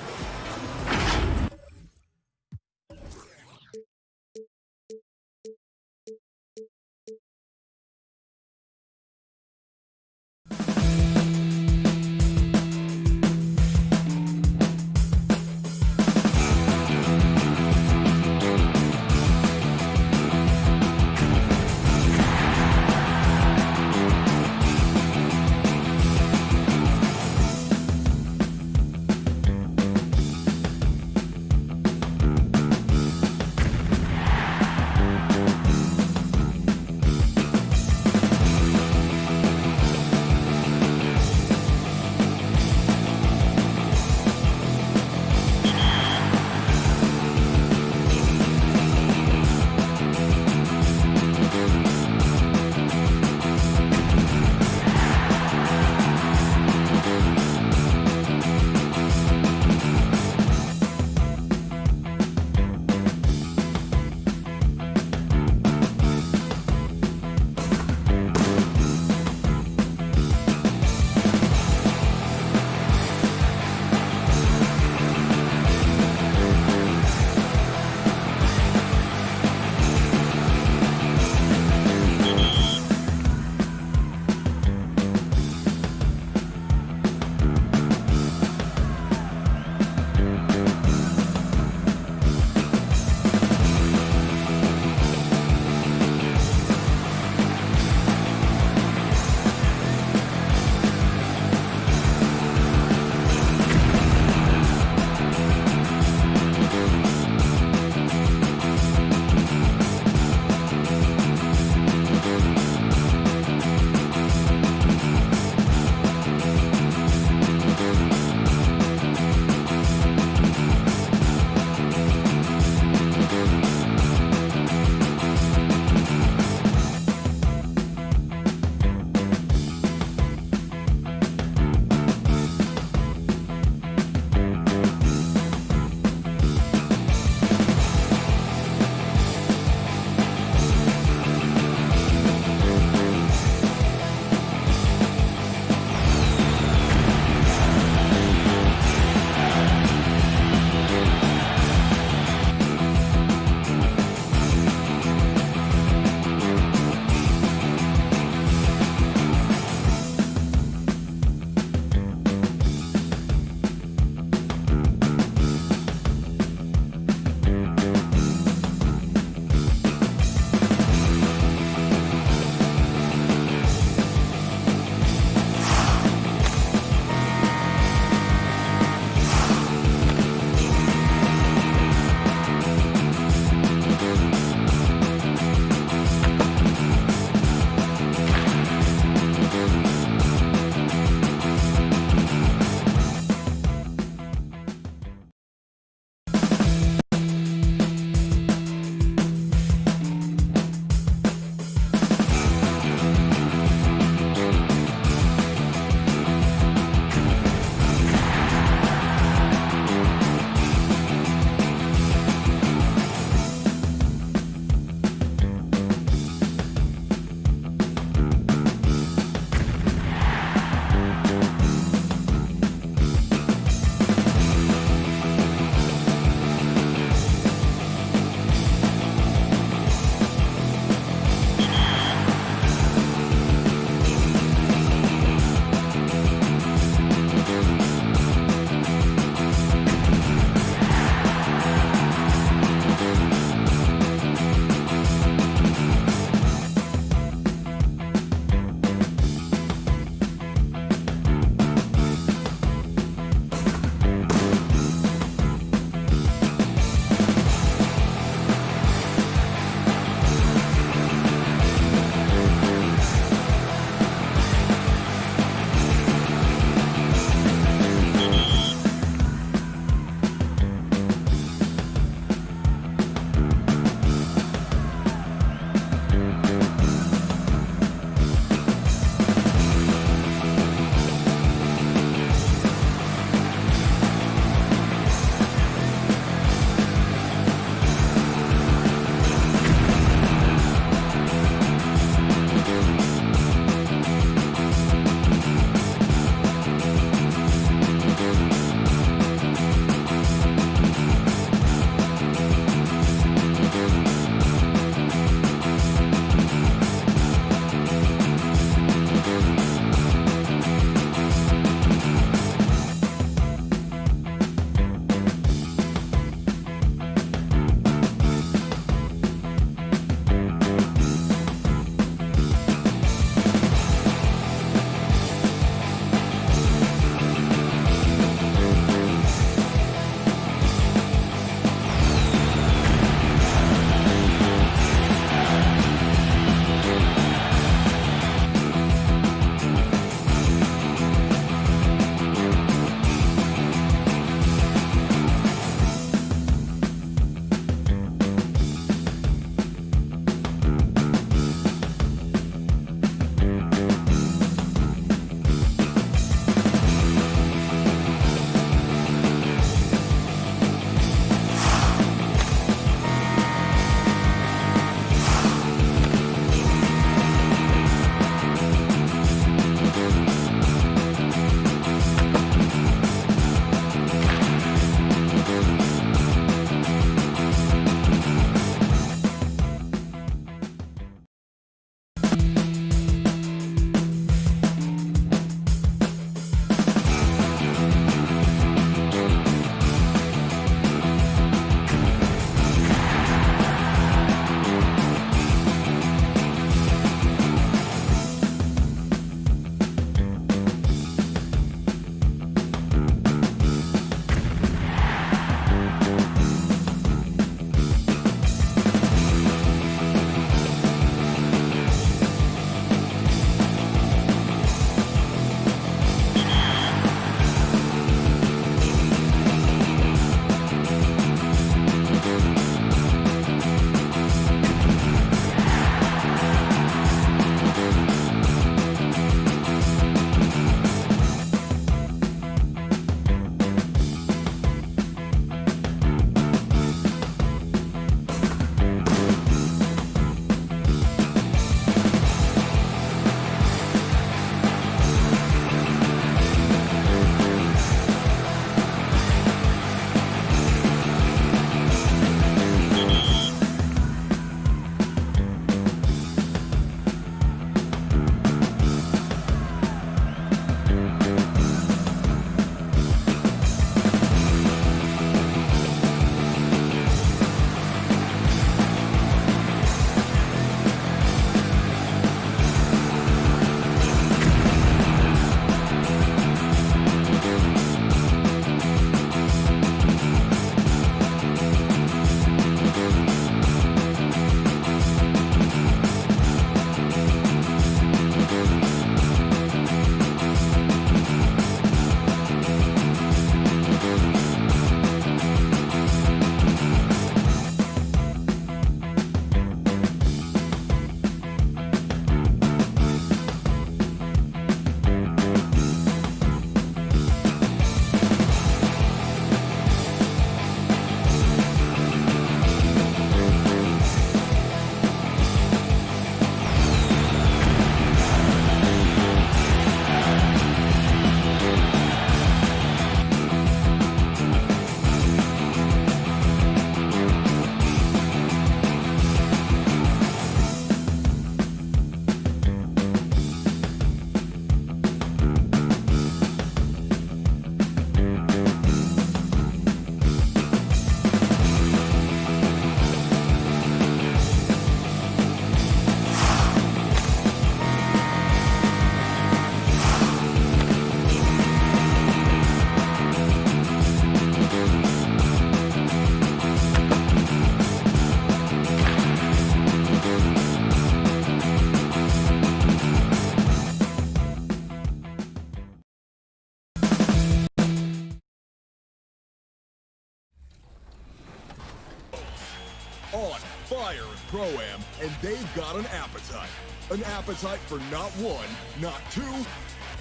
N: on fire in Pro-Am, and they've got an appetite. An appetite for not one, not two,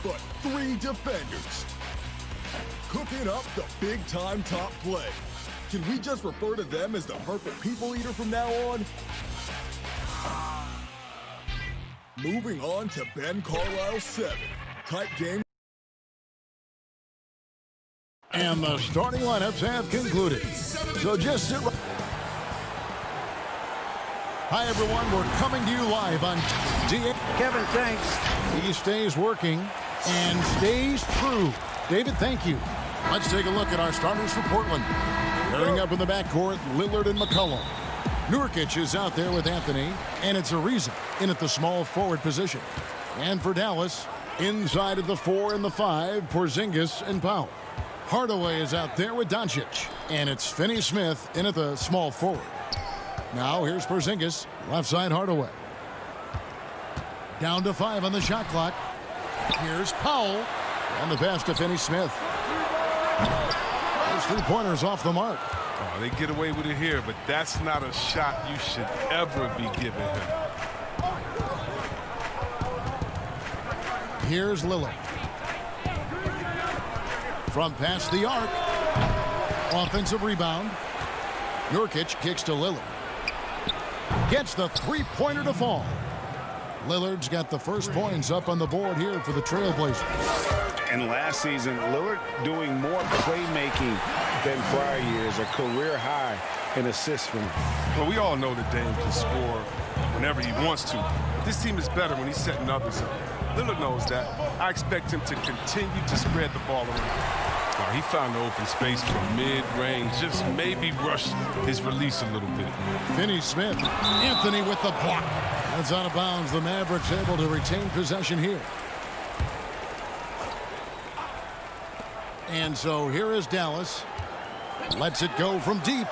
N: but 3 defenders. Cooking up the big-time top play. Can we just refer to them as the perfect people eater from now on? Moving on to Ben Carlisle's 7. Tight game.
C: And the starting lineups have concluded. So just sit right. Hi, everyone. We're coming to you live on DA.
G: Kevin, thanks.
C: He stays working and stays true. David, thank you. Let's take a look at our starters for Portland. Pairing up in the backcourt, Lillard and McCollum. Nurkic is out there with Anthony, and it's Ariza in at the small forward position. And for Dallas, inside of the 4 and the 5, Porzingis and Powell. Hardaway is out there with Doncic, and it's Finney-Smith in at the small forward. Now here's Porzingis, left side Hardaway. Down to 5 on the shot clock. Here's Powell, and the pass to Finney-Smith. Those 3-pointers off the mark.
I: Oh, they get away with it here, but that's not a shot you should ever be giving him.
C: Here's Lillard. From past the arc. Offensive rebound. Nurkic kicks to Lillard. Gets the 3-pointer to fall. Lillard's got the first points up on the board here for the Trailblazers.
E: And last season, Lillard doing more playmaking than prior years, a career high in assists from him.
I: Well, we all know that Dame can score whenever he wants to. But this team is better when he's setting others up. Lillard knows that. I expect him to continue to spread the ball around. He found the open space from mid-range, just maybe rush his release a little bit.
C: Finney-Smith, Anthony with the block. That's out of bounds. The Mavericks able to retain possession here. And so here is Dallas. Lets it go from deep.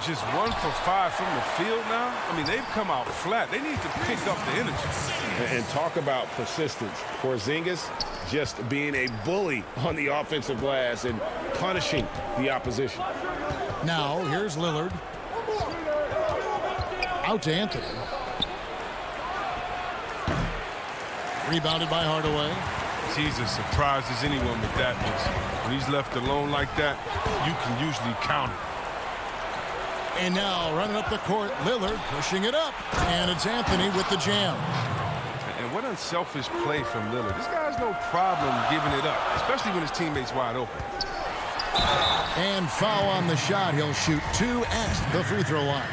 I: Just 1 for 5 from the field now. I mean, they've come out flat. They need to pick up the energy.
E: And talk about persistence. Porzingis just being a bully on the offensive glass and punishing the opposition.
C: Now here's Lillard. Out to Anthony. Rebounded by Hardaway.
I: He's as surprised as anyone with that. When he's left alone like that, you can usually count it.
C: And now running up the court, Lillard pushing it up. And it's Anthony with the jam.
I: And what unselfish play from Lillard. This guy has no problem giving it up, especially when his teammate's wide open.
C: And foul on the shot. He'll shoot 2 at the free throw line.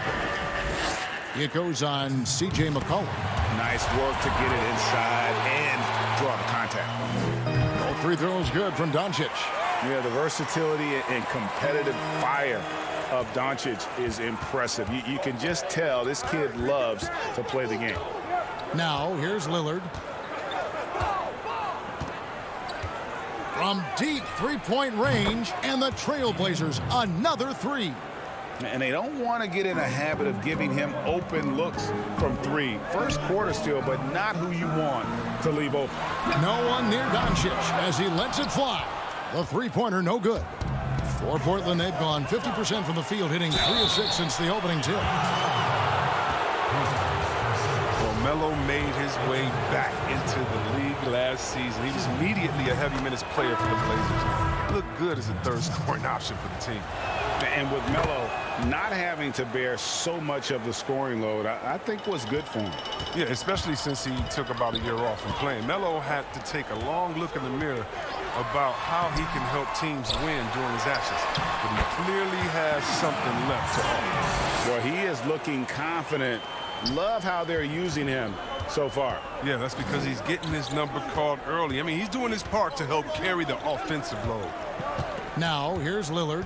C: It goes on C.J. McCollum.
E: Nice work to get it inside and draw the contact.
C: All free throws good from Doncic.
E: Yeah, the versatility and competitive fire of Doncic is impressive. You can just tell this kid loves to play the game.
C: Now here's Lillard. From deep 3-point range, and the Trailblazers another 3.
E: And they don't want to get in a habit of giving him open looks from 3. First quarter still, but not who you want to leave open.
C: No one near Doncic as he lets it fly. The 3-pointer no good. For Portland, they've gone 50% from the field, hitting 3 of 6 since the opening tip.
I: Well, Melo made his way back into the league last season. He was immediately a heavy minutes player for the Blazers. Looked good as a third scoring option for the team.
E: And with Melo not having to bear so much of the scoring load, I think was good for him.
I: Yeah, especially since he took about a year off from playing. Melo had to take a long look in the mirror about how he can help teams win during his absence. But he clearly has something left to offer.
E: Well, he is looking confident. Love how they're using him so far.
I: Yeah, that's because he's getting his number called early. I mean, he's doing his part to help carry the offensive load.
C: Now, here's Lillard.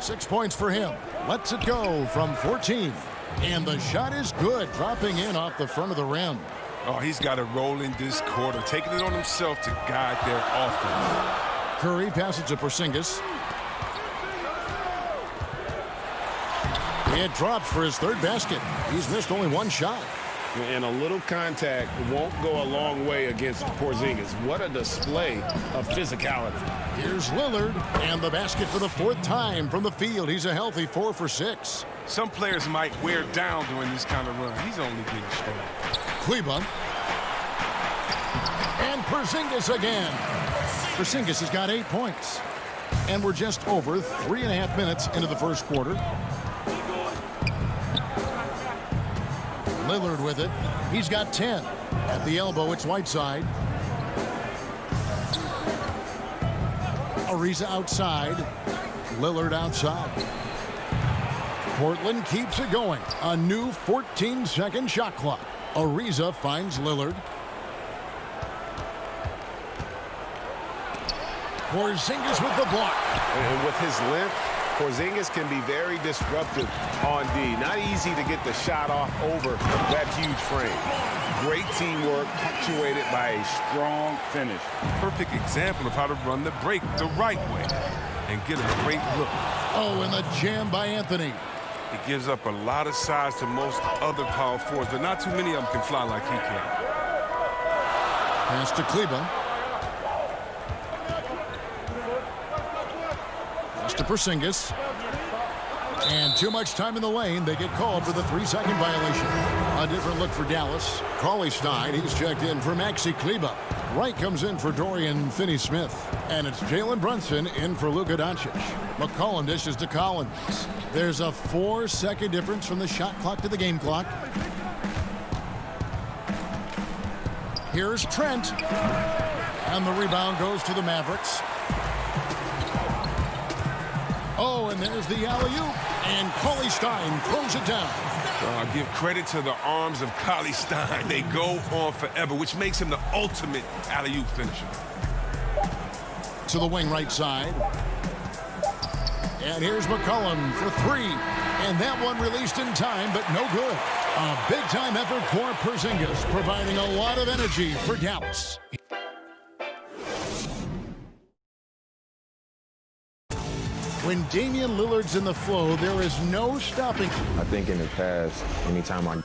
C: 6 points for him. Lets it go from 14. And the shot is good, dropping in off the front of the rim.
I: Oh, he's got to roll in this quarter, taking it on himself to guide their offense.
C: Curry passes to Porzingis. It drops for his 3rd basket. He's missed only 1 shot.
I: And a little contact won't go a long way against Porzingis. What a display of physicality.
C: Here's Lillard, and the basket for the 4th time from the field. He's a healthy 4 for 6.
R: Some players might wear down during this kind of run. He's only getting started.
C: Kleber. And Porzingis again. Porzingis has got 8 points. And we're just over 3.5 minutes into the first quarter. Lillard with it. He's got 10. At the elbow, it's Whiteside. Ariza outside. Lillard outside. Portland keeps it going. A new 14-second shot clock. Ariza finds Lillard. Porzingis with the block.
I: And with his length, Porzingis can be very disruptive on D. Not easy to get the shot off over that huge frame. Great teamwork punctuated by a strong finish.
R: Perfect example of how to run the break the right way and get a great look.
C: Oh, and the jam by Anthony.
R: He gives up a lot of size to most other power forwards, but not too many of them can fly like he can.
C: Pass to Kleber. Pass to Porzingis. And too much time in the lane. They get called for the 3-second violation. A different look for Dallas. Cauley-Stein, he's checked in for Maxi Kleber. Wright comes in for Dorian Finney-Smith. And it's Jalen Brunson in for Luka Doncic. McCollum dishes to Collins. There's a 4-second difference from the shot clock to the game clock. Here's Trent. And the rebound goes to the Mavericks. Oh, and there's the alley-oop. And Cauley-Stein throws it down.
R: I give credit to the arms of Cauley-Stein. They go on forever, which makes him the ultimate alley-oop finisher.
C: To the wing right side. And here's McCollum for 3. And that one released in time, but no good. A big-time effort for Porzingis, providing a lot of energy for Dallas. When Damian Lillard's in the flow, there is no stopping.
K: I think in the past, anytime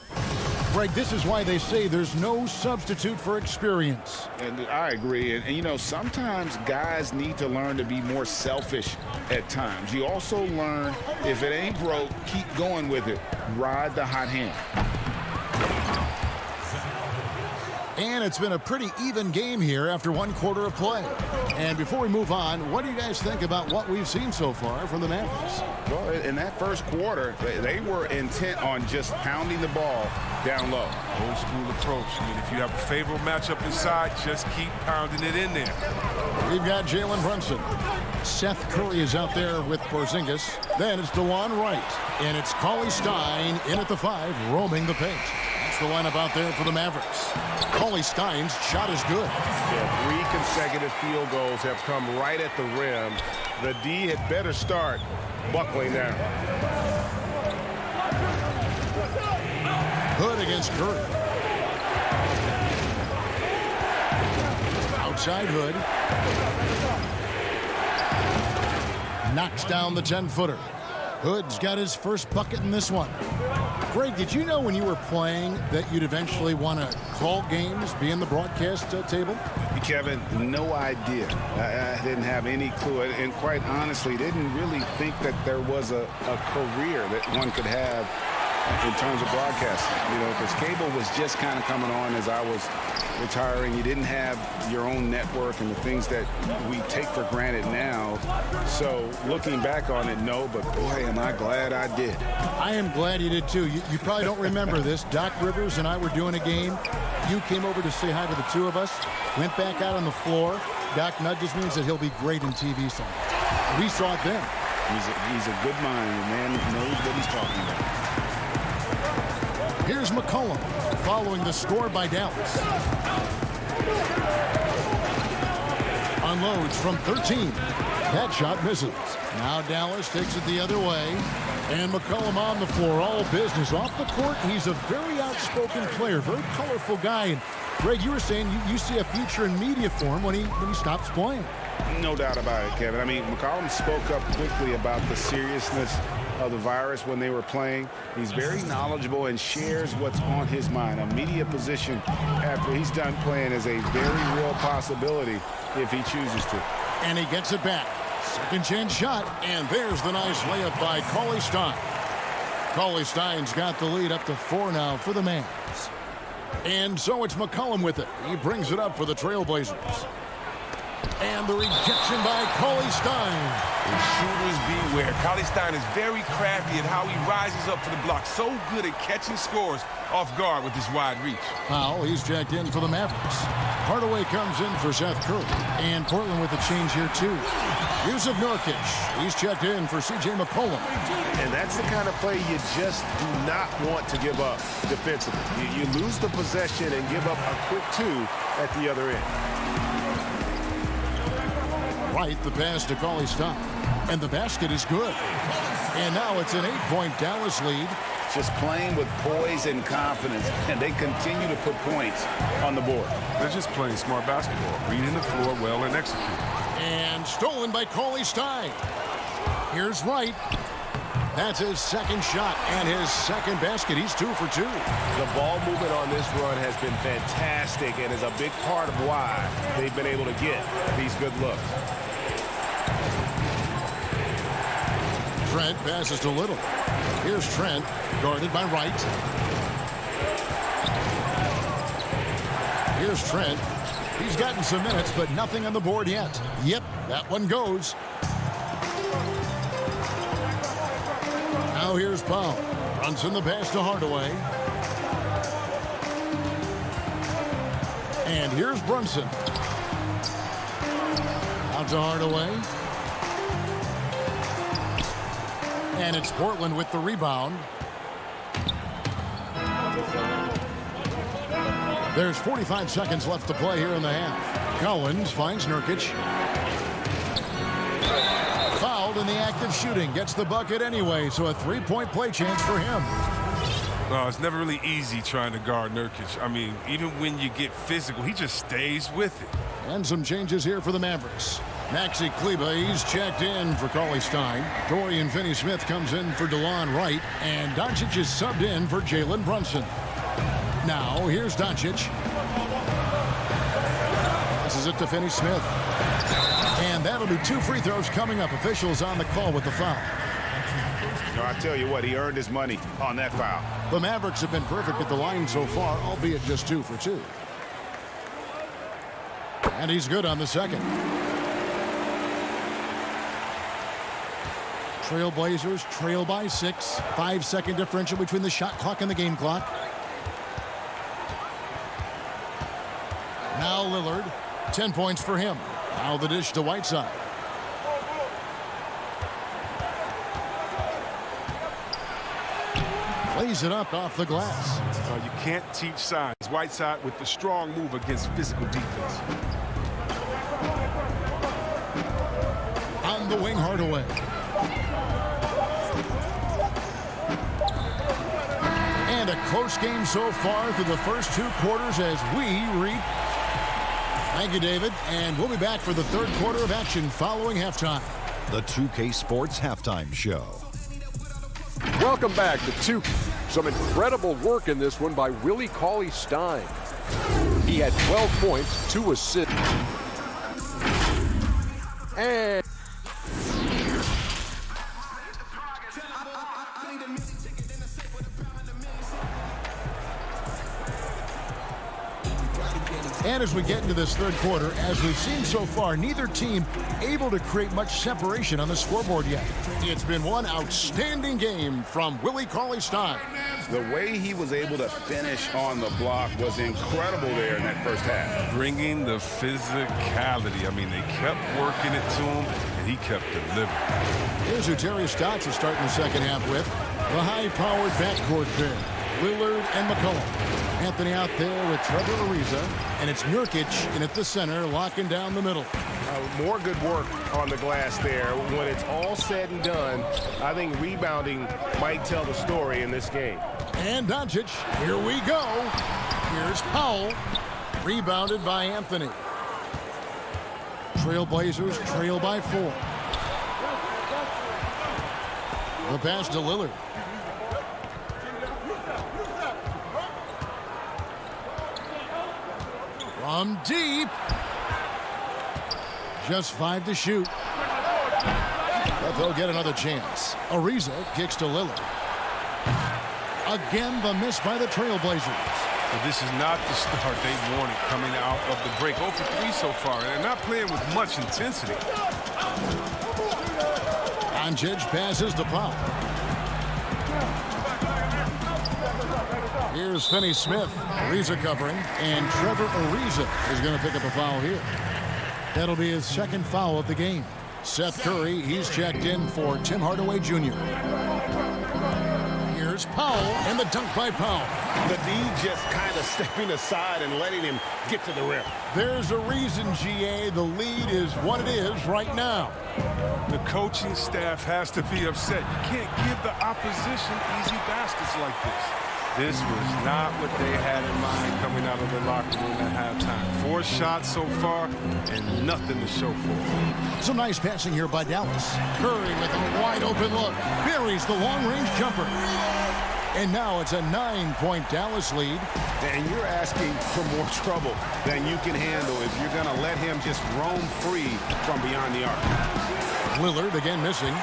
C: Greg, this is why they say there's no substitute for experience.
E: And I agree. And, you know, sometimes guys need to learn to be more selfish at times. You also learn, if it ain't broke, keep going with it. Ride the hot hand.
C: And it's been a pretty even game here after 1 quarter of play. And before we move on, what do you guys think about what we've seen so far from the Mavericks?
E: Well, in that first quarter, they were intent on just pounding the ball down low.
R: Old school approach. I mean, if you have a favorable matchup inside, just keep pounding it in there.
C: We've got Jalen Brunson. Seth Curry is out there with Porzingis. Then it's DeLon Wright. And it's Cauley-Stein in at the 5, roaming the paint. That's the lineup out there for the Mavericks. Cauley-Stein's shot is good.
I: Yeah, 3 consecutive field goals have come right at the rim. The D had better start buckling down.
C: Hood against Curry. Outside Hood. Knocks down the 10-footer. Hood's got his first bucket in this one. Greg, did you know when you were playing that you'd eventually want to call games, be in the broadcast table?
E: Kevin, no idea. I didn't have any clue. And quite honestly, didn't really think that there was a career that one could have in terms of broadcasting. You know, because cable was just kind of coming on as I was retiring. You didn't have your own network and the things that we take for granted now. So looking back on it, no, but boy, am I glad I did.
C: I am glad you did too. You probably don't remember this. Doc Rivers and I were doing a game. You came over to say hi to the 2 of us, went back out on the floor. Doc nudges me and said he'll be great in TV someday. We saw it then.
E: He's a good mind. The man knows what he's talking about.
C: Here's McCollum following the score by Dallas. Unloads from 13. That shot misses. Now Dallas takes it the other way. And McCollum on the floor, all business. Off the court, he's a very outspoken player, very colorful guy. And Greg, you were saying you see a future in media for him when he stops playing.
E: No doubt about it, Kevin. I mean, McCollum spoke up quickly about the seriousness of the virus when they were playing. He's very knowledgeable and shares what's on his mind. A media position after he's done playing is a very real possibility if he chooses to.
C: And he gets it back. Second chance shot, and there's the nice layup by Cauley Stein. Cauley Stein's got the lead up to 4 now for the Mavs. And so it's McCollum with it. He brings it up for the Trailblazers. And the rejection by Cauley Stein.
R: Shooters beware. Cauley Stein is very crafty in how he rises up for the block. So good at catching scores off guard with his wide reach.
C: Powell, he's checked in for the Mavericks. Hardaway comes in for Seth Curry. And Portland with a change here, too. Yusuf Nurkic, he's checked in for C.J. McCollum.
I: And that's the kind of play you just do not want to give up defensively. You lose the possession and give up a quick 2 at the other end.
C: Right, the pass to Cauley Stein. And the basket is good. And now it's an 8-point Dallas lead.
Q: Just playing with poise and confidence, and they continue to put points on the board.
R: They're just playing smart basketball, reading the floor well and executing.
C: And stolen by Cauley Stein. Here's Wright. That's his second shot and his second basket. He's 2 for 2.
I: The ball movement on this run has been fantastic and is a big part of why they've been able to get these good looks.
C: Trent passes to Little. Here's Trent, guarded by Wright. Here's Trent. He's gotten some minutes, but nothing on the board yet. Yep, that one goes. Now here's Powell. Brunson the pass to Hardaway. And here's Brunson. Out to Hardaway. And it's Portland with the rebound. There's 45 seconds left to play here in the half. Collins finds Nurkic. Fouled in the act of shooting. Gets the bucket anyway, so a 3-point play chance for him.
R: No, it's never really easy trying to guard Nurkic. I mean, even when you get physical, he just stays with it.
C: And some changes here for the Mavericks. Maxi Kleba, he's checked in for Cauley Stein. Dorian Finney-Smith comes in for DeLon Wright. And Doncic is subbed in for Jalen Brunson. Now, here's Doncic. This is it to Finney-Smith. And that'll be 2 free throws coming up. Officials on the call with the foul.
E: No, I tell you what, he earned his money on that foul.
C: The Mavericks have been perfect at the line so far, albeit just 2 for 2. And he's good on the second. Trailblazers trail by 6. 5-second differential between the shot clock and the game clock. Now Lillard, 10 points for him. Now the dish to Whiteside. Lays it up off the glass.
R: You can't teach size. Whiteside with the strong move against physical defense.
C: On the wing, Hardaway. And a close game so far through the first 2 quarters as we reap. Thank you, David. And we'll be back for the 3rd quarter of action following halftime.
H: The 2K Sports Halftime Show.
L: Welcome back to 2. Some incredible work in this one by Willie Cauley Stein. He had 12 points, 2 assists. And
C: And as we get into this 3rd quarter, as we've seen so far, neither team able to create much separation on the scoreboard yet. It's been one outstanding game from Willie Cauley Stein.
E: The way he was able to finish on the block was incredible there in that first half.
R: Bringing the physicality. I mean, they kept working it to him, and he kept delivering.
C: Here's who Terry Stotts is starting the second half with. The high-powered backcourt pair, Lillard and McCollum. Anthony out there with Trevor Ariza, and it's Nurkic in at the center, locking down the middle.
I: More good work on the glass there. When it's all said and done, I think rebounding might tell the story in this game.
C: And Doncic, here we go. Here's Powell, rebounded by Anthony. Trailblazers trail by 4. The pass to Lillard. From deep. Just 5 to shoot. But they'll get another chance. Ariza kicks to Lillard. Again, the miss by the Trailblazers.
R: But this is not the start they wanted coming out of the break. 0 for 3 so far, and they're not playing with much intensity.
C: Doncic passes to Pop. Here's Finney Smith. Ariza covering, and Trevor Ariza is going to pick up a foul here. That'll be his second foul of the game. Seth Curry, he's checked in for Tim Hardaway Jr. Here's Powell, and the dunk by Powell.
E: The D just kind of stepping aside and letting him get to the rim.
C: There's a reason, GA, the lead is what it is right now.
R: The coaching staff has to be upset. You can't give the opposition easy baskets like this. This was not what they had in mind coming out of the locker room at halftime. 4 shots so far and nothing to show for it.
C: Some nice passing here by Dallas. Curry with a wide open look. Buries the long-range jumper. And now it's a 9-point Dallas lead.
E: And you're asking for more trouble than you can handle if you're going to let him just roam free from beyond the arc.
C: Lillard again missing.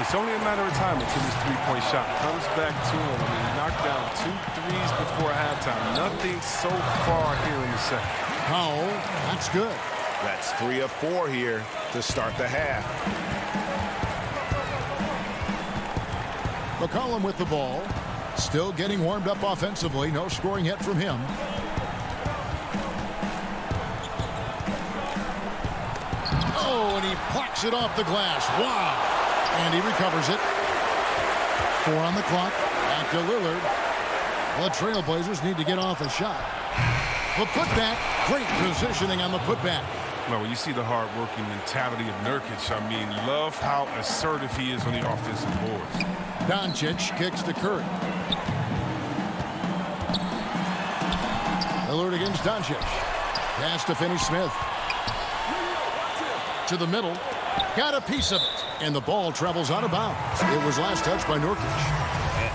R: It's only a matter of time until this 3-point shot comes back to him. I mean, he knocked down 2 threes before halftime. Nothing so far here in the second.
C: Powell, that's good.
E: That's 3 of 4 here to start the half.
C: McCollum with the ball. Still getting warmed up offensively. No scoring yet from him. Oh, and he plucks it off the glass. Wow. And he recovers it. 4 on the clock. Back to Lillard. The Trailblazers need to get off a shot. The putback. Great positioning on the putback.
R: Well, when you see the hard-working mentality of Nurkic, I mean, love how assertive he is on the offensive boards.
C: Doncic kicks to Curry. Lillard against Doncic. Pass to Finney Smith. To the middle. Got a piece of it. And the ball travels out of bounds. It was last touched by Nurkic.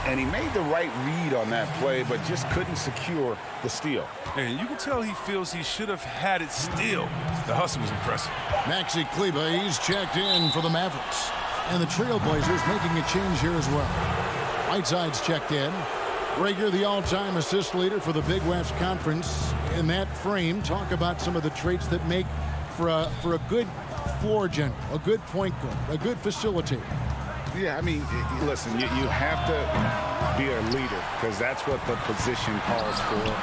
E: And he made the right read on that play, but just couldn't secure the steal.
R: And you can tell he feels he should have had it still. The hustle was impressive.
C: Maxi Kleber, he's checked in for the Mavericks. And the Trailblazers making a change here as well. Whiteside's checked in. Rager, the all-time assist leader for the Big West Conference. In that frame, talk about some of the traits that make for a good floor general, a good point guard, a good facilitator.
E: Yeah, I mean, listen, you have to be a leader because that's what the position calls for.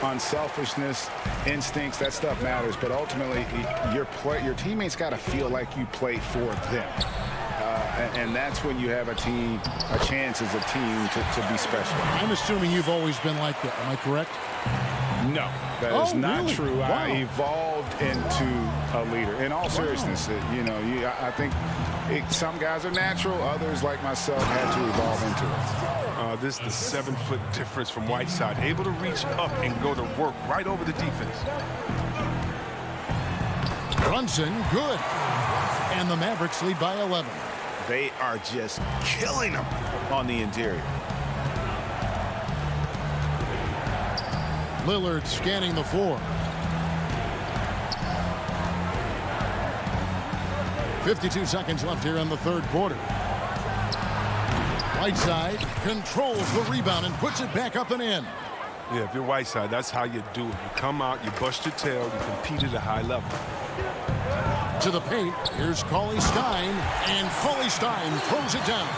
E: Unselfishness, instincts, that stuff matters. But ultimately, your teammates got to feel like you play for them. And that's when you have a chance as a team to be special.
C: I'm assuming you've always been like that. Am I correct?
E: No, that is not
C: really?
E: true.
C: Wow.
E: I evolved into a leader. In all seriousness, I think some guys are natural. Others, like myself, had to evolve into it.
R: This is the 7-foot difference from Whiteside. Able to reach up and go to work right over the defense.
C: Brunson, good. And the Mavericks lead by 11.
E: They are just killing them on the interior.
C: Lillard scanning the floor. 52 seconds left here in the third quarter. Whiteside controls the rebound and puts it back up and in.
R: Yeah, if you're Whiteside, that's how you do it. You come out, you bust your tail, you compete at a high level.
C: To the paint, here's Cauley Stein, and Cauley Stein throws it down.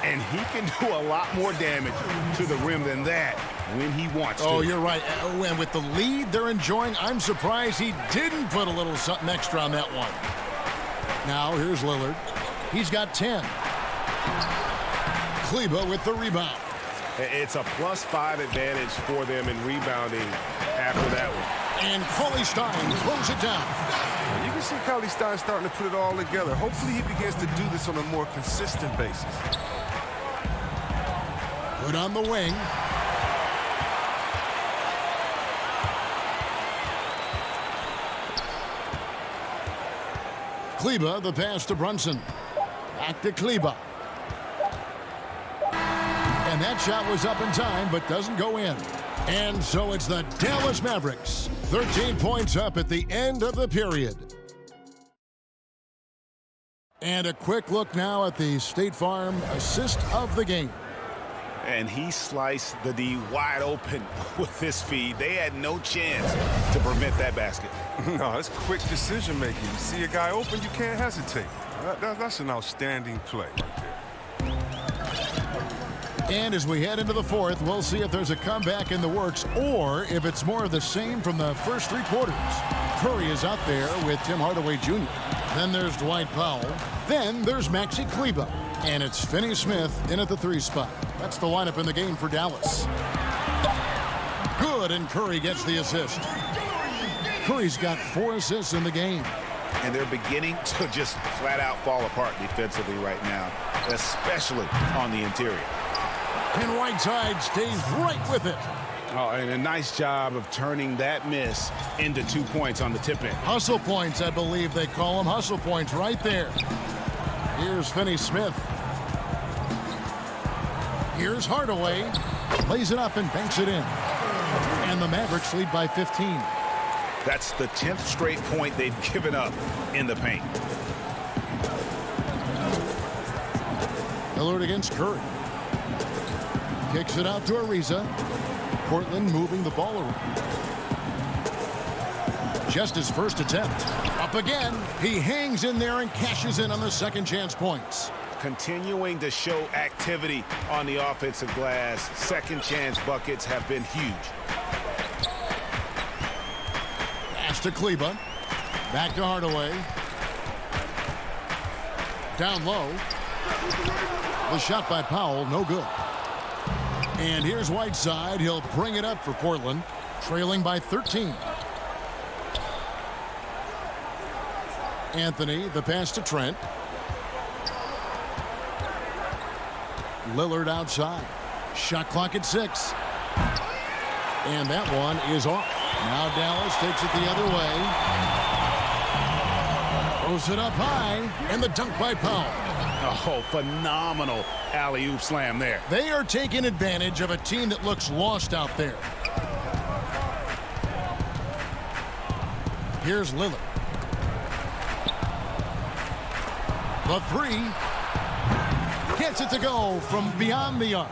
E: And he can do a lot more damage to the rim than that when he wants to.
C: Oh, you're right. And with the lead they're enjoying, I'm surprised he didn't put a little something extra on that one. Now, here's Lillard. He's got 10. Kleber with the rebound.
I: It's a +5 advantage for them in rebounding after that one.
C: And Cauley Stein throws it down.
R: You can see Cauley Stein starting to put it all together. Hopefully he begins to do this on a more consistent basis.
C: Put on the wing. Kleber, the pass to Brunson. Back to Kleber. that shot was up in time, but doesn't go in. And so it's the Dallas Mavericks. 13 points up at the end of the period. And a quick look now at the State Farm assist of the game.
Q: And he sliced the D wide open with this feed. They had no chance to prevent that basket.
R: No, it's quick decision making. You see a guy open, you can't hesitate. That's an outstanding play right there.
C: And as we head into the fourth, we'll see if there's a comeback in the works or if it's more of the same from the first 3 quarters. Curry is out there with Tim Hardaway Jr. Then there's Dwight Powell. Then there's Maxi Kleber. And it's Finney Smith in at the 3 spot. That's the lineup in the game for Dallas. Good, and Curry gets the assist. Curry's got 4 assists in the game.
Q: And they're beginning to just flat out fall apart defensively right now, especially on the interior.
C: And Whiteside stays right with it.
Q: Oh, and a nice job of turning that miss into 2 points on the tip-in.
C: Hustle points, I believe they call them. Hustle points right there. Here's Finney Smith. Here's Hardaway. Plays it up and banks it in. And the Mavericks lead by 15.
Q: That's the 10th straight point they've given up in the paint.
C: Lillard against Curry. Kicks it out to Ariza. Portland moving the ball around. Just his first attempt. Up again. He hangs in there and cashes in on the second chance points.
Q: Continuing to show activity on the offensive glass. Second chance buckets have been huge.
C: Pass to Kleber. Back to Hardaway. Down low. The shot by Powell, no good. And here's Whiteside. He'll bring it up for Portland, trailing by 13. Anthony, the pass to Trent. Lillard outside. Shot clock at 6. And that one is off. Now Dallas takes it the other way. Throws it up high. And the dunk by Powell.
Q: Oh, phenomenal alley-oop slam there.
C: They are taking advantage of a team that looks lost out there. Here's Lillard. The 3. Gets it to go from beyond the arc.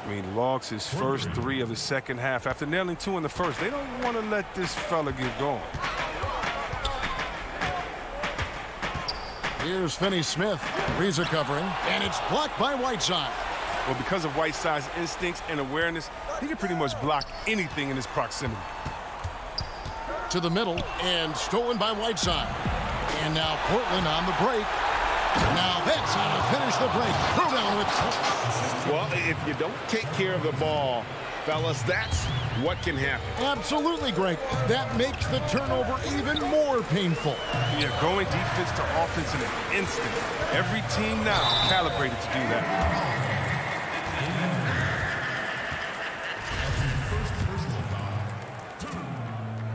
R: I mean, logs his first 3 of the second half. After nailing 2 in the first, they don't want to let this fella get going.
C: Here's Finney Smith. Ariza covering, and it's blocked by Whiteside.
R: Well, because of Whiteside's instincts and awareness, he can pretty much block anything in his proximity.
C: To the middle, and stolen by Whiteside. And now Portland on the break. Now that's how to finish the break. Showdown with...
Q: Well, if you don't take care of the ball, fellas, that's what can happen.
C: Absolutely, Greg. That makes the turnover even more painful.
R: Yeah, going defense to offense in an instant. Every team now calibrated to do that.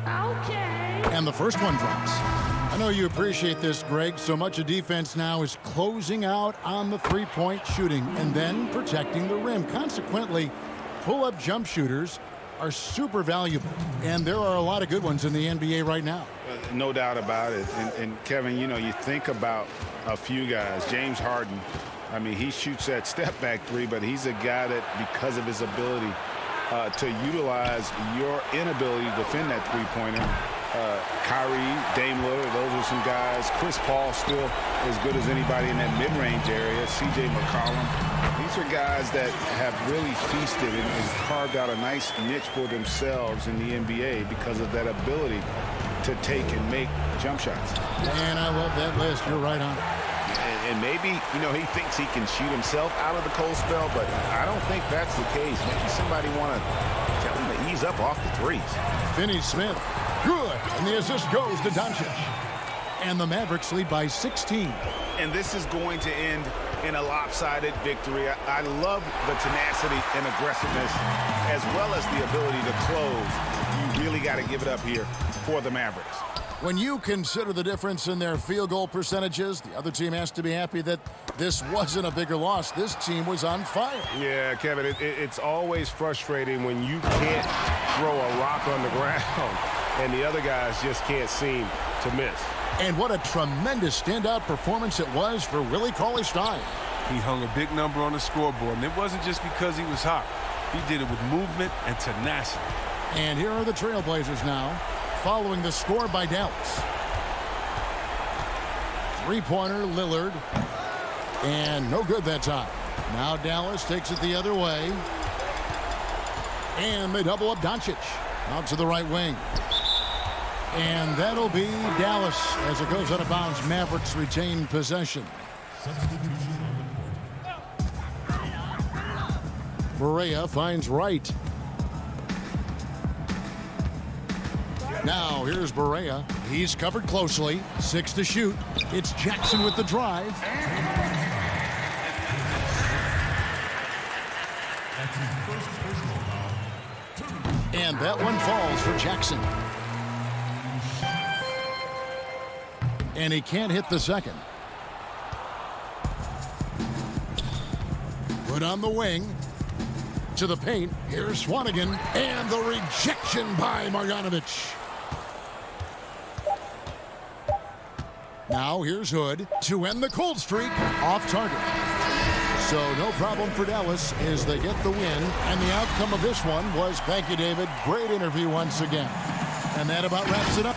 C: Okay. And the first one drops. I know you appreciate this, Greg. So much of defense now is closing out on the three-point shooting and then protecting the rim. Consequently, pull-up jump shooters are super valuable, and there are a lot of good ones in the NBA right now.
Q: No doubt about it. And Kevin, you know, you think about a few guys. James Harden, I mean, he shoots that step-back 3, but he's a guy that, because of his ability to utilize your inability to defend that three-pointer, Kyrie, Dame Lillard, those are some guys. Chris Paul still as good as anybody in that mid-range area. C.J. McCollum. These are guys that have really feasted and carved out a nice niche for themselves in the NBA because of that ability to take and make jump shots.
C: And I love that list. You're right on it.
Q: And maybe, you know, he thinks he can shoot himself out of the cold spell, but I don't think that's the case. Maybe somebody want to tell him to ease up off the threes.
C: Finney Smith. Good. And the assist goes to Doncic. And the Mavericks lead by 16.
Q: And this is going to end in a lopsided victory. I love the tenacity and aggressiveness as well as the ability to close. You really got to give it up here for the Mavericks.
C: When you consider the difference in their field goal percentages, the other team has to be happy that this wasn't a bigger loss. This team was on fire.
I: Yeah, Kevin, it's always frustrating when you can't throw a rock on the ground and the other guys just can't seem to miss.
C: And what a tremendous standout performance it was for Willie Cauley-Stein.
R: He hung a big number on the scoreboard, and it wasn't just because he was hot. He did it with movement and tenacity.
C: And here are the Trailblazers now, following the score by Dallas. Three-pointer, Lillard. And no good that time. Now Dallas takes it the other way. And they double up Doncic. Out to the right wing. And that'll be Dallas as it goes out of bounds. Mavericks retain possession. Barea finds Wright. Now here's Barea. He's covered closely. 6 to shoot. It's Jackson with the drive. And that one falls for Jackson. And he can't hit the second. Put on the wing. To the paint. Here's Swanigan. And the rejection by Marjanovic. Now here's Hood to end the cold streak. Off target. So no problem for Dallas as they get the win. And the outcome of this one was, thank you, David, great interview once again. And that about wraps it up.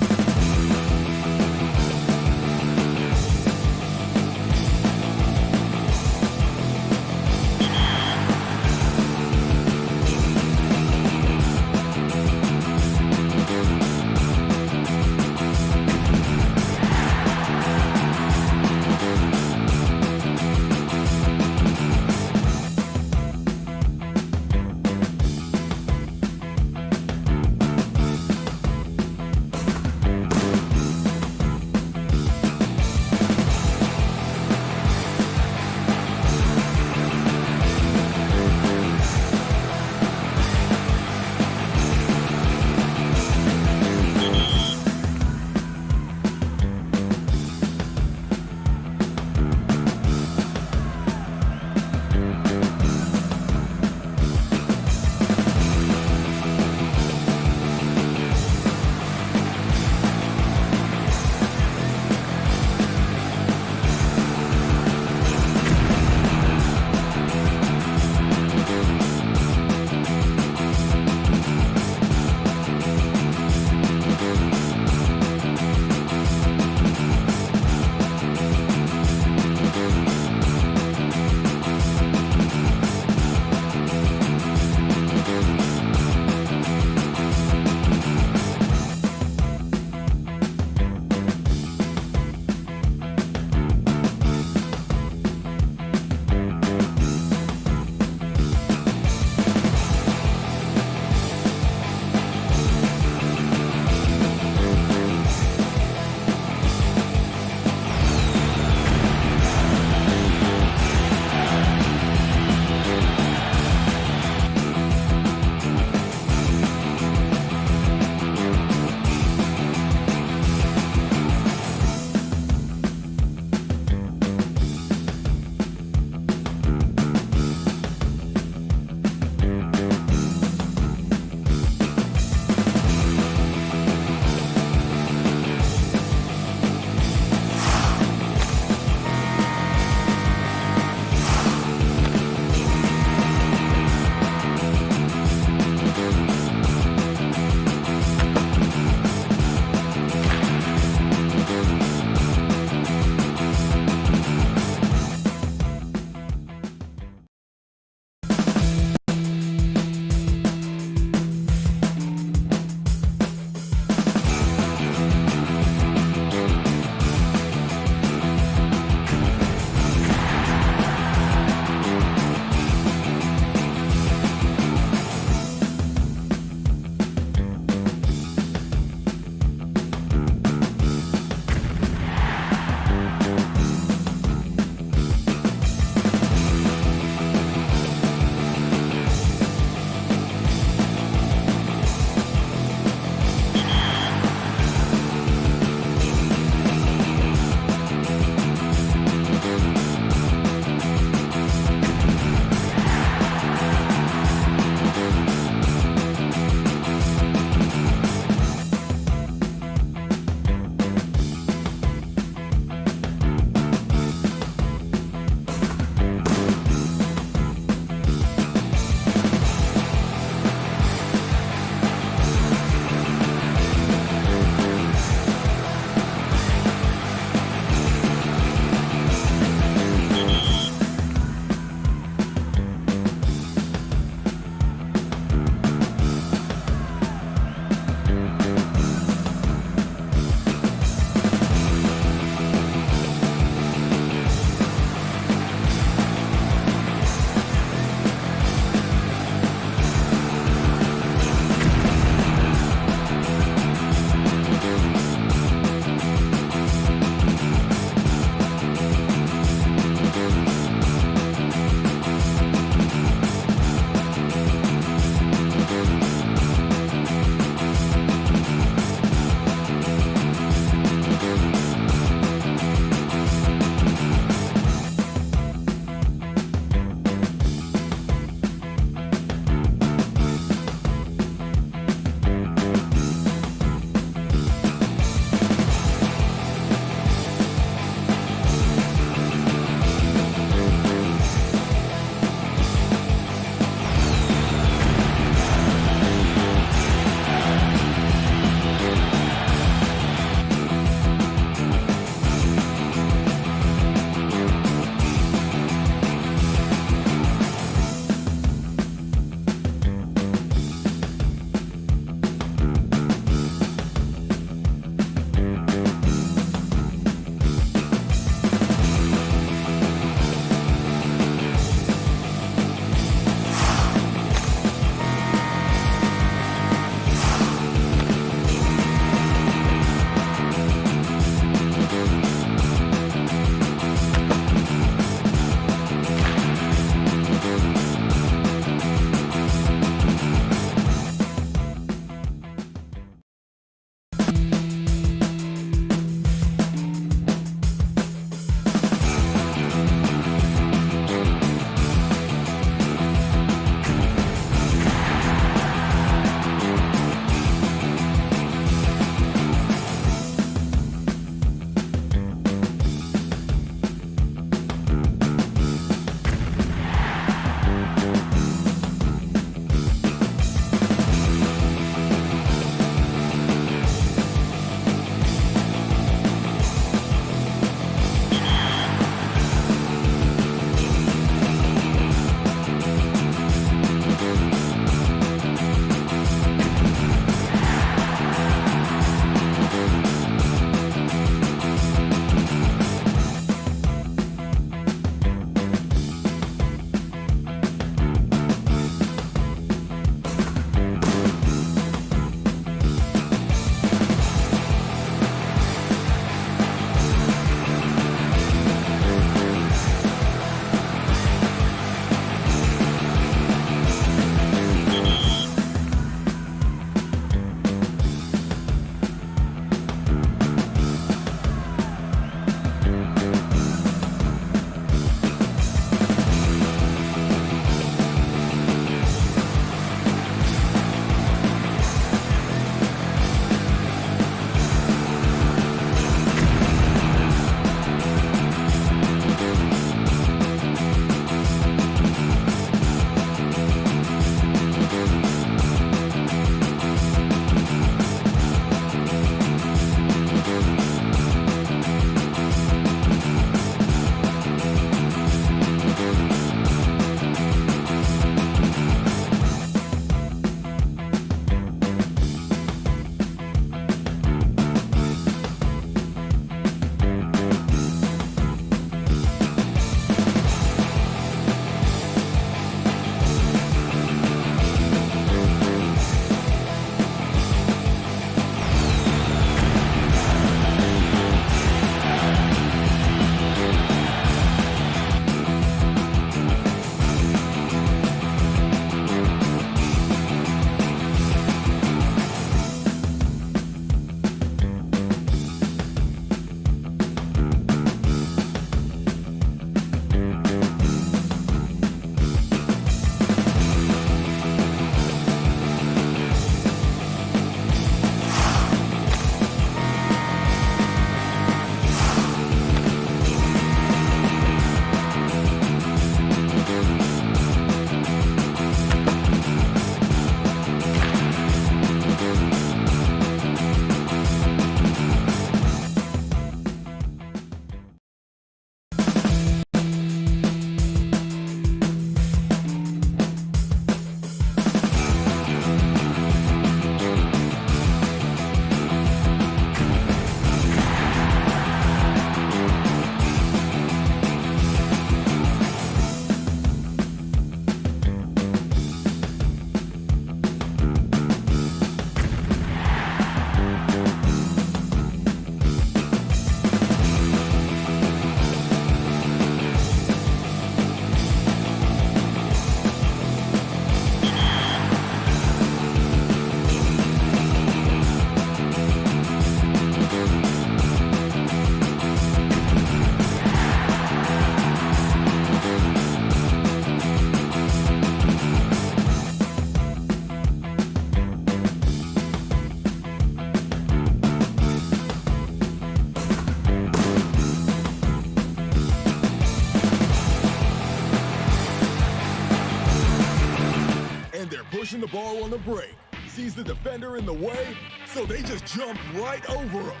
N: the ball on the break, sees the defender in the way, so they just jump right over him.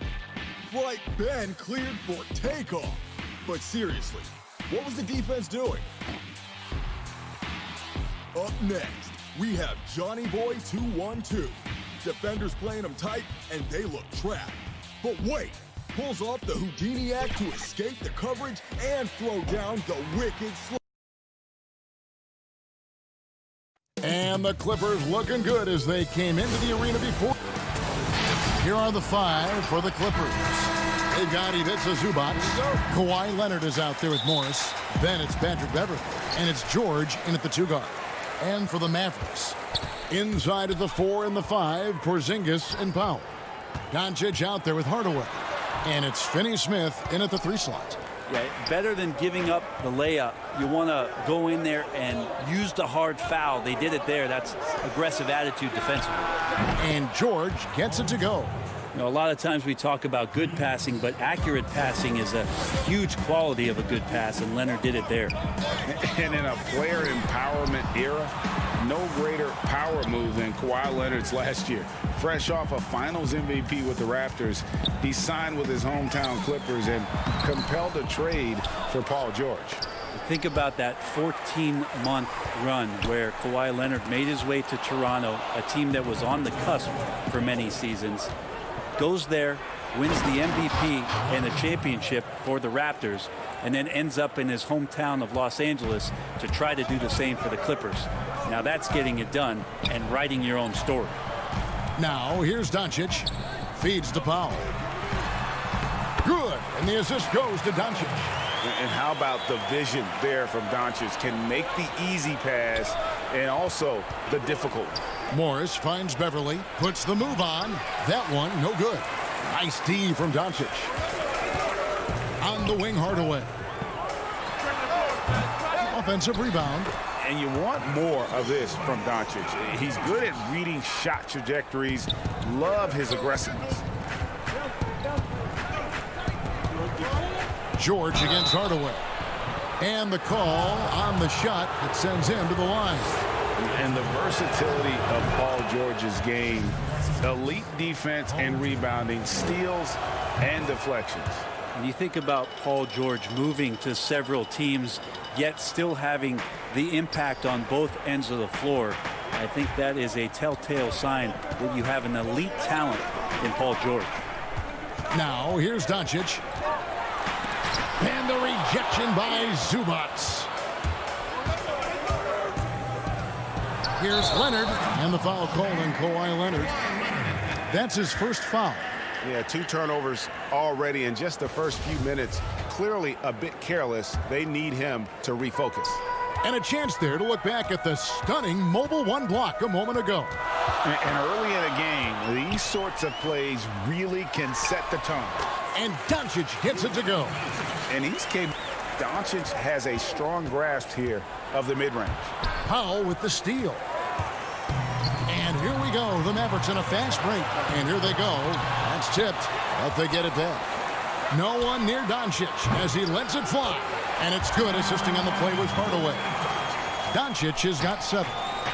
N: Flight Ben cleared for takeoff. But seriously, what was the defense doing? Up next, we have Johnny Boy 2-1-2. Defenders playing him tight, and they look trapped. But wait, pulls off the Houdini act to escape the coverage and throw down the wicked slow.
C: And the Clippers looking good as they came into the arena before. Here are the 5 for the Clippers. They've got Ivica Zubac. Kawhi Leonard is out there with Morris. Then it's Patrick Beverley. And it's George in at the 2 guard. And for the Mavericks, inside of the 4 and the 5, Porzingis and Powell. Doncic out there with Hardaway. And it's Finney-Smith in at the 3 slot.
D: Yeah, better than giving up the layup. You want to go in there and use the hard foul. They did it there. That's aggressive attitude defensively.
C: And George gets it to go.
D: You know, a lot of times we talk about good passing, but accurate passing is a huge quality of a good pass, and Leonard did it there.
Q: And in a player empowerment era, no greater power move than Kawhi Leonard's last year. Fresh off a Finals MVP with the Raptors, he signed with his hometown Clippers and compelled a trade for Paul George.
D: Think about that 14-month run where Kawhi Leonard made his way to Toronto, a team that was on the cusp for many seasons. Goes there, wins the MVP and a championship for the Raptors, and then ends up in his hometown of Los Angeles to try to do the same for the Clippers. Now that's getting it done and writing your own story.
C: Now here's Doncic. Feeds to Powell. Good. And the assist goes to Doncic.
Q: And how about the vision there from Doncic? Can make the easy pass and also the difficult.
C: Morris finds Beverley, puts the move on. That one, no good. Nice D from Doncic. On the wing, Hardaway. Offensive rebound.
Q: And you want more of this from Doncic. He's good at reading shot trajectories. Love his aggressiveness.
C: George against Hardaway. And the call on the shot that sends him to the line.
Q: And the versatility of Paul George's game. Elite defense and rebounding, steals and deflections.
D: When you think about Paul George moving to several teams, yet still having the impact on both ends of the floor, I think that is a telltale sign that you have an elite talent in Paul George.
C: Now here's Doncic. And the rejection by Zubac. Here's Leonard, and the foul called on Kawhi Leonard. That's his first foul.
I: Yeah, 2 turnovers already in just the first few minutes. Clearly a bit careless. They need him to refocus.
C: And a chance there to look back at the stunning mobile 1 block a moment ago.
Q: And early in a game, these sorts of plays really can set the tone.
C: And Doncic gets it to go.
Q: And he's capable. Doncic has a strong grasp here of the mid-range.
C: Powell with the steal. And here we go. The Mavericks in a fast break. And here they go. That's tipped, but they get it back. No one near Doncic as he lets it fly. And it's good. Assisting on the play was Hardaway. Doncic has got 7.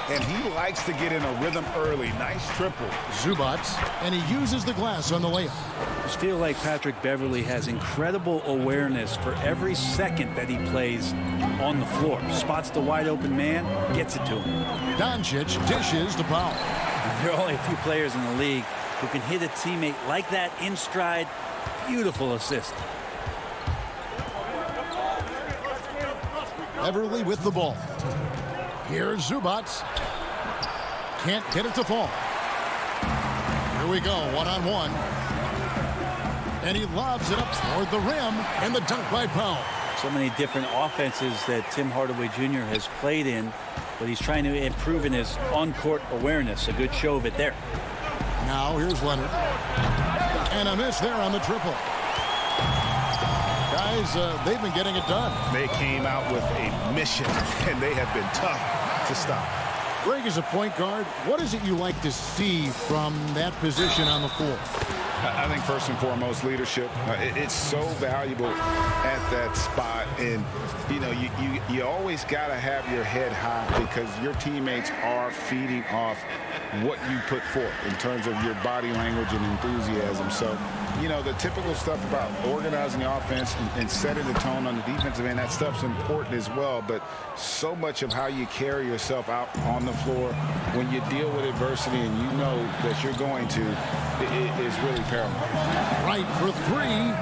Q: And he likes to get in a rhythm early. Nice triple.
C: Zubac, and he uses the glass on the layup.
D: I just feel like Patrick Beverley has incredible awareness for every second that he plays on the floor. Spots the wide open man, gets it to him.
C: Doncic dishes to Powell.
D: There are only a few players in the league who can hit a teammate like that in stride. Beautiful assist.
C: Beverley with the ball. Here's Zubac. Can't get it to fall. Here we go, 1-on-1. And he lobs it up toward the rim, and the dunk by Powell.
D: So many different offenses that Tim Hardaway Jr. has played in, but he's trying to improve in his on-court awareness. A good show of it there.
C: Now here's Leonard. And a miss there on the triple. Guys, they've been getting it done.
Q: They came out with a mission, and they have been tough to stop.
C: Greg is a point guard. What is it you like to see from that position on the floor?
Q: I think
E: first and foremost, leadership. It's so valuable at that spot. And, you know, you always got to have your head high because your teammates are feeding off what you put forth in terms of your body language and enthusiasm. So, you know, the typical stuff about organizing the offense and setting the tone on the defensive end, that stuff's important as well. But so much of how you carry yourself out on the floor when you deal with adversity and you know that you're going to, it is really paramount.
C: Right for three.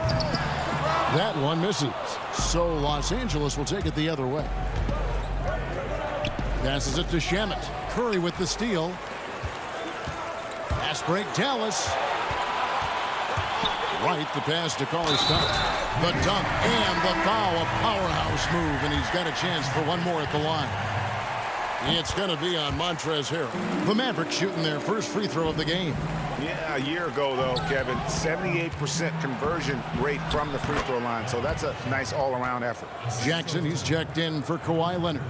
C: That one misses. So Los Angeles will take it the other way. Passes it to Shamet. Curry with the steal. Fast break, Dallas. Right, the pass to Cauley-Stein. The dunk and the foul, a powerhouse move, and he's got a chance for one more at the line. It's going to be on Montrezl Harrell. The Mavericks shooting their first free throw of the game.
E: Yeah, a year ago, though, Kevin, 78% conversion rate from the free throw line, so that's a nice all-around effort.
C: Jackson, he's checked in for Kawhi Leonard.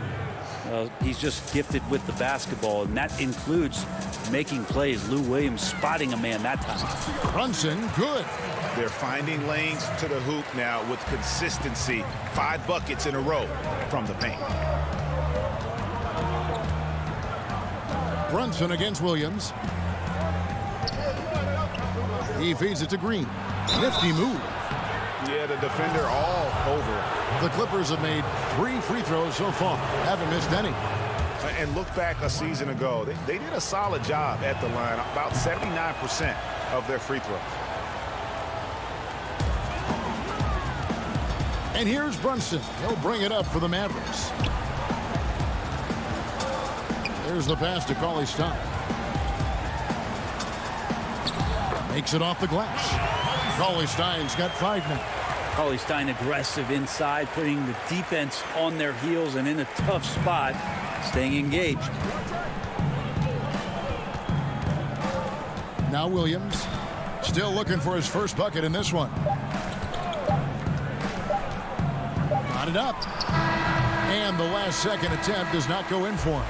D: He's just gifted with the basketball, and that includes making plays. Lou Williams spotting a man that time.
C: Brunson, good.
E: They're finding lanes to the hoop now with consistency. 5 buckets in a row from the paint.
C: Brunson against Williams. He feeds it to Green. Nifty move.
E: Yeah, the defender all over.
C: The Clippers have made 3 free throws so far. Haven't missed any.
E: And look back a season ago. They did a solid job at the line. About 79% of their free throws.
C: And here's Brunson. He'll bring it up for the Mavericks. There's the pass to Cauley-Stein. Makes it off the glass. Cauley-Stein's got 5 now.
D: Cauley-Stein aggressive inside, putting the defense on their heels and in a tough spot, staying engaged.
C: Now Williams still looking for his first bucket in this one. Got it up. And the last second attempt does not go in for him.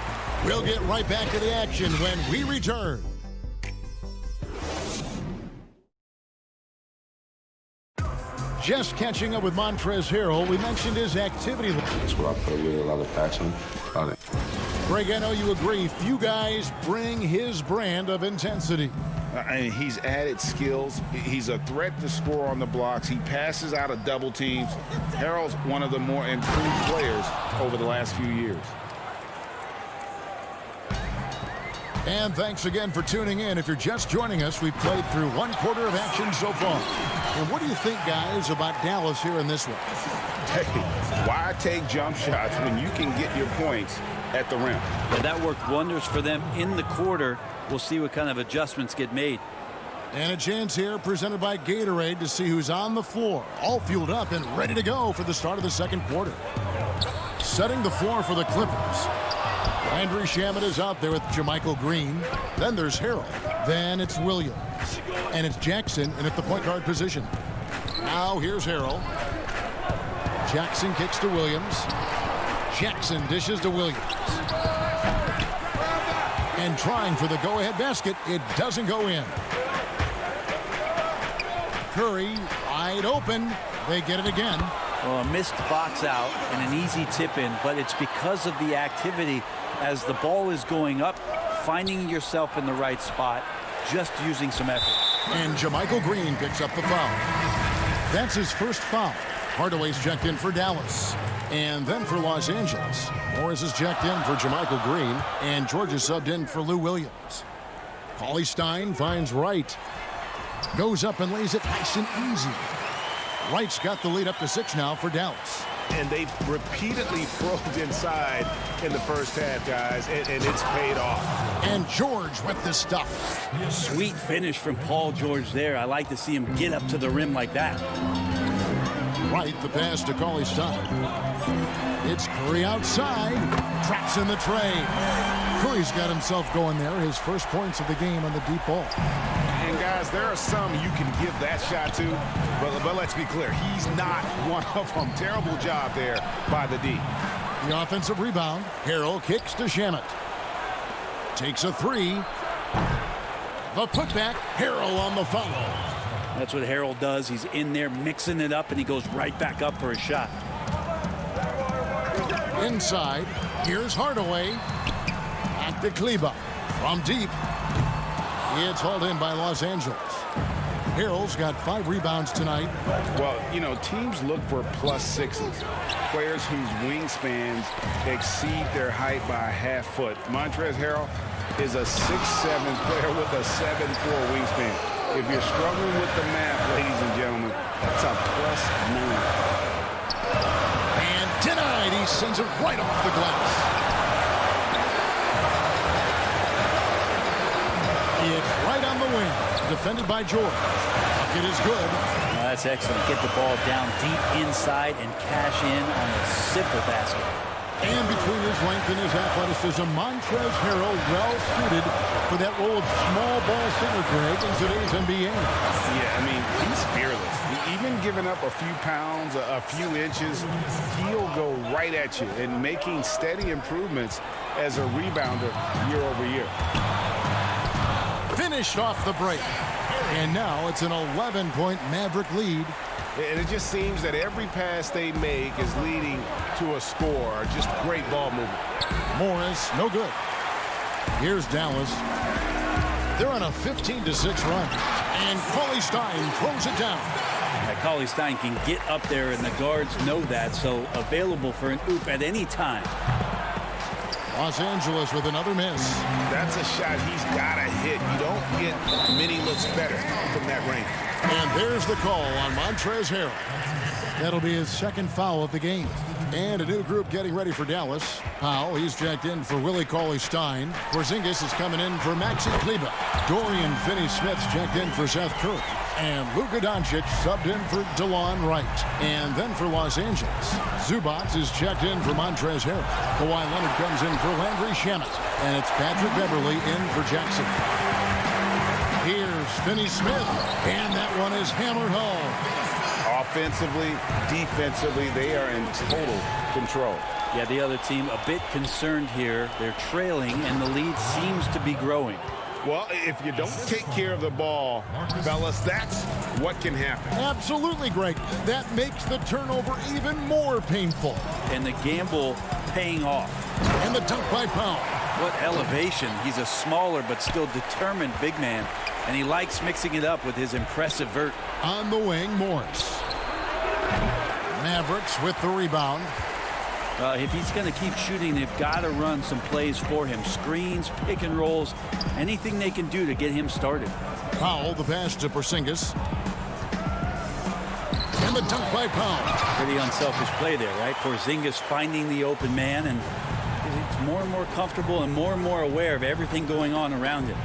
C: We'll get right back to the action when we return. Just catching up with Montrezl Harrell, we mentioned his activity.
K: That's what I put really a lot of passion on it.
C: Greg, I know you agree. Few guys bring his brand of intensity.
E: And he's added skills. He's a threat to score on the blocks. He passes out of double teams. Harrell's one of the more improved players over the last few years.
C: And thanks again for tuning in. If you're just joining us, we've played through 1/4 of action so far. And what do you think, guys, about Dallas here in this one?
E: Hey, why take jump shots when you can get your points at the rim?
D: Yeah, that worked wonders for them in the quarter. We'll see what kind of adjustments get made.
C: And a chance here presented by Gatorade to see who's on the floor. All fueled up and ready to go for the start of the second quarter. Setting the floor for the Clippers. Landry Shamet is out there with Jermichael Green. Then there's Harrell. Then it's Williams. And it's Jackson in at the point guard position. Now here's Harrell. Jackson kicks to Williams. Jackson dishes to Williams. And trying for the go-ahead basket. It doesn't go in. Curry wide open. They get it again.
D: Well, a missed box out and an easy tip in, but it's because of the activity as the ball is going up, finding yourself in the right spot, just using some effort.
C: And Jermichael Green picks up the foul. That's his first foul. Hardaway's checked in for Dallas. And then for Los Angeles, Morris is checked in for Jermichael Green, and George is subbed in for Lou Williams. Cauley-Stein finds Wright. Goes up and lays it nice and easy. Wright's got the lead up to 6 now for Dallas.
E: And they've repeatedly probed inside in the first half, guys, and it's paid off.
C: And George with the stuff.
D: Sweet finish from Paul George there. I like to see him get up to the rim like that.
C: Right, the pass to Cauley-Stein. It's Curry outside. Traps in the tray. Curry's got himself going there. His first points of the game on the deep ball.
E: And guys, there are some you can give that shot to, but let's be clear, he's not one of them. Terrible job there by the D.
C: The offensive rebound. Harrell kicks to Shamet. Takes a 3. The putback. Harrell on the foul.
D: That's what Harrell does. He's in there mixing it up, and he goes right back up for a shot.
C: Inside, here's Hardaway. Back to Kleba. From deep. It's hauled in by Los Angeles. Harrell's got 5 rebounds tonight.
Q: Well, you know, teams look for +6s. Players whose wingspans exceed their height by a half foot. Montrezl Harrell is a 6'7" player with a 7'4" wingspan. If you're struggling with the math, ladies and gentlemen, that's a +9.
C: And denied. He sends it right off the glass. It's right on the wing. Defended by George. It is good.
D: That's excellent. Get the ball down deep inside and cash in on a simple basket.
C: And between his length and his athleticism, Montrezl Harrell well suited for that role of small ball center, Greg, in today's NBA.
Q: Yeah, I mean, he's fearless. Even giving up a few pounds, a few inches, he'll go right at you and making steady improvements as a rebounder year over year.
C: Finished off the break. And now it's an 11-point Maverick lead.
I: And it just seems that every pass they make is leading to a score. Just great ball movement.
C: Morris, no good. Here's Dallas. They're on a 15-6 run. And Cauley Stein throws it down.
D: Cauley Stein can get up there, and the guards know that, so available for an oop at any time.
C: Los Angeles with another miss.
I: That's a shot he's got to hit. You don't get many looks better from that range.
C: And there's the call on Montrezl Harrell. That'll be his second foul of the game. And a new group getting ready for Dallas. Powell, he's checked in for Willie Cauley-Stein. Porzingis is coming in for Maxi Kleba. Dorian Finney-Smith's checked in for Seth Curry. And Luka Doncic subbed in for DeLon Wright. And then for Los Angeles, Zubac is checked in for Montrezl Harrell. Kawhi Leonard comes in for Landry Shamet. And it's Patrick Beverley in for Jackson. Here's Finney-Smith. And that one is hammered home.
Q: Offensively, defensively, they are in total control.
D: Yeah, the other team a bit concerned here. They're trailing, and the lead seems to be growing.
I: Well, if you don't take care of the ball, fellas, that's what can happen.
C: Absolutely, Greg. That makes the turnover even more painful.
D: And the gamble paying off.
C: And the dunk by Powell.
D: What elevation. He's a smaller but still determined big man. And he likes mixing it up with his impressive vert.
C: On the wing, Morris. Mavericks with the rebound.
D: If he's going to keep shooting, they've got to run some plays for him. Screens, pick and rolls, anything they can do to get him started.
C: Powell, the pass to Porzingis. And the dunk by Powell.
D: Pretty unselfish play there, right? Porzingis finding the open man, and he's more and more comfortable and more aware of everything going on around him.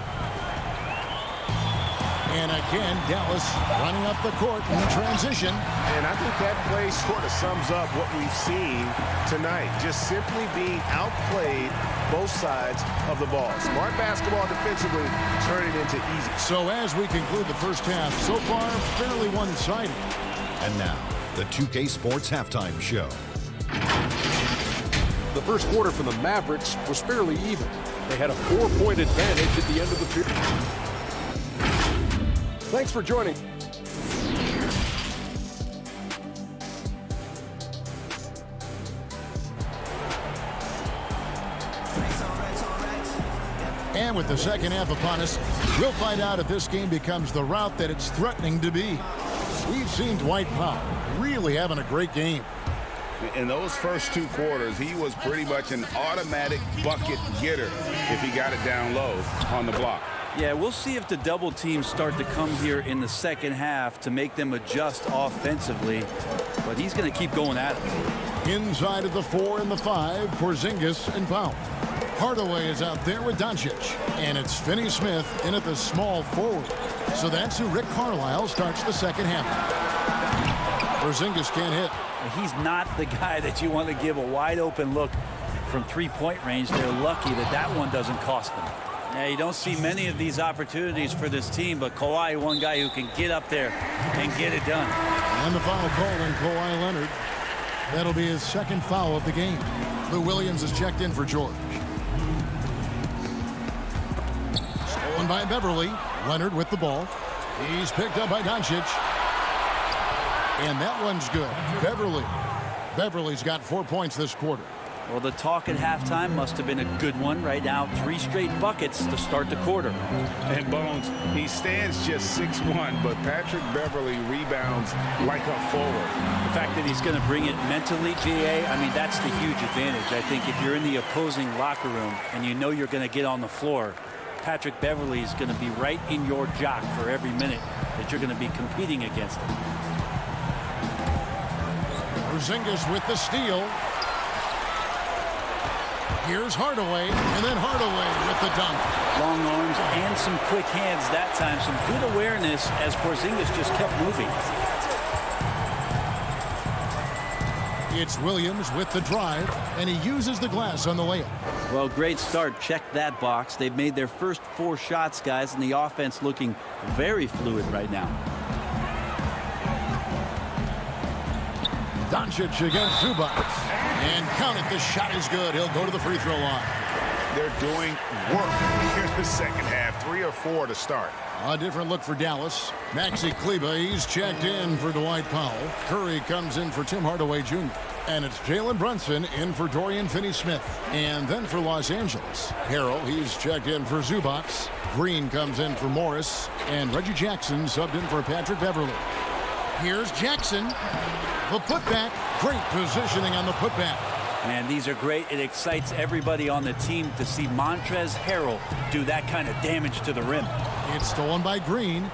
C: And again, Dallas running up the court in the transition.
I: And I think that play sort of sums up what we've seen tonight. Just simply being outplayed both sides of the ball. Smart basketball defensively, turn it into easy.
C: So as we conclude the first half, so far fairly one-sided.
H: And now, the 2K Sports Halftime Show.
L: The first quarter for the Mavericks was fairly even. They had a 4-point advantage at the end of the period. Thanks for joining.
C: And with the second half upon us, we'll find out if this game becomes the route that it's threatening to be. We've seen Dwight Powell really having a great game.
Q: In those first 2 quarters, he was pretty much an automatic bucket getter if he got it down low on the block.
D: Yeah, we'll see if the double teams start to come here in the second half to make them adjust offensively. But he's going to keep going at it.
C: Inside of the 4 and the 5, Porzingis and Powell. Hardaway is out there with Doncic. And it's Finney-Smith in at the small forward. So that's who Rick Carlisle starts the second half. Porzingis can't hit.
D: He's not the guy that you want to give a wide open look from 3-point range. They're lucky that that one doesn't cost them. Yeah, you don't see many of these opportunities for this team, but Kawhi, one guy who can get up there and get it done.
C: And the foul called on Kawhi Leonard. That'll be his second foul of the game. Lou Williams is checked in for George. Stolen by Beverley. Leonard with the ball. He's picked up by Doncic. And that one's good. Beverly's got 4 points this quarter.
D: Well, the talk at halftime must have been a good one. Right now, 3 straight buckets to start the quarter.
Q: And Bones, he stands just 6'1", but Patrick Beverly rebounds like a forward.
D: The fact that he's going to bring it mentally, GA, I mean, that's the huge advantage. I think if you're in the opposing locker room and you know you're going to get on the floor, Patrick Beverly is going to be right in your jock for every minute that you're going to be competing against him.
C: Porzingis with the steal. Here's Hardaway, and then Hardaway with the dunk.
D: Long arms and some quick hands that time. Some good awareness as Porzingis just kept moving.
C: It's Williams with the drive, and he uses the glass on the layup.
D: Well, great start. Check that box. They've made their first 4 shots, guys, and the offense looking very fluid right now.
C: Doncic against Zubac. And count it, the shot is good. He'll go to the free throw line.
Q: They're doing work here in the second half. 3 or 4 to start.
C: A different look for Dallas. Maxi Kleber, he's checked in for Dwight Powell. Curry comes in for Tim Hardaway Jr. And it's Jalen Brunson in for Dorian Finney-Smith. And then for Los Angeles, Harrell, he's checked in for Zubac. Green comes in for Morris. And Reggie Jackson subbed in for Patrick Beverly. Here's Jackson. The putback. Great positioning on the putback.
D: Man, these are great. It excites everybody on the team to see Montrezl Harrell do that kind of damage to the rim.
C: It's stolen by Green.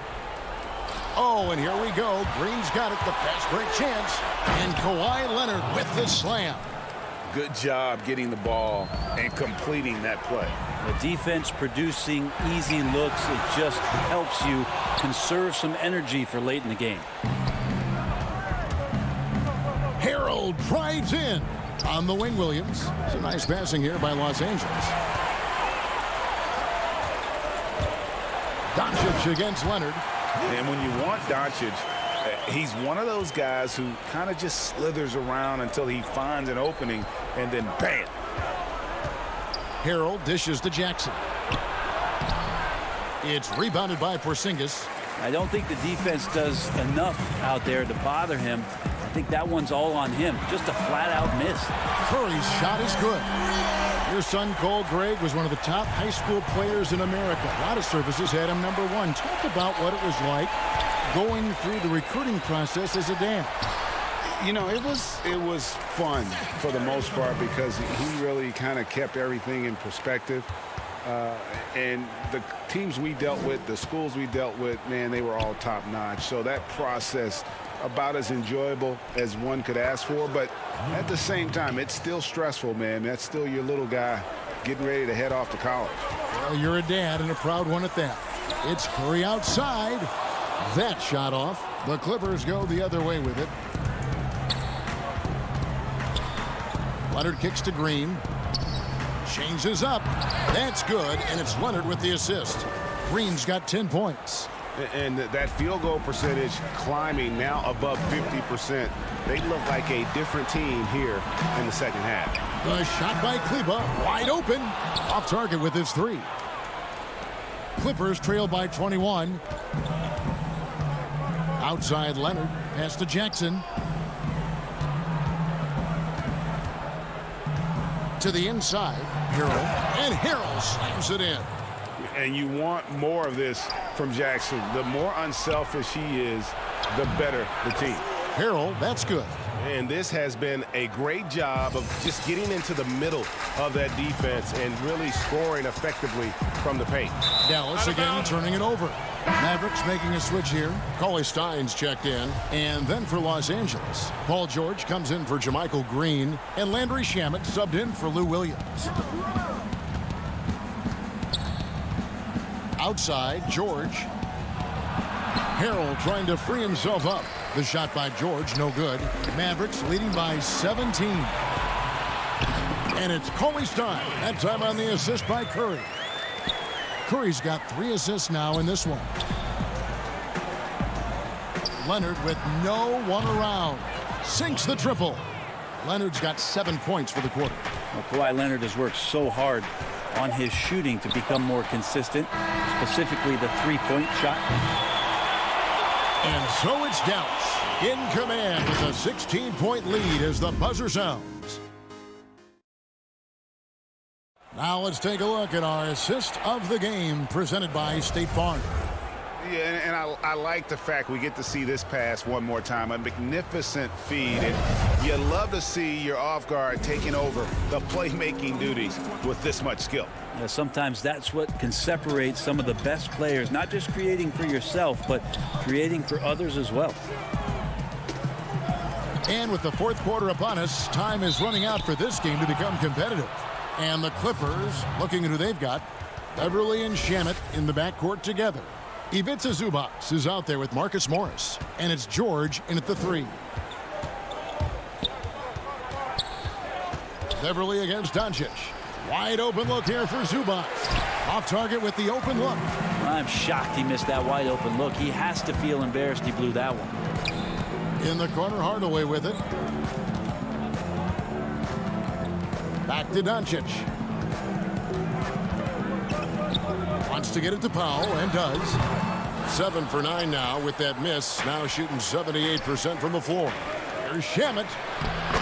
C: Oh, and here we go. Green's got it. The fast break chance. And Kawhi Leonard with the slam.
Q: Good job getting the ball and completing that play.
D: The defense producing easy looks. It just helps you conserve some energy for late in the game.
C: Harrell drives in on the wing. Williams. It's a nice passing here by Los Angeles. Doncic against Leonard.
Q: And when you want Doncic, he's one of those guys who kind of just slithers around until he finds an opening, and then bam.
C: Harrell dishes to Jackson. It's rebounded by Porzingis.
D: I don't think the defense does enough out there to bother him. I think that one's all on him. Just a flat-out miss.
C: Curry's shot is good. Your son, Cole Gregg, was one of the top high school players in America. A lot of services had him #1. Talk about what it was like going through the recruiting process as a dad.
Q: You know, it was fun for the most part because he really kind of kept everything in perspective. And the teams we dealt with, the schools we dealt with, man, they were all top-notch. So that process, about as enjoyable as one could ask for. But at the same time, it's still stressful, man. That's still your little guy getting ready to head off to college.
C: Well, you're a dad and a proud one at that. It's Curry outside. That shot off. The Clippers go the other way with it. Leonard kicks to Green. Changes up. That's good, and it's Leonard with the assist. Green's got 10 points.
Q: And that field goal percentage climbing now above 50%. They look like a different team here in the second half.
C: The shot by Kleber, wide open. Off target with his 3. Clippers trail by 21. Outside Leonard, pass to Jackson. To the inside, Harrell, and Harrell slams it in.
Q: And you want more of this from Jackson. The more unselfish he is, the better the team.
C: Harrell, that's good.
I: And this has been a great job of just getting into the middle of that defense and really scoring effectively from the paint.
C: Dallas again turning it over. Mavericks making a switch here. Cauley Stein's checked in. And then for Los Angeles, Paul George comes in for JaMychal Green. And Landry Shamet subbed in for Lou Williams. Outside, George. Harrell trying to free himself up. The shot by George, no good. Mavericks leading by 17. And it's Cauley Stein. That time on the assist by Curry. Curry's got 3 assists now in this one. Leonard with no one around. Sinks the triple. Leonard's got 7 points for the quarter.
D: Well, Kawhi Leonard has worked so hard on his shooting to become more consistent, specifically the 3-point shot.
C: And so it's Dallas in command with a 16-point lead as the buzzer sounds. Now let's take a look at our assist of the game presented by State Farm.
Q: Yeah, and I like the fact we get to see this pass one more time. A magnificent feed. And you love to see your off guard taking over the playmaking duties with this much skill.
D: Yeah, sometimes that's what can separate some of the best players, not just creating for yourself, but creating for others as well.
C: And with the fourth quarter upon us, time is running out for this game to become competitive. And the Clippers, looking at who they've got, Beverly and Shamet in the backcourt together. Ivica Zubac is out there with Marcus Morris, and it's George in at the 3. Beverly against Doncic. Wide open look here for Zubac. Off target with the open look.
D: I'm shocked he missed that wide open look. He has to feel embarrassed he blew that one.
C: In the corner, Hardaway with it. Back to Doncic. Wants to get it to Powell, and does. 7 for 9 now with that miss. Now shooting 78% from the floor. Here's Shamet.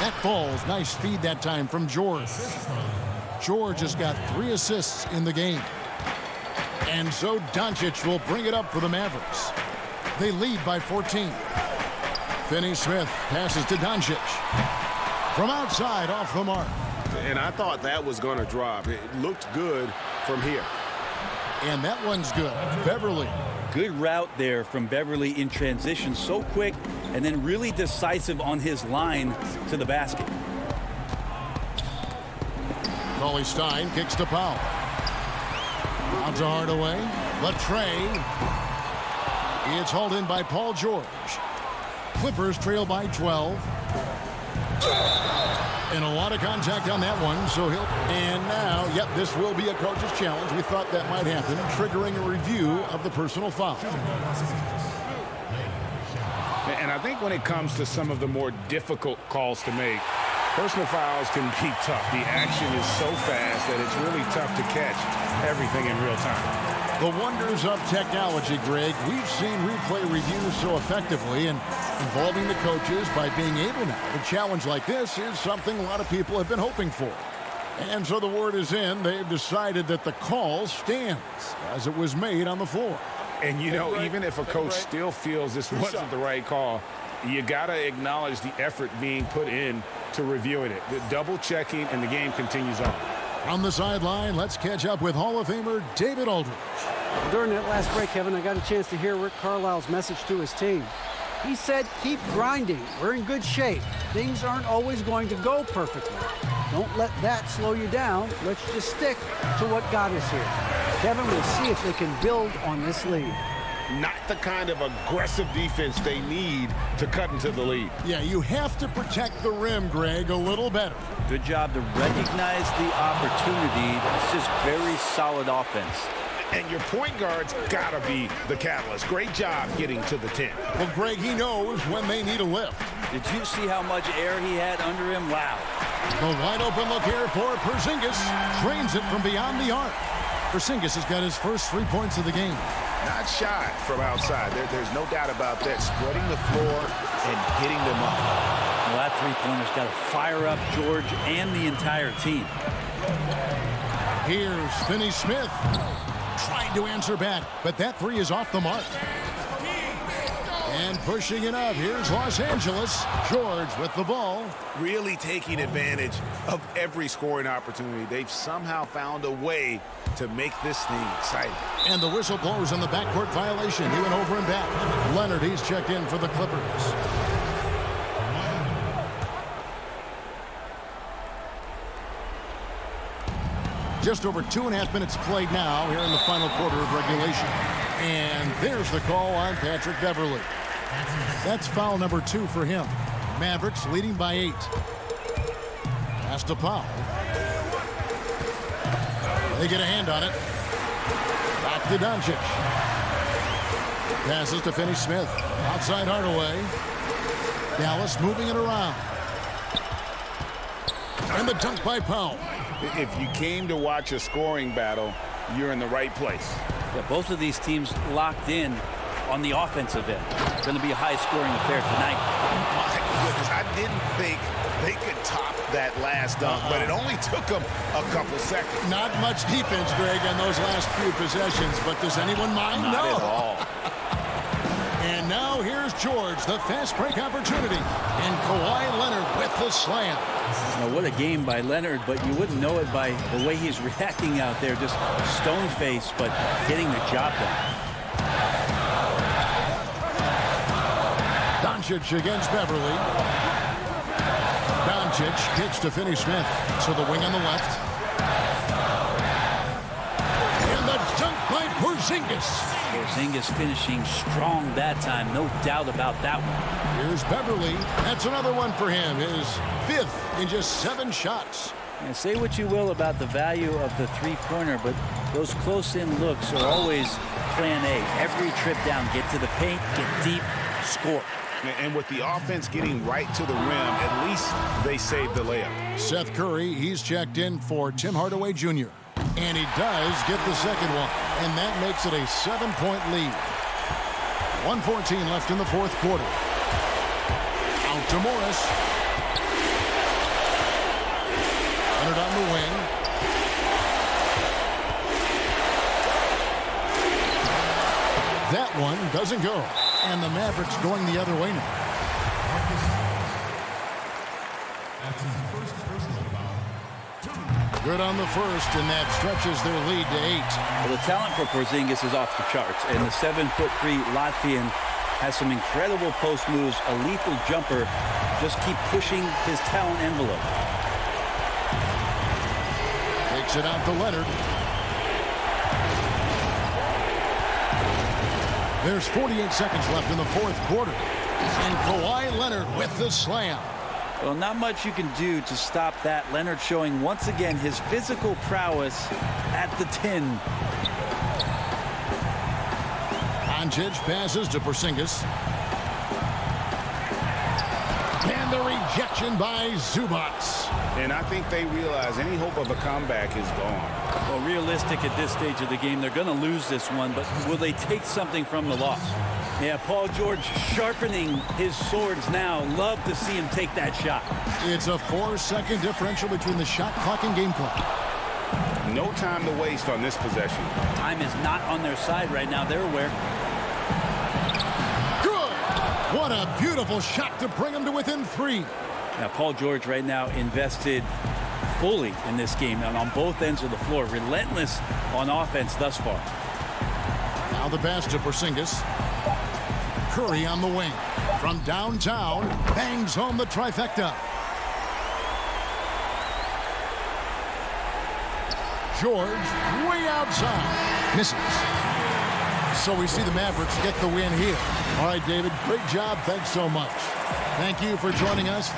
C: That falls. Nice feed that time from George. George has got 3 assists in the game. And so Doncic will bring it up for the Mavericks. They lead by 14. Finney-Smith passes to Doncic. From outside, off the mark.
I: And I thought that was going to drop. It looked good from here.
C: And that one's good. Beverly.
D: Good route there from Beverly in transition. So quick and then really decisive on his line to the basket.
C: Cauley Stein kicks to Powell. Out to Hardaway. Latrey. It's hauled in by Paul George. Clippers trail by 12. And a lot of contact on that one, so he'll... And now, yep, this will be a coach's challenge. We thought that might happen, triggering a review of the personal foul.
Q: And I think when it comes to some of the more difficult calls to make, personal fouls can be tough. The action is so fast that it's really tough to catch everything in real time.
C: The wonders of technology, Greg. We've seen replay reviews so effectively, and involving the coaches by being able now. A challenge like this is something a lot of people have been hoping for. And so the word is in. They've decided that the call stands as it was made on the floor.
Q: And, you know, even if a coach still feels this wasn't the right call, you got to acknowledge the effort being put in to reviewing it. The double checking, and the game continues on.
C: On the sideline, let's catch up with Hall of Famer David Aldridge.
G: During that last break, Kevin, I got a chance to hear Rick Carlisle's message to his team. He said, keep grinding. We're in good shape. Things aren't always going to go perfectly. Don't let that slow you down. Let's just stick to what got us here. Kevin, we'll see if they can build on this lead.
I: Not the kind of aggressive defense they need to cut into the lead.
C: Yeah, you have to protect the rim, Greg, a little better.
D: Good job to recognize the opportunity. It's just very solid offense.
I: And your point guard's got to be the catalyst. Great job getting to the 10.
C: Well, Greg, he knows when they need a lift.
D: Did you see how much air he had under him? Wow.
C: The wide open look here for Porzingis. Drains it from beyond the arc. Porzingis has got his first 3 points of the game.
I: Not shy from outside. There's no doubt about that. Spreading the floor and getting them up.
D: Well, that three-pointer's got to fire up George and the entire team.
C: Here's Finney-Smith. Trying to answer back, but that 3 is off the mark. And pushing it up, here's Los Angeles. George with the ball.
I: Really taking advantage of every scoring opportunity. They've somehow found a way to make this thing exciting.
C: And the whistle blows on the backcourt violation. He went over and back. Leonard, he's checked in for the Clippers. Just over 2.5 minutes played now here in the final quarter of regulation. And there's the call on Patrick Beverly. That's foul number 2 for him. Mavericks leading by 8. Pass to Powell. They get a hand on it. Back to Doncic. Passes to Finney-Smith. Outside Hardaway. Dallas moving it around. And the dunk by Powell.
Q: If you came to watch a scoring battle, you're in the right place.
D: Yeah, both of these teams locked in on the offensive end. It's going to be a high-scoring affair tonight.
Q: My goodness, I didn't think they could top that last dunk, but it only took them a couple seconds.
C: Not much defense, Greg, on those last few possessions, but does anyone mind?
D: Not at all.
C: And now here's George, the fast break opportunity. And Kawhi Leonard with the slam.
D: Now, what a game by Leonard, but you wouldn't know it by the way he's reacting out there. Just stone-faced, but getting the job done.
C: Doncic against Beverly. Doncic kicks to Finney-Smith. So the wing on the left. And the dunk by Porzingis.
D: Porzingis finishing strong that time. No doubt about that one.
C: Here's Beverly. That's another one for him. His 5th in just 7 shots.
D: And say what you will about the value of the three-pointer, but those close-in looks are always plan A. Every trip down, get to the paint, get deep, score.
Q: And with the offense getting right to the rim, at least they saved the layup.
C: Seth Curry, he's checked in for Tim Hardaway Jr. And he does get the second one. And that makes it a 7-point lead. 1:14 left in the 4th quarter. Out to Morris. Leonard on the wing. That one doesn't go. And the Mavericks going the other way now. Good on the first, and that stretches their lead to 8.
D: Well, the talent for Porzingis is off the charts, and the 7'3" Latvian has some incredible post moves, a lethal jumper. Just keep pushing his talent envelope.
C: Takes it out to Leonard. There's 48 seconds left in the 4th quarter. And Kawhi Leonard with the slam.
D: Well, not much you can do to stop that. Leonard showing once again his physical prowess at the 10.
C: Doncic passes to Porzingis. And the rejection by Zubac.
Q: And I think they realize any hope of a comeback is gone.
D: Well, realistic at this stage of the game, they're going to lose this one, but will they take something from the loss? Yeah, Paul George sharpening his swords now. Love to see him take that shot.
C: It's a 4-second differential between the shot clock and game clock.
Q: No time to waste on this possession.
D: Time is not on their side right now. They're aware.
C: Good! What a beautiful shot to bring them to within 3.
D: Now, Paul George right now invested fully in this game and on both ends of the floor. Relentless on offense thus far.
C: Now the pass to Porzingis. Curry on the wing. From downtown, bangs home the trifecta. George, way outside. Misses. So we see the Mavericks get the win here. All right, David, great job. Thanks so much. Thank you for joining us.